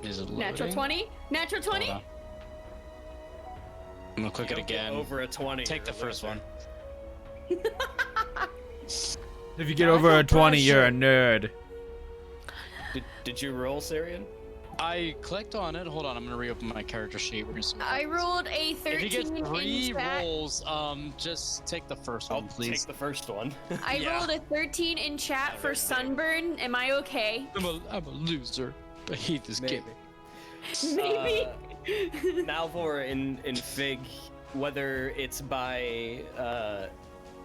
Is it Natural loading? 20? Natural 20? Hold on. I'm gonna click it Don't get again. Over a 20. Take the first one. If you get No, I over feel a 20, you're a pressure. nerd. Did you roll, Cirion? I clicked on it. Hold on, I'm gonna reopen my character sheet. We're gonna see what I happens. rolled a If 13 you get in 3 chat. rolls, just take the first one, please. Take the first one. I Yeah. rolled a 13 in chat for Alright, sunburn. Am I okay? I'm a loser. I hate this game. Maybe. Malvhor and Fig, whether it's by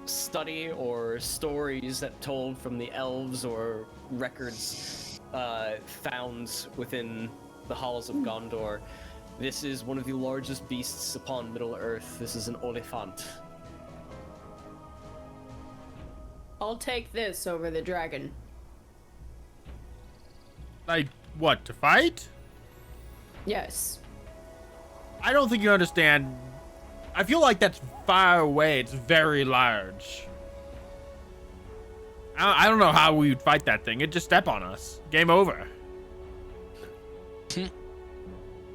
study or stories that told from the elves or records found within the halls of Gondor, this is one of the largest beasts upon Middle Earth. This is an Oliphant. I'll take this over the dragon. Like, what, to fight? Yes. I don't think you understand. I feel like that's far away. It's very large. I don't know how we would fight that thing. It'd just step on us. Game over.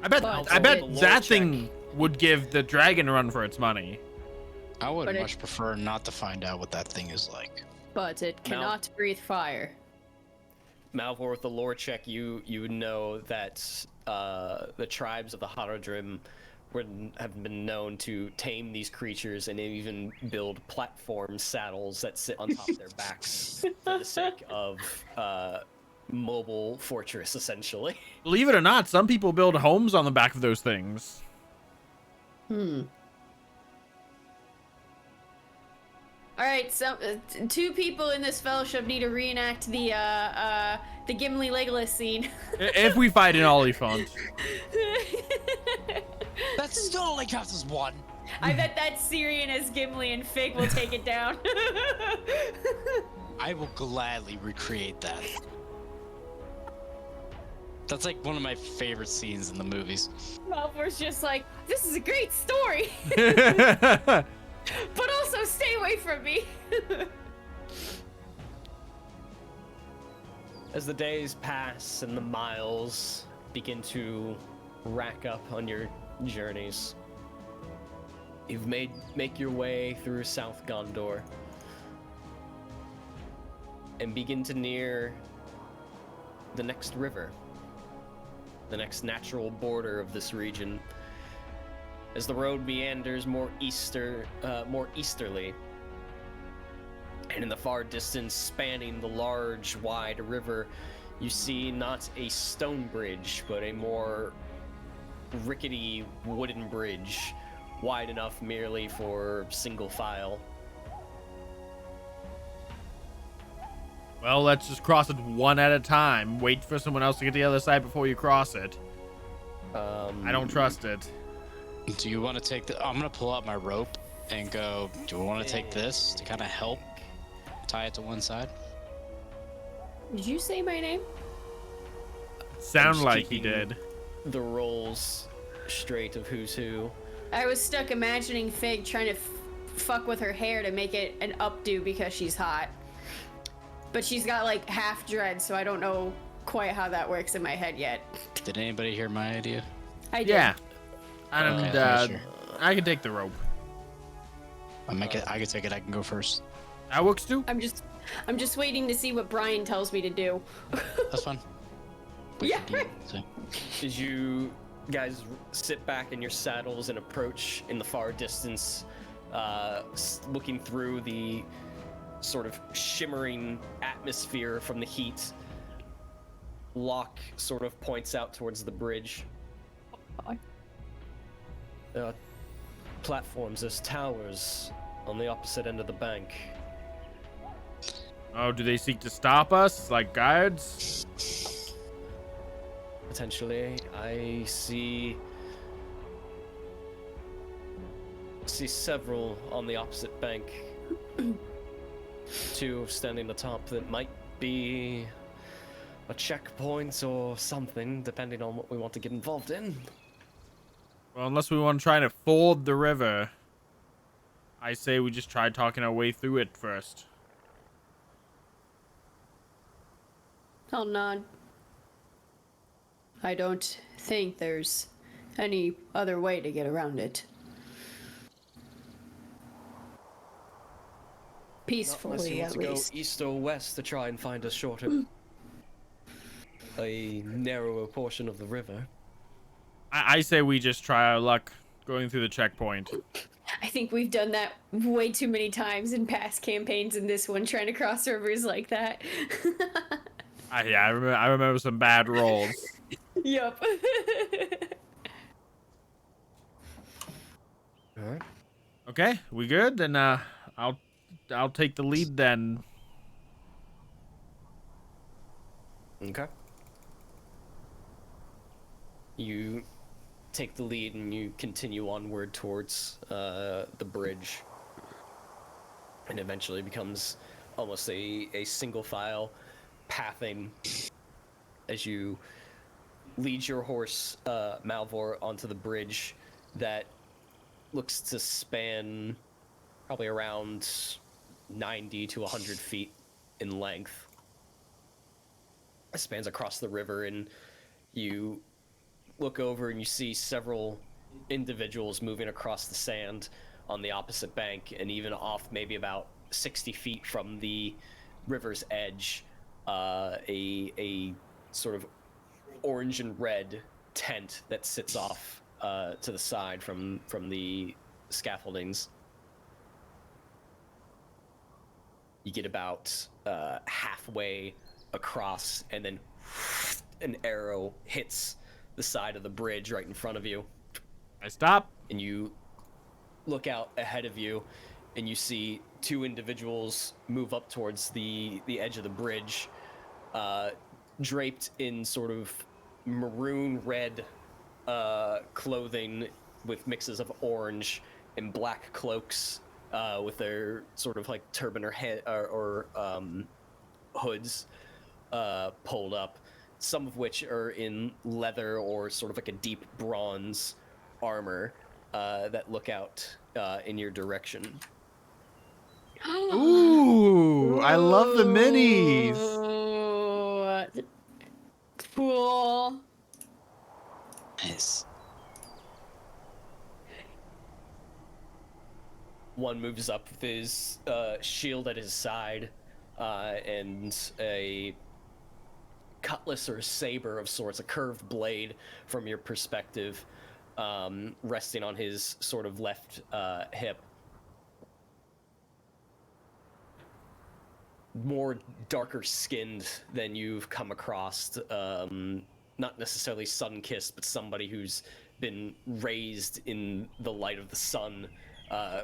I bet that thing would give the dragon a run for its money. I would much prefer not to find out what that thing is like. But it cannot breathe fire. Malvhor, with the lore check, you know that the tribes of the Haradrim have been known to tame these creatures and even build platform saddles that sit on top of their backs for the sake of mobile fortress, essentially. Believe it or not, some people build homes on the back of those things. All right, so 2 people in this fellowship need to reenact the Gimli Legolas scene. If we fight an Oliphant. That still only counts as 1. I bet that Cirion as Gimli and Fig will take it down. I will gladly recreate that. That's like one of my favorite scenes in the movies. Malvor's just like, this is a great story. But also stay away from me. As the days pass and the miles begin to rack up on your journeys, you've make your way through South Gondor and begin to near the next river, the next natural border of this region. As the road meanders more easterly, and in the far distance, spanning the large, wide river, you see not a stone bridge, but a more rickety wooden bridge, wide enough merely for single file. Well, let's just cross it one at a time. Wait for someone else to get to the other side before you cross it. I don't trust it. Do you want to take the... I'm going to pull out my rope and go, do we want to take this to kind of help tie it to one side? Did you say my name? Sound like he did. The rolls straight of who's who. I was stuck imagining Fig trying to fuck with her hair to make it an updo because she's hot. But she's got like half dread, so I don't know quite how that works in my head yet. Did anybody hear my idea? I did. Yeah. And Okay, sure. I can take the rope. I can take it. I can go first. That works too. I'm just waiting to see what Brian tells me to do. That's fine. Yeah. As you guys sit back in your saddles and approach in the far distance, looking through the sort of shimmering atmosphere from the heat, Locke sort of points out towards the bridge. There are platforms as towers on the opposite end of the bank. Oh, do they seek to stop us like guards? Potentially, I see several on the opposite bank. 2 standing atop that might be a checkpoint or something, depending on what we want to get involved in. Well, unless we want to try to ford the river, I say we just try talking our way through it first. I'll nod. I don't think there's any other way to get around it. Unless you Peacefully, want at to go least. east or west to try and find a shorter, a narrower portion of the river. I say we just try our luck going through the checkpoint. I think we've done that way too many times in past campaigns, and this one trying to cross rivers like that. Yeah, I remember some bad rolls. Yup. All right. Okay, we good? Then I'll take the lead then. Okay. You take the lead and you continue onward towards the bridge, and eventually becomes almost a single file pathing as you lead your horse Malvhor onto the bridge that looks to span probably around 90 to 100 feet in length. It spans across the river, and you look over and you see several individuals moving across the sand on the opposite bank, and even off maybe about 60 feet from the river's edge, a sort of orange and red tent that sits off to the side from the scaffoldings. You get about halfway across, and then an arrow hits the side of the bridge right in front of you. I stop. And you look out ahead of you, and you see two individuals move up towards the edge of the bridge, draped in sort of maroon red clothing with mixes of orange and black cloaks, with their sort of like turban or head or hoods pulled up, some of which are in leather or sort of like a deep bronze armor that look out in your direction. Ooh, I love the minis. Ooh, cool. Nice. One moves up with his shield at his side and a cutlass or a saber of sorts, a curved blade from your perspective, resting on his sort of left hip. More darker skinned than you've come across, not necessarily sun-kissed, but somebody who's been raised in the light of the sun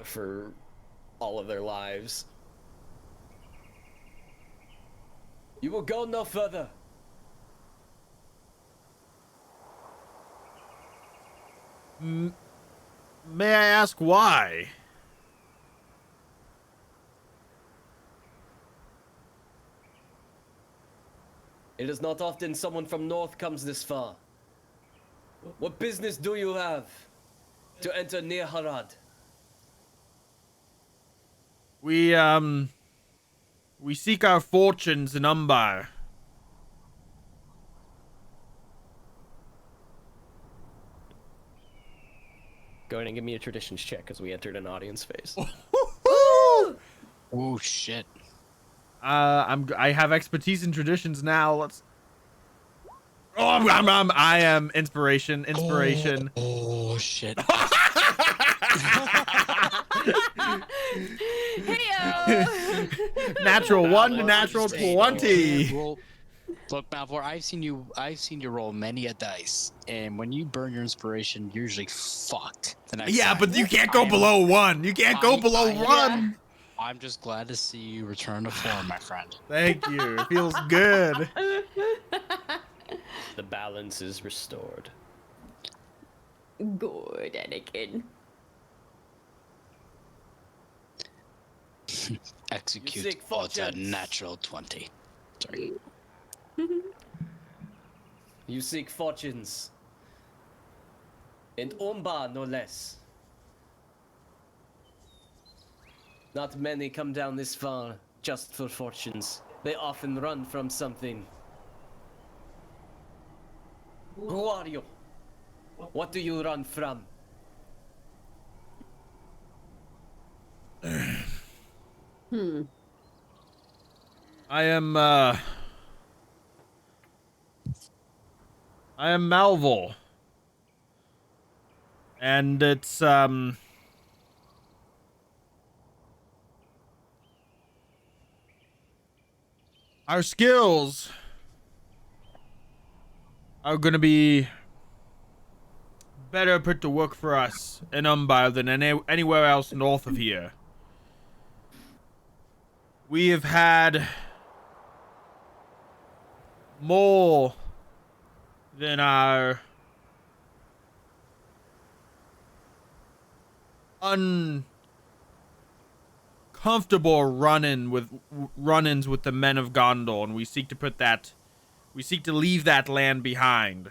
for all of their lives. You will go no further. May I ask why? It is not often someone from North comes this far. What business do you have to enter near Harad? We seek our fortunes in Umbar. Go ahead and give me a traditions check as we entered an audience phase. Oh shit. I have expertise in traditions now. Let's. Oh, I am inspiration. Oh shit. Heyo! Natural 1 to natural 20. Look, Malvhor, I've seen you roll many a dice, and when you burn your inspiration, you're usually fucked the next Yeah, time. but you can't go below 1. You can't go below 1. I'm just glad to see you return to form, my friend. Thank you. It feels good. The balance is restored. Good, Anakin. Execute odds a natural 20. Sorry. You seek fortunes. In Umbar, no less. Not many come down this far just for fortunes. They often run from something. Who are you? What do you run from? I am Malvhor. And it's, our skills are gonna be better put to work for us in Umbar than anywhere else north of here. We have had more than our uncomfortable run-ins with the men of Gondor, and we seek to leave that land behind.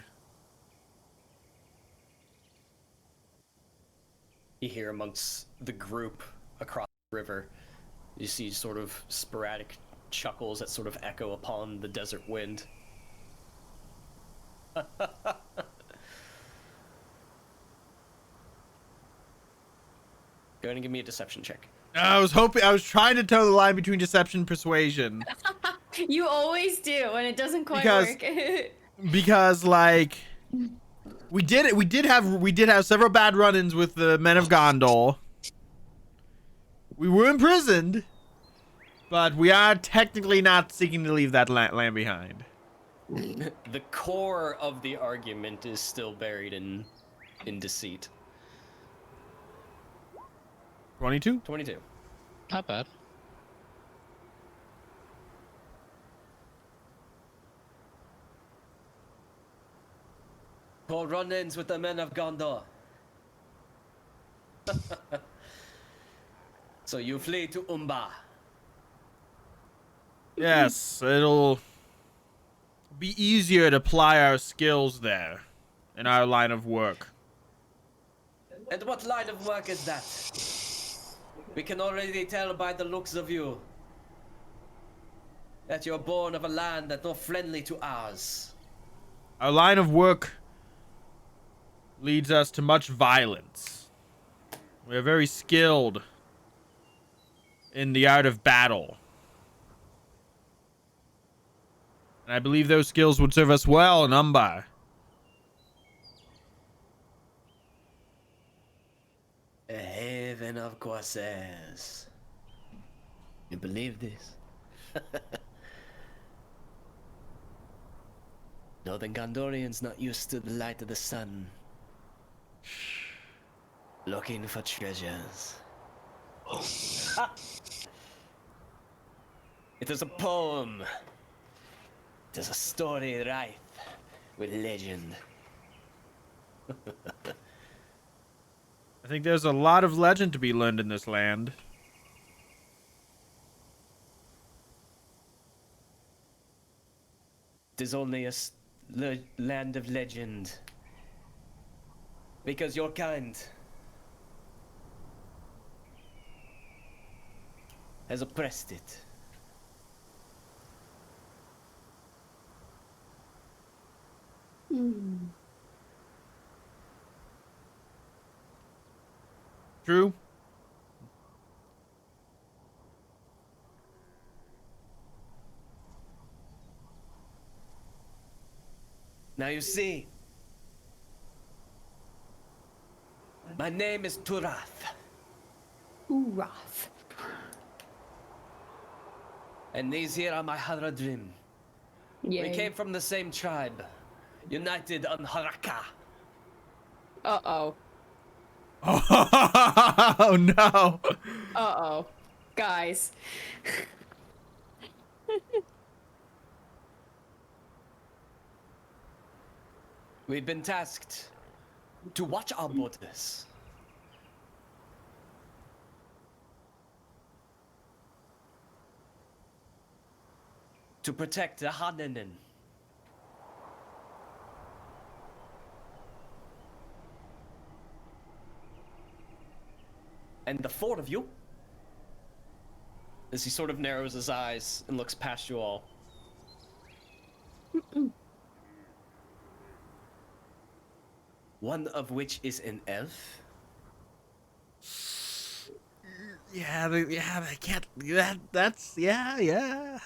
You hear amongst the group across the river, you see sort of sporadic chuckles that sort of echo upon the desert wind. Go ahead and give me a deception check. I was trying to toe the line between deception and persuasion. You always do, and it doesn't quite work. Because like we did have several bad run-ins with the men of Gondor. We were imprisoned, but we are technically not seeking to leave that land behind. The core of the argument is still buried in deceit. 22? 22. Not bad. For run-ins with the men of Gondor. So you flee to Umbar. Yes, it'll be easier to apply our skills there in our line of work. And what line of work is that? We can already tell by the looks of you that you're born of a land that's not friendly to ours. Our line of work leads us to much violence. We are very skilled in the art of battle. And I believe those skills would serve us well in Umbar. A haven of corsairs. You believe this? Northern Gondorians not used to the light of the sun. Looking for treasures. It is a poem. It is a story rife with legend. I think there's a lot of legend to be learned in this land. It is only a land of legend. Because your kind has oppressed it. True? Now you see, my name is Turath. Urath. And these here are my Haradrim. Yay. We came from the same tribe, united on Haraka. Uh-oh. Oh no. Uh-oh. Guys. We've been tasked to watch our borders. To protect the Hanenen. And the four of you, as he sort of narrows his eyes and looks past you all. one of which is an elf. Yeah, they can't. That's yeah.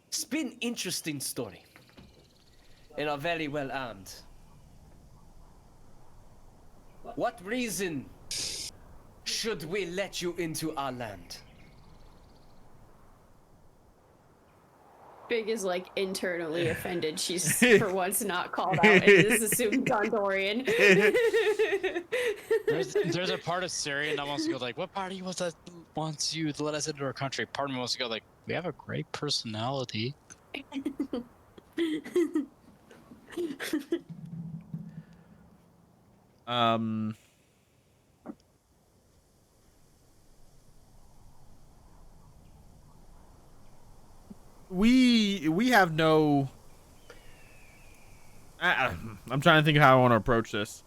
It's been interesting story. And are very well armed. What reason should we let you into our land? Big is like internally offended. She's for once not called out and is assumed Gondorian. There's a part of Cirion that wants to go like, what party was that wants you to let us into our country? Part of me wants to go like, we have a great personality. We have no. I'm trying to think of how I want to approach this.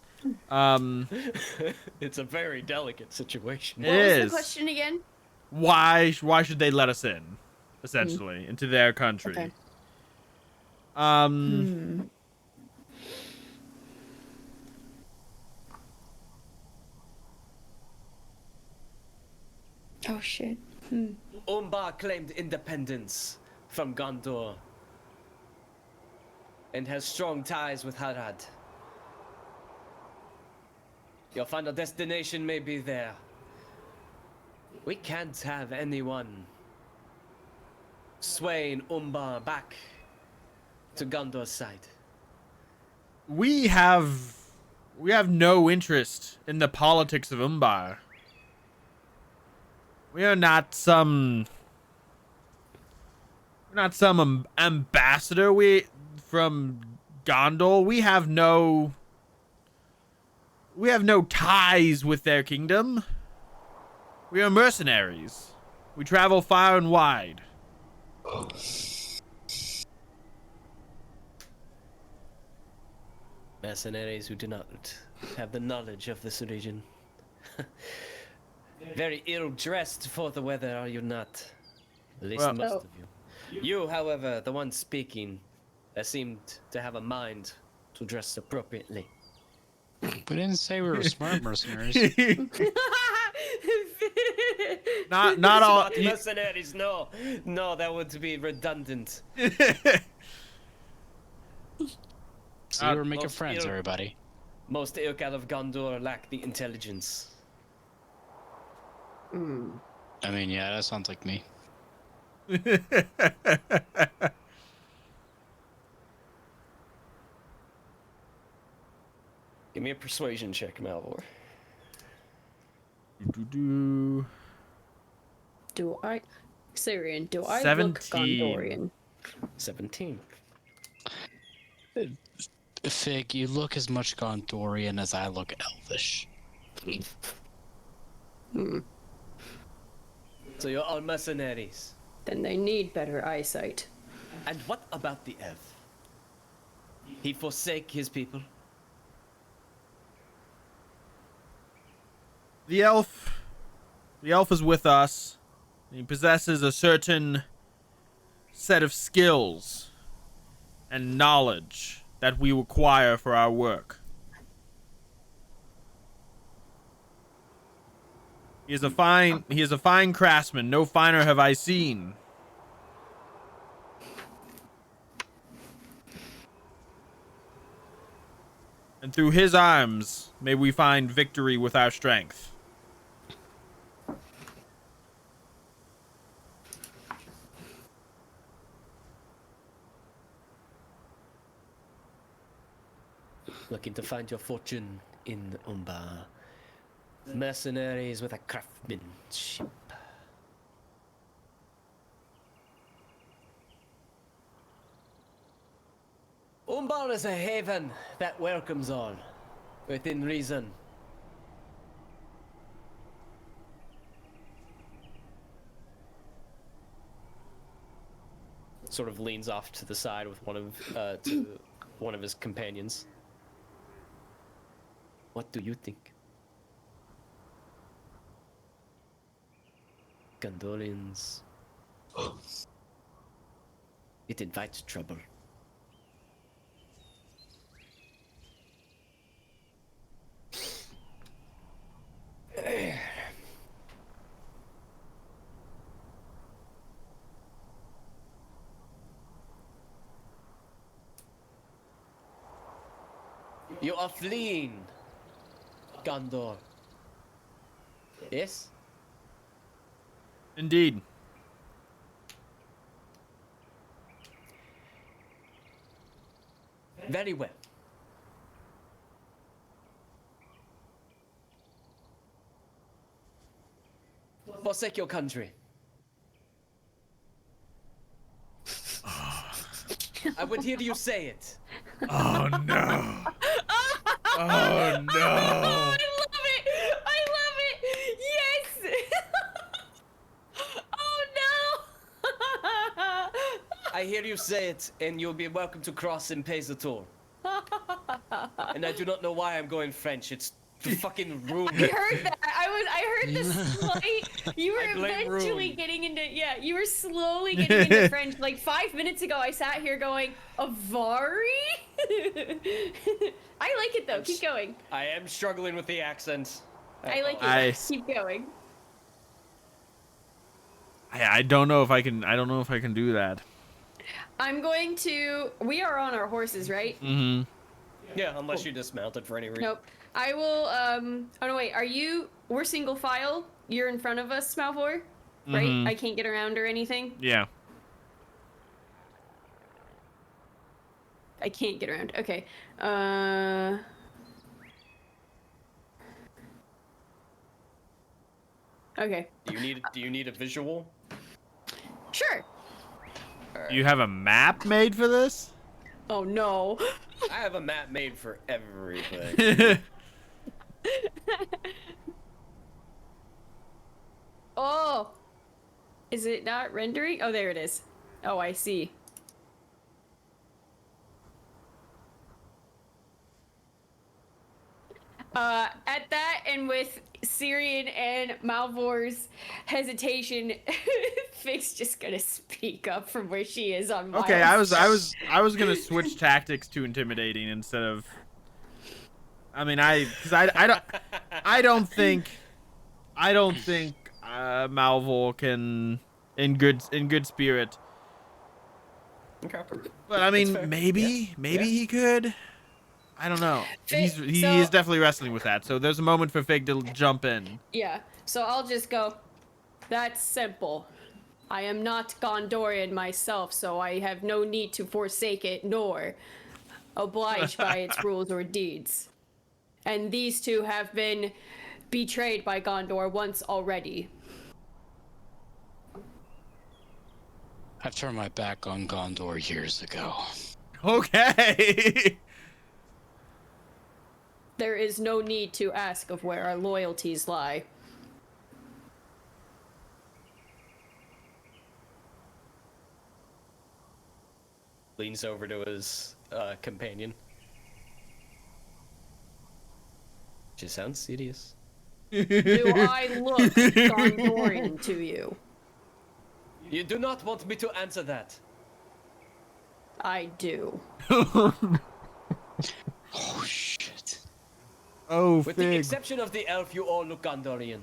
It's a very delicate situation. What was the question again? Why should they let us in, essentially, into their country? Okay. Oh shit. Umbar claimed independence from Gondor and has strong ties with Harad. Your final destination may be there. We can't have anyone swaying Umbar back to Gondor's side. We have no interest in the politics of Umbar. We are not some ambassador from Gondor. We have no ties with their kingdom. We are mercenaries. We travel far and wide. Mercenaries who do not have the knowledge of this region. Very ill-dressed for the weather, are you not? At least most of you. You, however, the one speaking, seemed to have a mind to dress appropriately. We didn't say we were smart mercenaries. Not all Smart mercenaries. No, that would be redundant. See, we're making friends, everybody. Most ilk out of Gondor lack the intelligence. I mean, yeah, that sounds like me. Give me a persuasion check, Malvhor. Do I, Cirion? Do I 17. look Gondorian? 17. Fig, you look as much Gondorian as I look Elvish. So you're all mercenaries. Then they need better eyesight. And what about the elf? He forsake his people? The elf is with us. He possesses a certain set of skills and knowledge that we require for our work. He is a fine craftsman. No finer have I seen. And through his arms may we find victory with our strength. Looking to find your fortune in Umbar. Mercenaries with a craftsmanship. Umbar is a haven that welcomes all, within reason. Sort of leans off to the side with one of his companions. What do you think? Gondorians. It invites trouble. You are fleeing Gondor. Yes? Indeed. Very well. Forsake your country. I would hear you say it. Oh no. Oh no. I love it! I love it! Yes! Oh no! I hear you say it, and you'll be welcome to cross and pay the toll. And I do not know why I'm going French. It's the fucking room. I heard that. I heard the slight. You were I blame eventually Rune. getting into. Yeah, you were slowly getting into French. Like 5 minutes ago, I sat here going, Avari? I like it though. Keep going. I am struggling with the accent. I like it. Nice. Keep going. I don't know if I can. I don't know if I can do that. I'm going to. We are on our horses, right? Mm-hmm. Yeah, unless you dismounted for any reason. Nope. I will. Oh no, wait. Are you? We're single file. You're in front of us, Malvhor, right? Mhm. I can't get around or anything. Yeah. I can't get around. Okay. Okay. Do you need a visual? Sure. You have a map made for this? Oh no. I have a map made for everything. Oh. Is it not rendering? Oh, there it is. Oh, I see. At that, and with Cirion and Malvor's hesitation, Fig's just gonna speak up from where she is on Miles. Okay, I was gonna switch tactics to intimidating instead of. I mean, because I don't think Malvhor can in good spirit. Okay. But I mean, fair. maybe he could. I don't know. Fig, He so- is definitely wrestling with that. So there's a moment for Fig to jump in. Yeah, so I'll just go. That's simple. I am not Gondorian myself, so I have no need to forsake it nor oblige by its rules or deeds. And these two have been betrayed by Gondor once already. I've turned my back on Gondor years ago. Okay. There is no need to ask of where our loyalties lie. Leans over to his companion. She sounds serious. Do I look Gondorian to you? You do not want me to answer that. I do. Oh shit. Oh, With the Fig. exception of the elf, you all look Gondorian.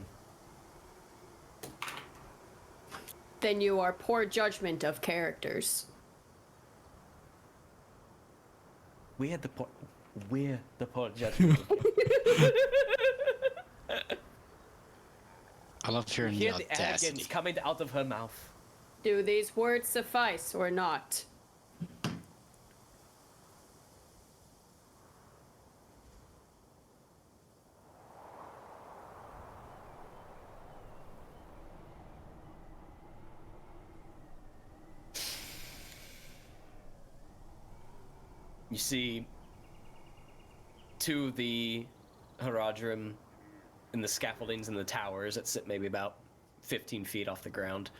Then you are poor judgment of characters. We're the poor judgment. I love hearing the Hear the audacity. arrogance coming out of her mouth. Do these words suffice or not? You see to the Haradrim and the scaffoldings and the towers that sit maybe about 15 feet off the ground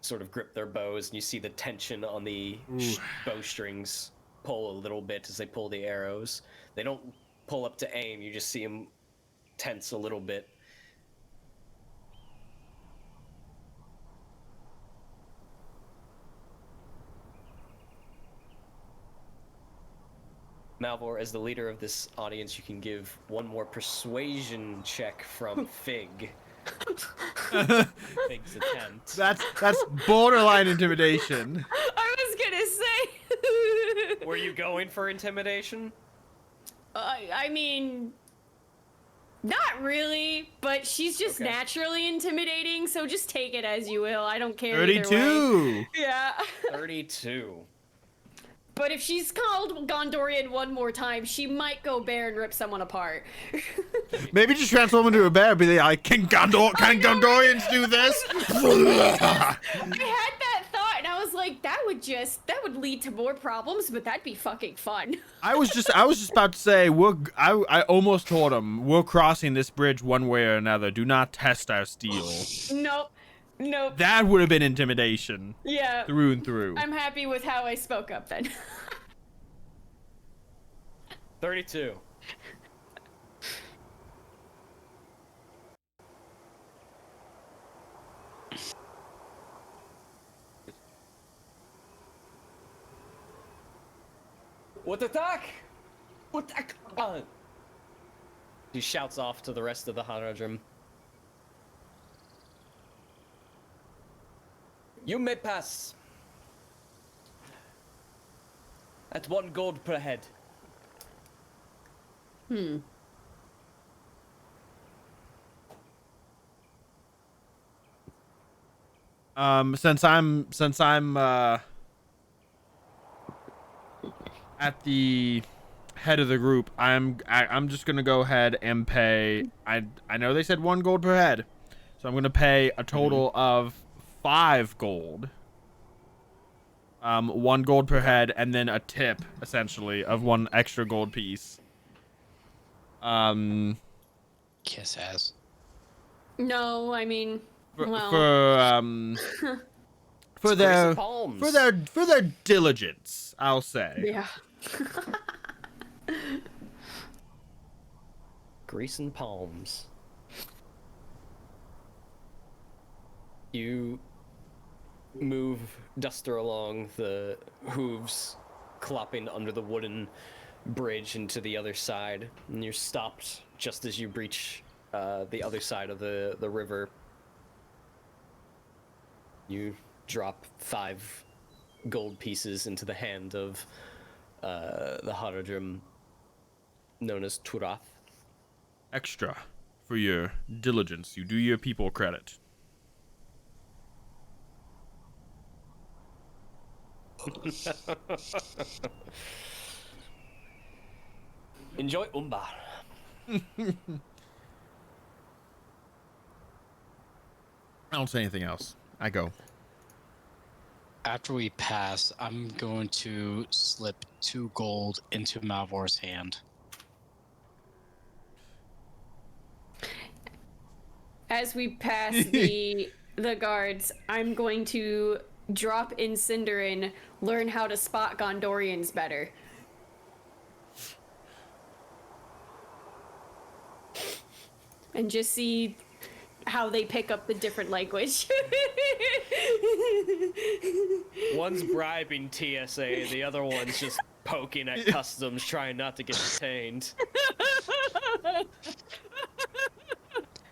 sort of grip their bows, and you see the tension on the bowstrings pull a little bit as they pull the arrows. They don't pull up to aim, you just see them tense a little bit. Malvhor, as the leader of this audience, you can give one more persuasion check from Fig. Fig's attempt. That's borderline intimidation. I was gonna say. Were you going for intimidation? I mean, not really, but she's just Okay. naturally intimidating, so just take it as you will. I don't care either way. 32. Yeah. 32. But if she's called Gondorian one more time, she might go bear and rip someone apart. Maybe just transform into a bear. Be like, can Gondorians do this? I had that thought, and I was like, that would lead to more problems, but that'd be fucking fun. I was just about to say, I almost told him, we're crossing this bridge one way or another. Do not test our steel. Nope. That would have been intimidation. Yeah. Through and through. I'm happy with how I spoke up then. 32. What attack? What attack? He shouts off to the rest of the Haradrim. You may pass. At 1 gold per head. Since I'm at the head of the group, I'm just gonna go ahead and pay. I know they said 1 gold per head, so I'm gonna pay a total of 5 gold. 1 gold per head, and then a tip, essentially, of 1 extra gold piece. Kiss ass. No, I mean, for their diligence, I'll say. Yeah. Grease and palms. You move Duster along, the hooves clopping under the wooden bridge into the other side, and you're stopped just as you breach the other side of the river. You drop 5 gold pieces into the hand of the Haradrim known as Turath. Extra for your diligence. You do your people credit. Enjoy Umbar. I don't say anything else. I go. After we pass, I'm going to slip 2 gold into Malvor's hand. As we pass the guards, I'm going to drop in Cinderin, learn how to spot Gondorians better. And just see how they pick up the different language. One's bribing TSA, the other one's just poking at customs, trying not to get detained.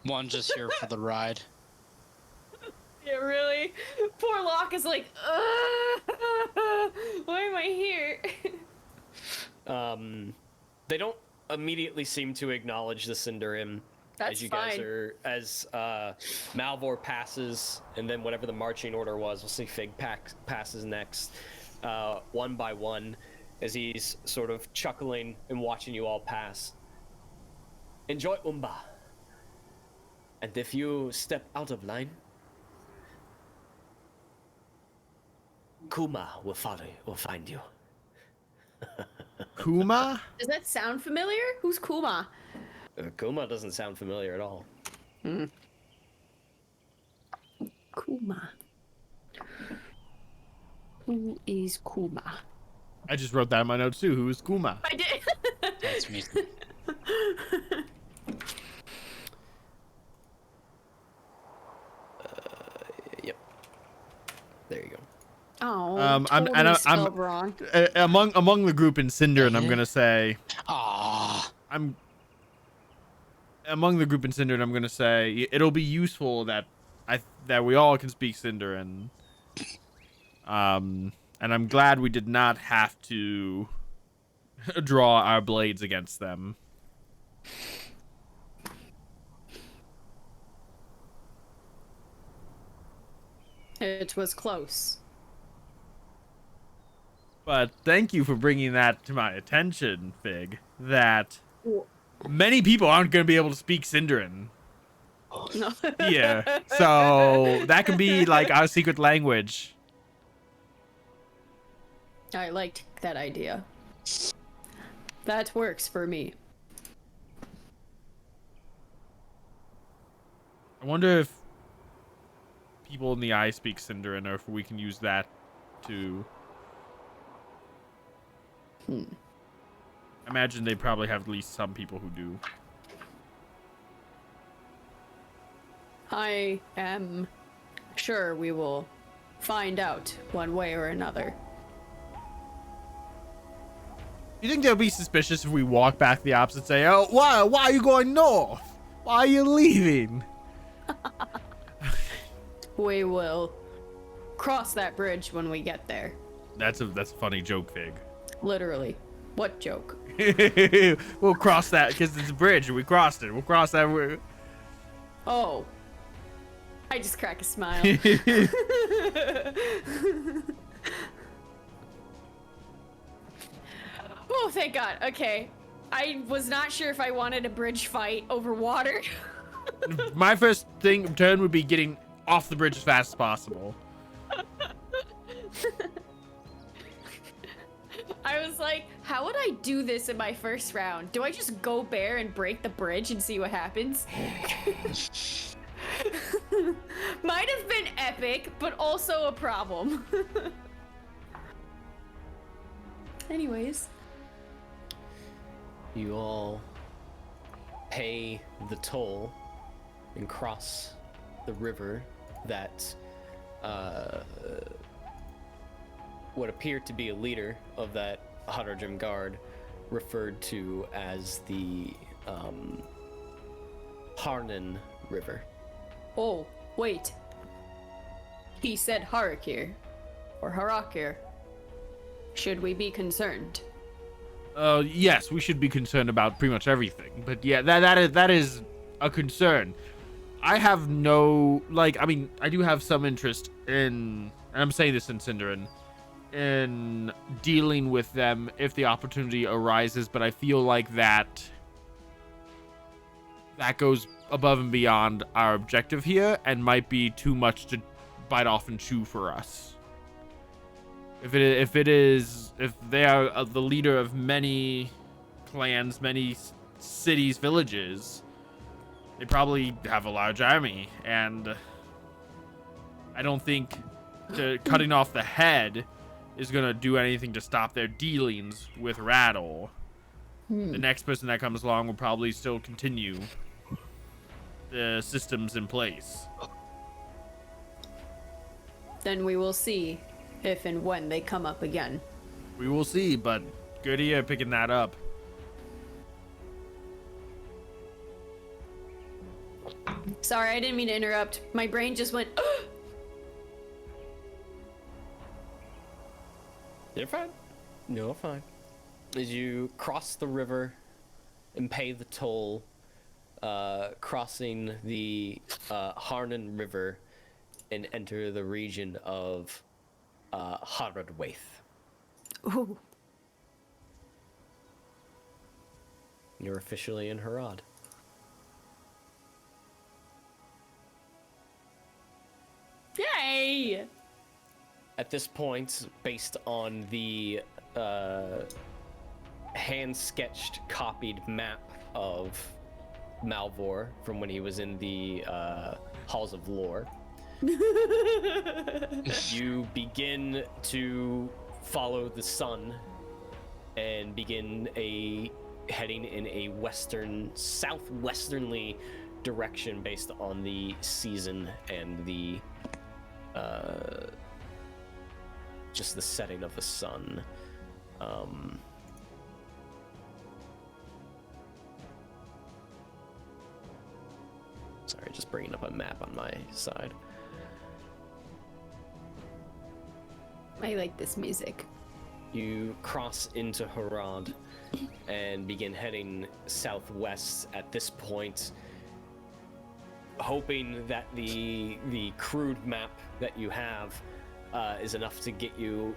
One just here for the ride. Yeah, really? Poor Locke is like, why am I here? They don't immediately seem to acknowledge the Cinderim. That's as you fine. guys are, as Malvhor passes, and then whatever the marching order was, we'll see Fig passes next, one by one, as he's sort of chuckling and watching you all pass. Enjoy Umbar. And if you step out of line, Kuma will find you. Kuma? Does that sound familiar? Who's Kuma? Kuma doesn't sound familiar at all. Kuma. Who is Kuma? I just wrote that in my notes too. Who is Kuma? I did. That's me. Yep. There you go. Oh, I'm spelled wrong. Among the group in Cinder, and I'm gonna say, I'm among the group in Cinder, and I'm gonna say it'll be useful that we all can speak Cinder, and I'm glad we did not have to draw our blades against them. It was close. But thank you for bringing that to my attention, Fig, that many people aren't going to be able to speak Sindarin. No. Yeah, so that can be like our secret language. I liked that idea. That works for me. I wonder if people in the eye speak Sindarin, or if we can use that to... I imagine they probably have at least some people who do. I am sure we will find out one way or another. You think they'll be suspicious if we walk back the opposite and say, oh, why are you going north? Why are you leaving? We will cross that bridge when we get there. That's a funny joke, Fig. Literally. What joke? We'll cross that because it's a bridge. We crossed it. We'll cross that. Oh. I just crack a smile. Oh, thank God. Okay. I was not sure if I wanted a bridge fight over water. My first turn would be getting off the bridge as fast as possible. I was like, how would I do this in my first round? Do I just go bare and break the bridge and see what happens? Might have been epic, but also a problem. Anyways. You all pay the toll and cross the river that what appeared to be a leader of that Haradrim guard referred to as the Harnan River. Oh, wait. He said Harakir. Or Harakir. Should we be concerned? Yes, we should be concerned about pretty much everything. But yeah, that is a concern. I have no, like, I mean, I do have some interest in, and I'm saying this in Sindarin, in dealing with them if the opportunity arises, but I feel like that goes above and beyond our objective here and might be too much to bite off and chew for us. If they are the leader of many clans, many cities, villages, they probably have a large army, and I don't think cutting off the head is gonna do anything to stop their dealings with Rattle. The next person that comes along will probably still continue the systems in place. Then we will see if and when they come up again. We will see, but good idea picking that up. Sorry, I didn't mean to interrupt. My brain just went, You're fine. You're fine. As you cross the river and pay the toll, crossing the Harnan River and enter the region of Haradwaith. ooh. You're officially in Harad. Yay! At this point, based on the hand-sketched, copied map of Malvhor from when he was in the Halls of Lore, you begin to follow the sun and begin heading in a southwesternly direction based on the season and the just the setting of the sun. Sorry, just bringing up a map on my side. I like this music. you cross into Harad and begin heading southwest at this point, hoping that the crude map that you have is enough to get you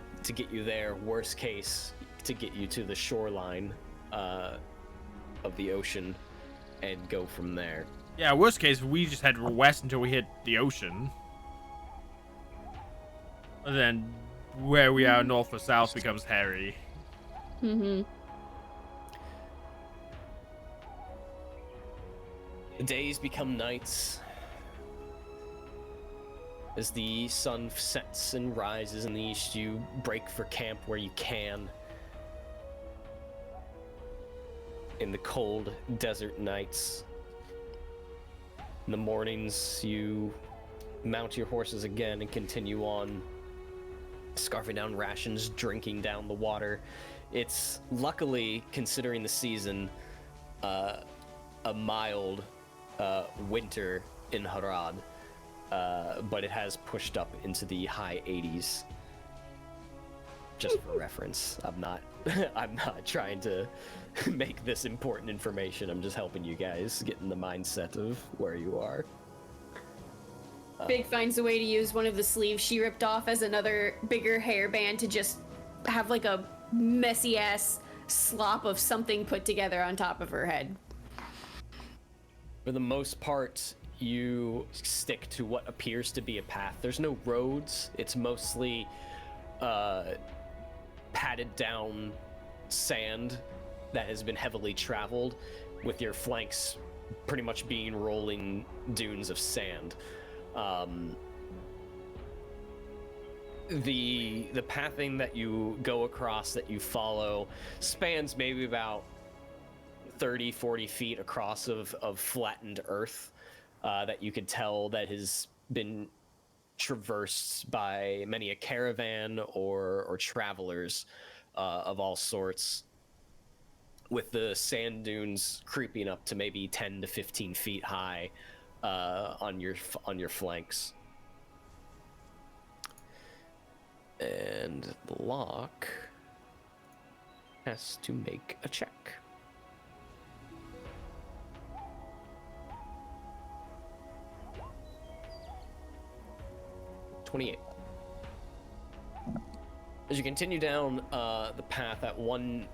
there. Worst case, to get you to the shoreline of the ocean and go from there. Yeah, worst case, we just head west until we hit the ocean. And then where we are north or south becomes hairy. Mm-hmm. The days become nights as the sun sets and rises in the east. You break for camp where you can. In the cold desert nights. In the mornings, you mount your horses again and continue on, scarfing down rations, drinking down the water. It's luckily, considering the season, a mild winter in Harad, but it has pushed up into the high 80s. Just for reference, I'm not trying to make this important information. I'm just helping you guys get in the mindset of where you are. Big finds a way to use one of the sleeves she ripped off as another bigger hairband to just have like a messy ass slop of something put together on top of her head. For the most part, you stick to what appears to be a path. There's no roads. It's mostly padded down sand that has been heavily traveled, with your flanks pretty much being rolling dunes of sand. The pathing that you go across, that you follow, spans maybe about 30-40 feet across of flattened earth that you could tell that has been traversed by many a caravan or travelers of all sorts, with the sand dunes creeping up to maybe 10 to 15 feet high on your flanks. And the lock has to make a check. $28. As you continue down the path, at one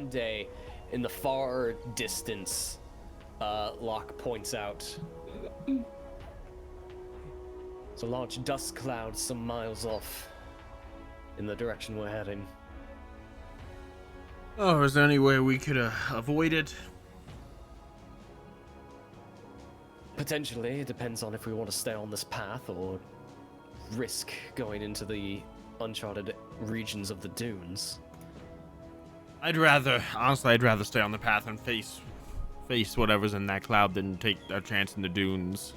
day in the far distance, Locke points out it's a large dust cloud some miles off in the direction we're heading. Oh, is there any way we could avoid it? Potentially. It depends on if we want to stay on this path or risk going into the uncharted regions of the dunes. Honestly, I'd rather stay on the path and face whatever's in that cloud than take a chance in the dunes.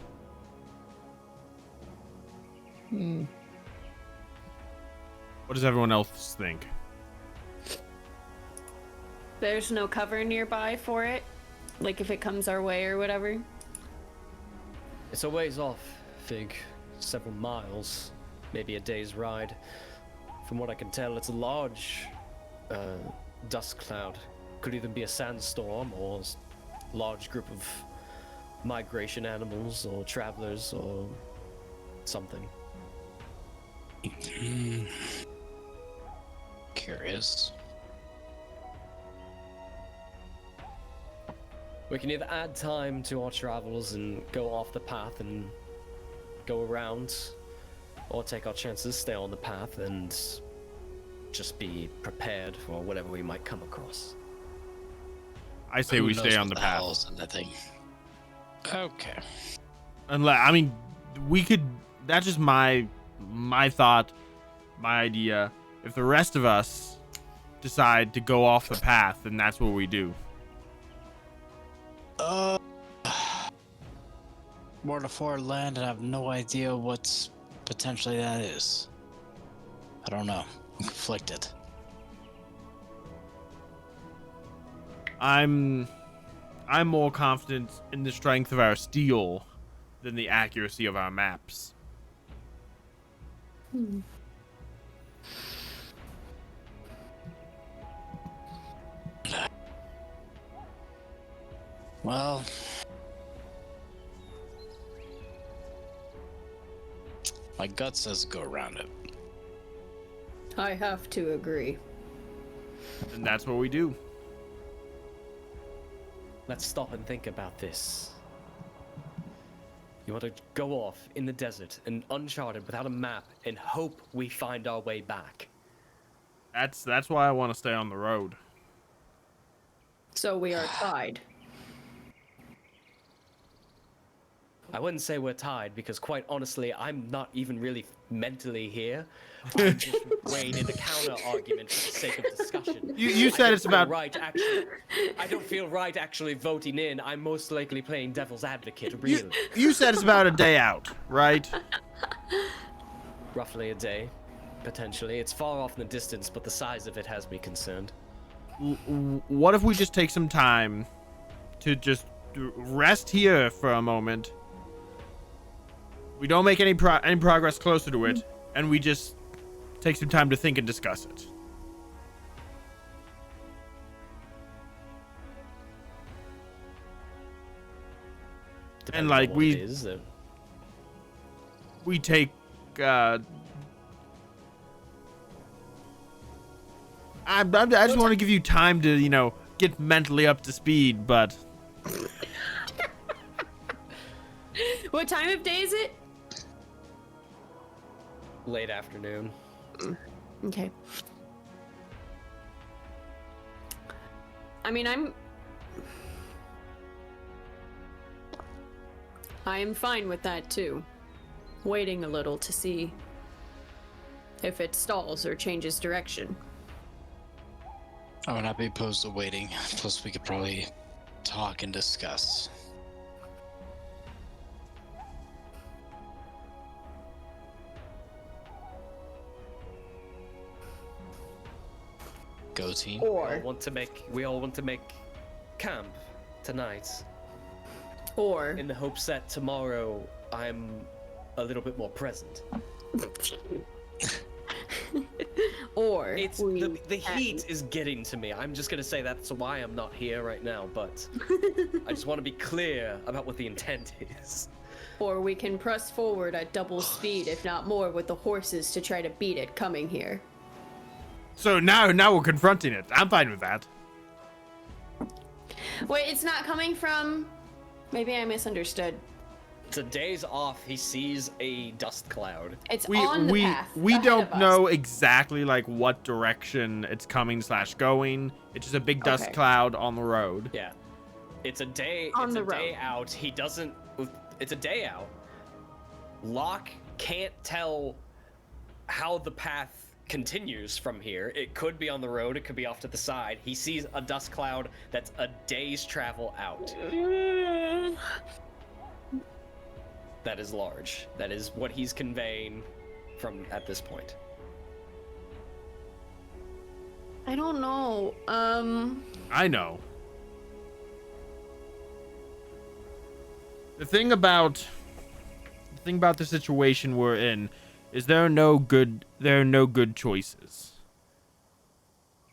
What does everyone else think? There's no cover nearby for it? Like if it comes our way or whatever? It's a ways off, Fig. Several miles. Maybe a day's ride. From what I can tell, it's a large dust cloud. Could either be a sandstorm or a large group of migration animals or travelers or something. Curious. We can either add time to our travels and go off the path and go around, or take our chances, stay on the path, and just be prepared for whatever we might come across. I say we stay on the path. Okay. I mean, we could. That's just my thought, my idea. If the rest of us decide to go off the path, then that's what we do. More to foreign land, and I have no idea what's potentially that is. I don't know. I'm conflicted. I'm more confident in the strength of our steel than the accuracy of our maps. Well, my gut says go around it. I have to agree. And that's what we do. Let's stop and think about this. You want to go off in the desert and uncharted without a map and hope we find our way back. That's why I want to stay on the road. So we are tied. I wouldn't say we're tied because, quite honestly, I'm not even really mentally here. I'm just weighing in a counter argument for the sake of discussion. You said it's about right. Actually, I don't feel right actually voting in. I'm most likely playing devil's advocate. Really. You said it's about a day out, right? Roughly a day, potentially. It's far off in the distance, but the size of it has me concerned. What if we just take some time to just rest here for a moment? We don't make any progress closer to it, and we just take some time to think and discuss it. And like we take I just want to give you time to, you know, get mentally up to speed, but What time of day is it? Late afternoon. Okay. I mean, I am fine with that too. Waiting a little to see if it stalls or changes direction. I would not be opposed to waiting. Plus, we could probably talk and discuss. Go team. We all want to make camp tonight. Or in the hopes that tomorrow I'm a little bit more present. Or it's the heat is getting to me. I'm just gonna say that's why I'm not here right now, but I just want to be clear about what the intent is. Or we can press forward at double speed, if not more, with the horses to try to beat it coming here. So now we're confronting it. I'm fine with that. Wait, it's not coming from... Maybe I misunderstood. To days off, he sees a dust cloud. It's on the path. We ahead don't of us. know exactly like what direction it's coming / going. It's just a big dust cloud on the road. Yeah. It's a day On the day road. out. He doesn't it's a day out. Locke can't tell how the path continues from here. It could be on the road, it could be off to the side. He sees a dust cloud that's a day's travel out. That is large. That is what he's conveying from at this point. I don't know. I know. The thing about the situation we're in is there are no good choices.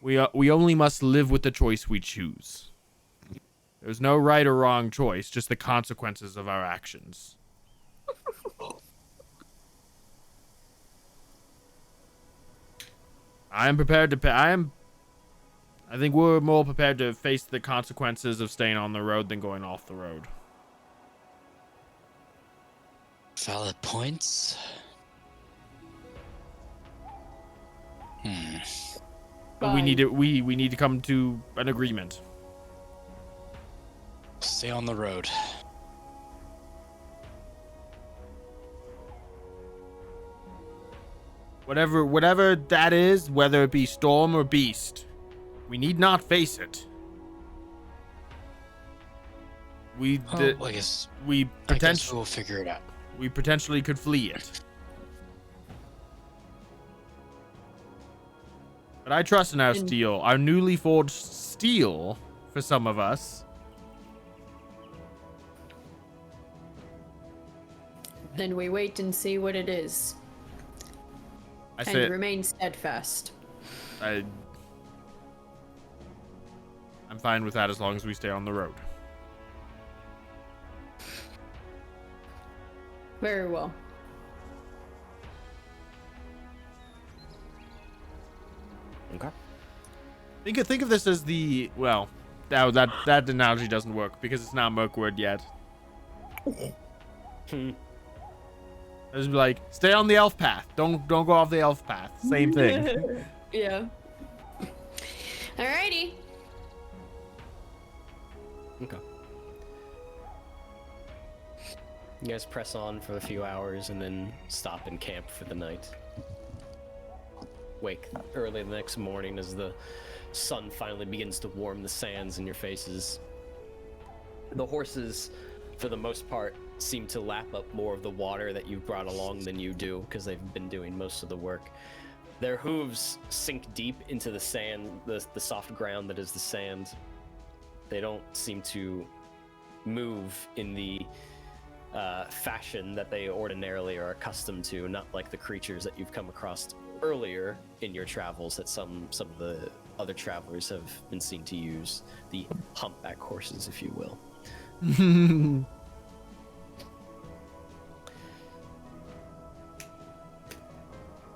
We only must live with the choice we choose. There's no right or wrong choice, just the consequences of our actions. I am prepared to I think we're more prepared to face the consequences of staying on the road than going off the road. Valid points. But we need to come to an agreement. Stay on the road. Whatever that is, whether it be storm or beast, we need not face it. I guess we'll figure it out. We potentially could flee it. But I trust in our steel, our newly forged steel for some of us. Then we wait and see what it is. And remain steadfast. I'm fine with that as long as we stay on the road. Very well. Okay. Think of this as the, well, that analogy doesn't work because it's not Mirkwood yet. It's like, stay on the elf path. Don't go off the elf path. Same thing. Yeah. Alrighty. Okay. You guys press on for a few hours and then stop and camp for the night. Wake early the next morning as the sun finally begins to warm the sands in your faces. The horses, for the most part, seem to lap up more of the water that you've brought along than you do, because they've been doing most of the work. Their hooves sink deep into the sand, the soft ground that is the sand. They don't seem to move in the fashion that they ordinarily are accustomed to, not like the creatures that you've come across earlier in your travels that some of the other travelers have been seen to use, the humpback horses, if you will.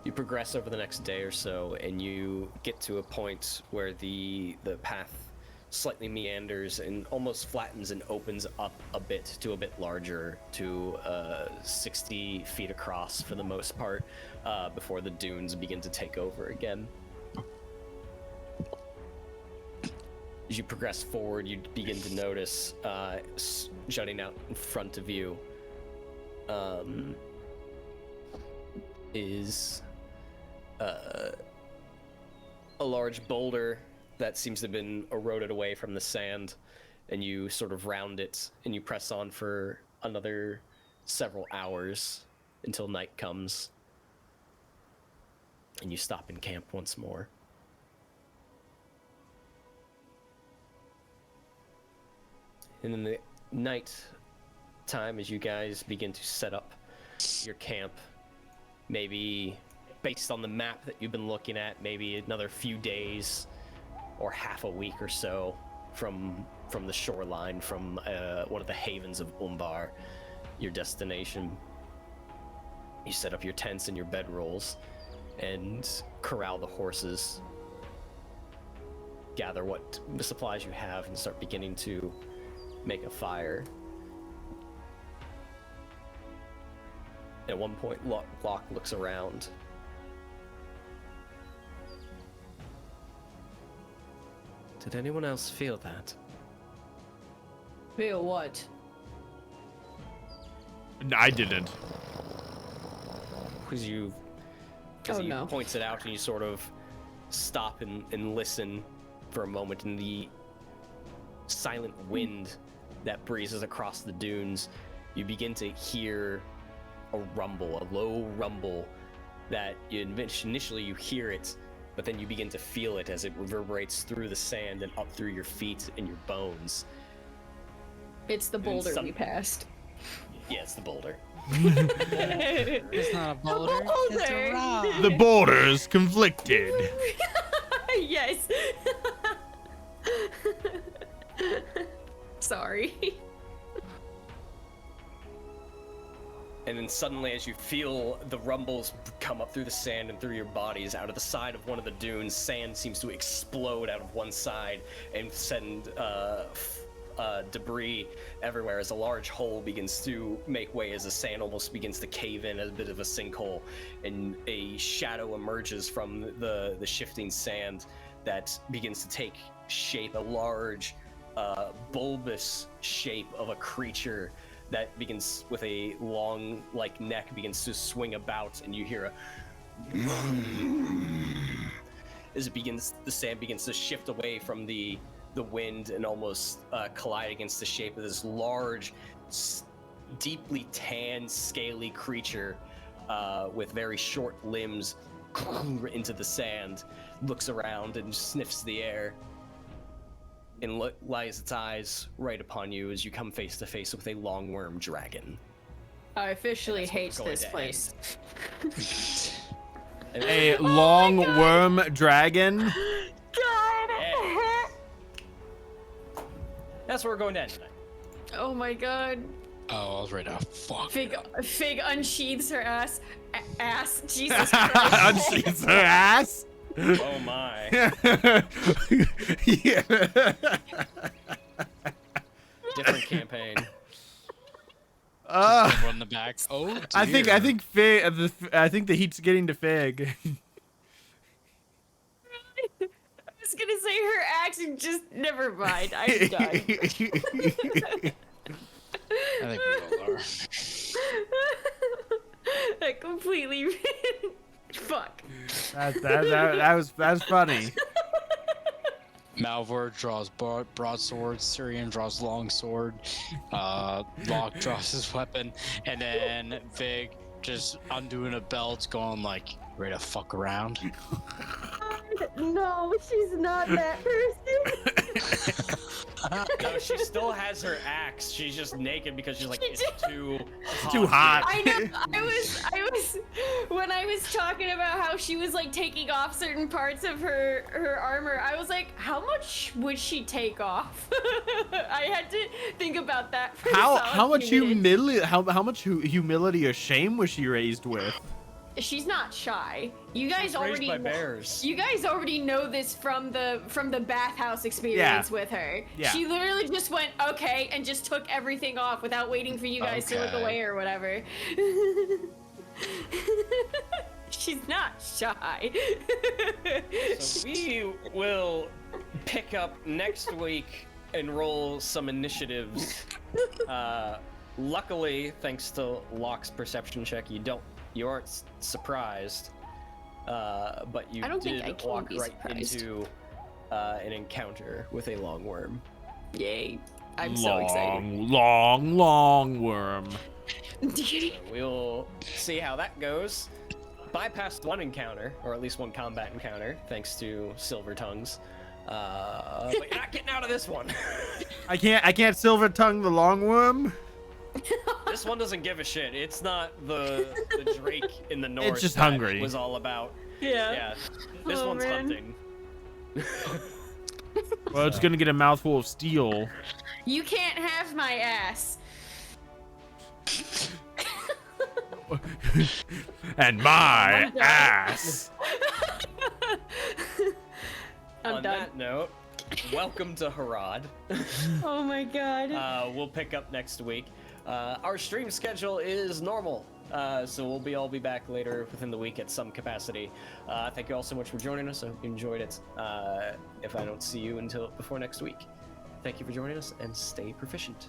You progress over the next day or so, and you get to a point where the path slightly meanders and almost flattens and opens up a bit to a bit larger, to 60 feet across for the most part, before the dunes begin to take over again. As you progress forward, you begin to notice jutting out in front of you is a large boulder that seems to have been eroded away from the sand, and you sort of round it and you press on for another several hours until night comes, and you stop in camp once more. And in the night time, as you guys begin to set up your camp, maybe based on the map that you've been looking at, maybe another few days or half a week or so from the shoreline, from one of the havens of Umbar, your destination. You set up your tents and your bedrolls and corral the horses, gather what supplies you have, and start beginning to make a fire. At one point, Locke looks around. Did anyone else feel that? Feel what? I didn't. Because he points it out, and you sort of stop and listen for a moment, and the silent wind that breezes across the dunes, you begin to hear a rumble, a low rumble that initially you hear it, but then you begin to feel it as it reverberates through the sand and up through your feet and your bones. It's the boulder we passed. Yeah, it's the boulder. It's not a boulder. It's a rock. The borders conflicted. Yes. Sorry. And then suddenly, as you feel the rumbles come up through the sand and through your bodies, out of the side of one of the dunes, sand seems to explode out of one side and send debris everywhere as a large hole begins to make way, as the sand almost begins to cave in as a bit of a sinkhole, and a shadow emerges from the shifting sand that begins to take shape, a large bulbous shape of a creature that begins with a long neck, begins to swing about, and you hear a as the sand begins to shift away from the wind and almost collide against the shape of this large, deeply tanned, scaly creature with very short limbs into the sand, looks around and sniffs the air, and lies its eyes right upon you as you come face to face with a longworm dragon. I officially hate this place. A long worm dragon? God! That's where we're going to end tonight. Oh my god. Oh, I was ready to fuck. Fig unsheathes her ass. Jesus Christ. Unsheathes her ass. Oh my. Yeah. Different campaign. Just run the back. Oh, dear. I think the heat's getting to Fig. I was gonna say her accent just never mind. I'm done. I think we all are. I completely fuck. That's funny. Malvhor draws broadsword, Cirion draws longsword, Locke draws his weapon, and then Vig just undoing a belt, going like, ready to fuck around. No, she's not that person. No, she still has her axe. She's just naked because she's like, it's too hot. I know. I was when I was talking about how she was like taking off certain parts of her armor. I was like, how much would she take off? I had to think about that. For How much humility? humility or shame was she raised with? She's not shy. You guys already by bears. You guys already know this from the bathhouse experience with her. Yeah. She literally just went okay and just took everything off without waiting for you guys to look away or whatever. She's not shy. So we will pick up next week and roll some initiatives. Luckily, thanks to Locke's perception check, you aren't surprised, but you did walk right into an encounter with a long worm. Yay. I'm so excited. Long worm. We'll see how that goes. Bypassed one encounter, or at least one combat encounter, thanks to Silver Tongues. But you're not getting out of this one. I can't silver tongue the long worm. This one doesn't give a shit. It's not the Drake in the north. It's just that hungry. Was all about. Yeah. Yeah. This one's hunting. Well, it's gonna get a mouthful of steel. You can't have my ass. And my ass. On that note, welcome to Harad. Oh my god. We'll pick up next week. Our stream schedule is normal, so we'll all be back later within the week at some capacity. Thank you all so much for joining us. I hope you enjoyed it. If I don't see you before next week, thank you for joining us and stay proficient.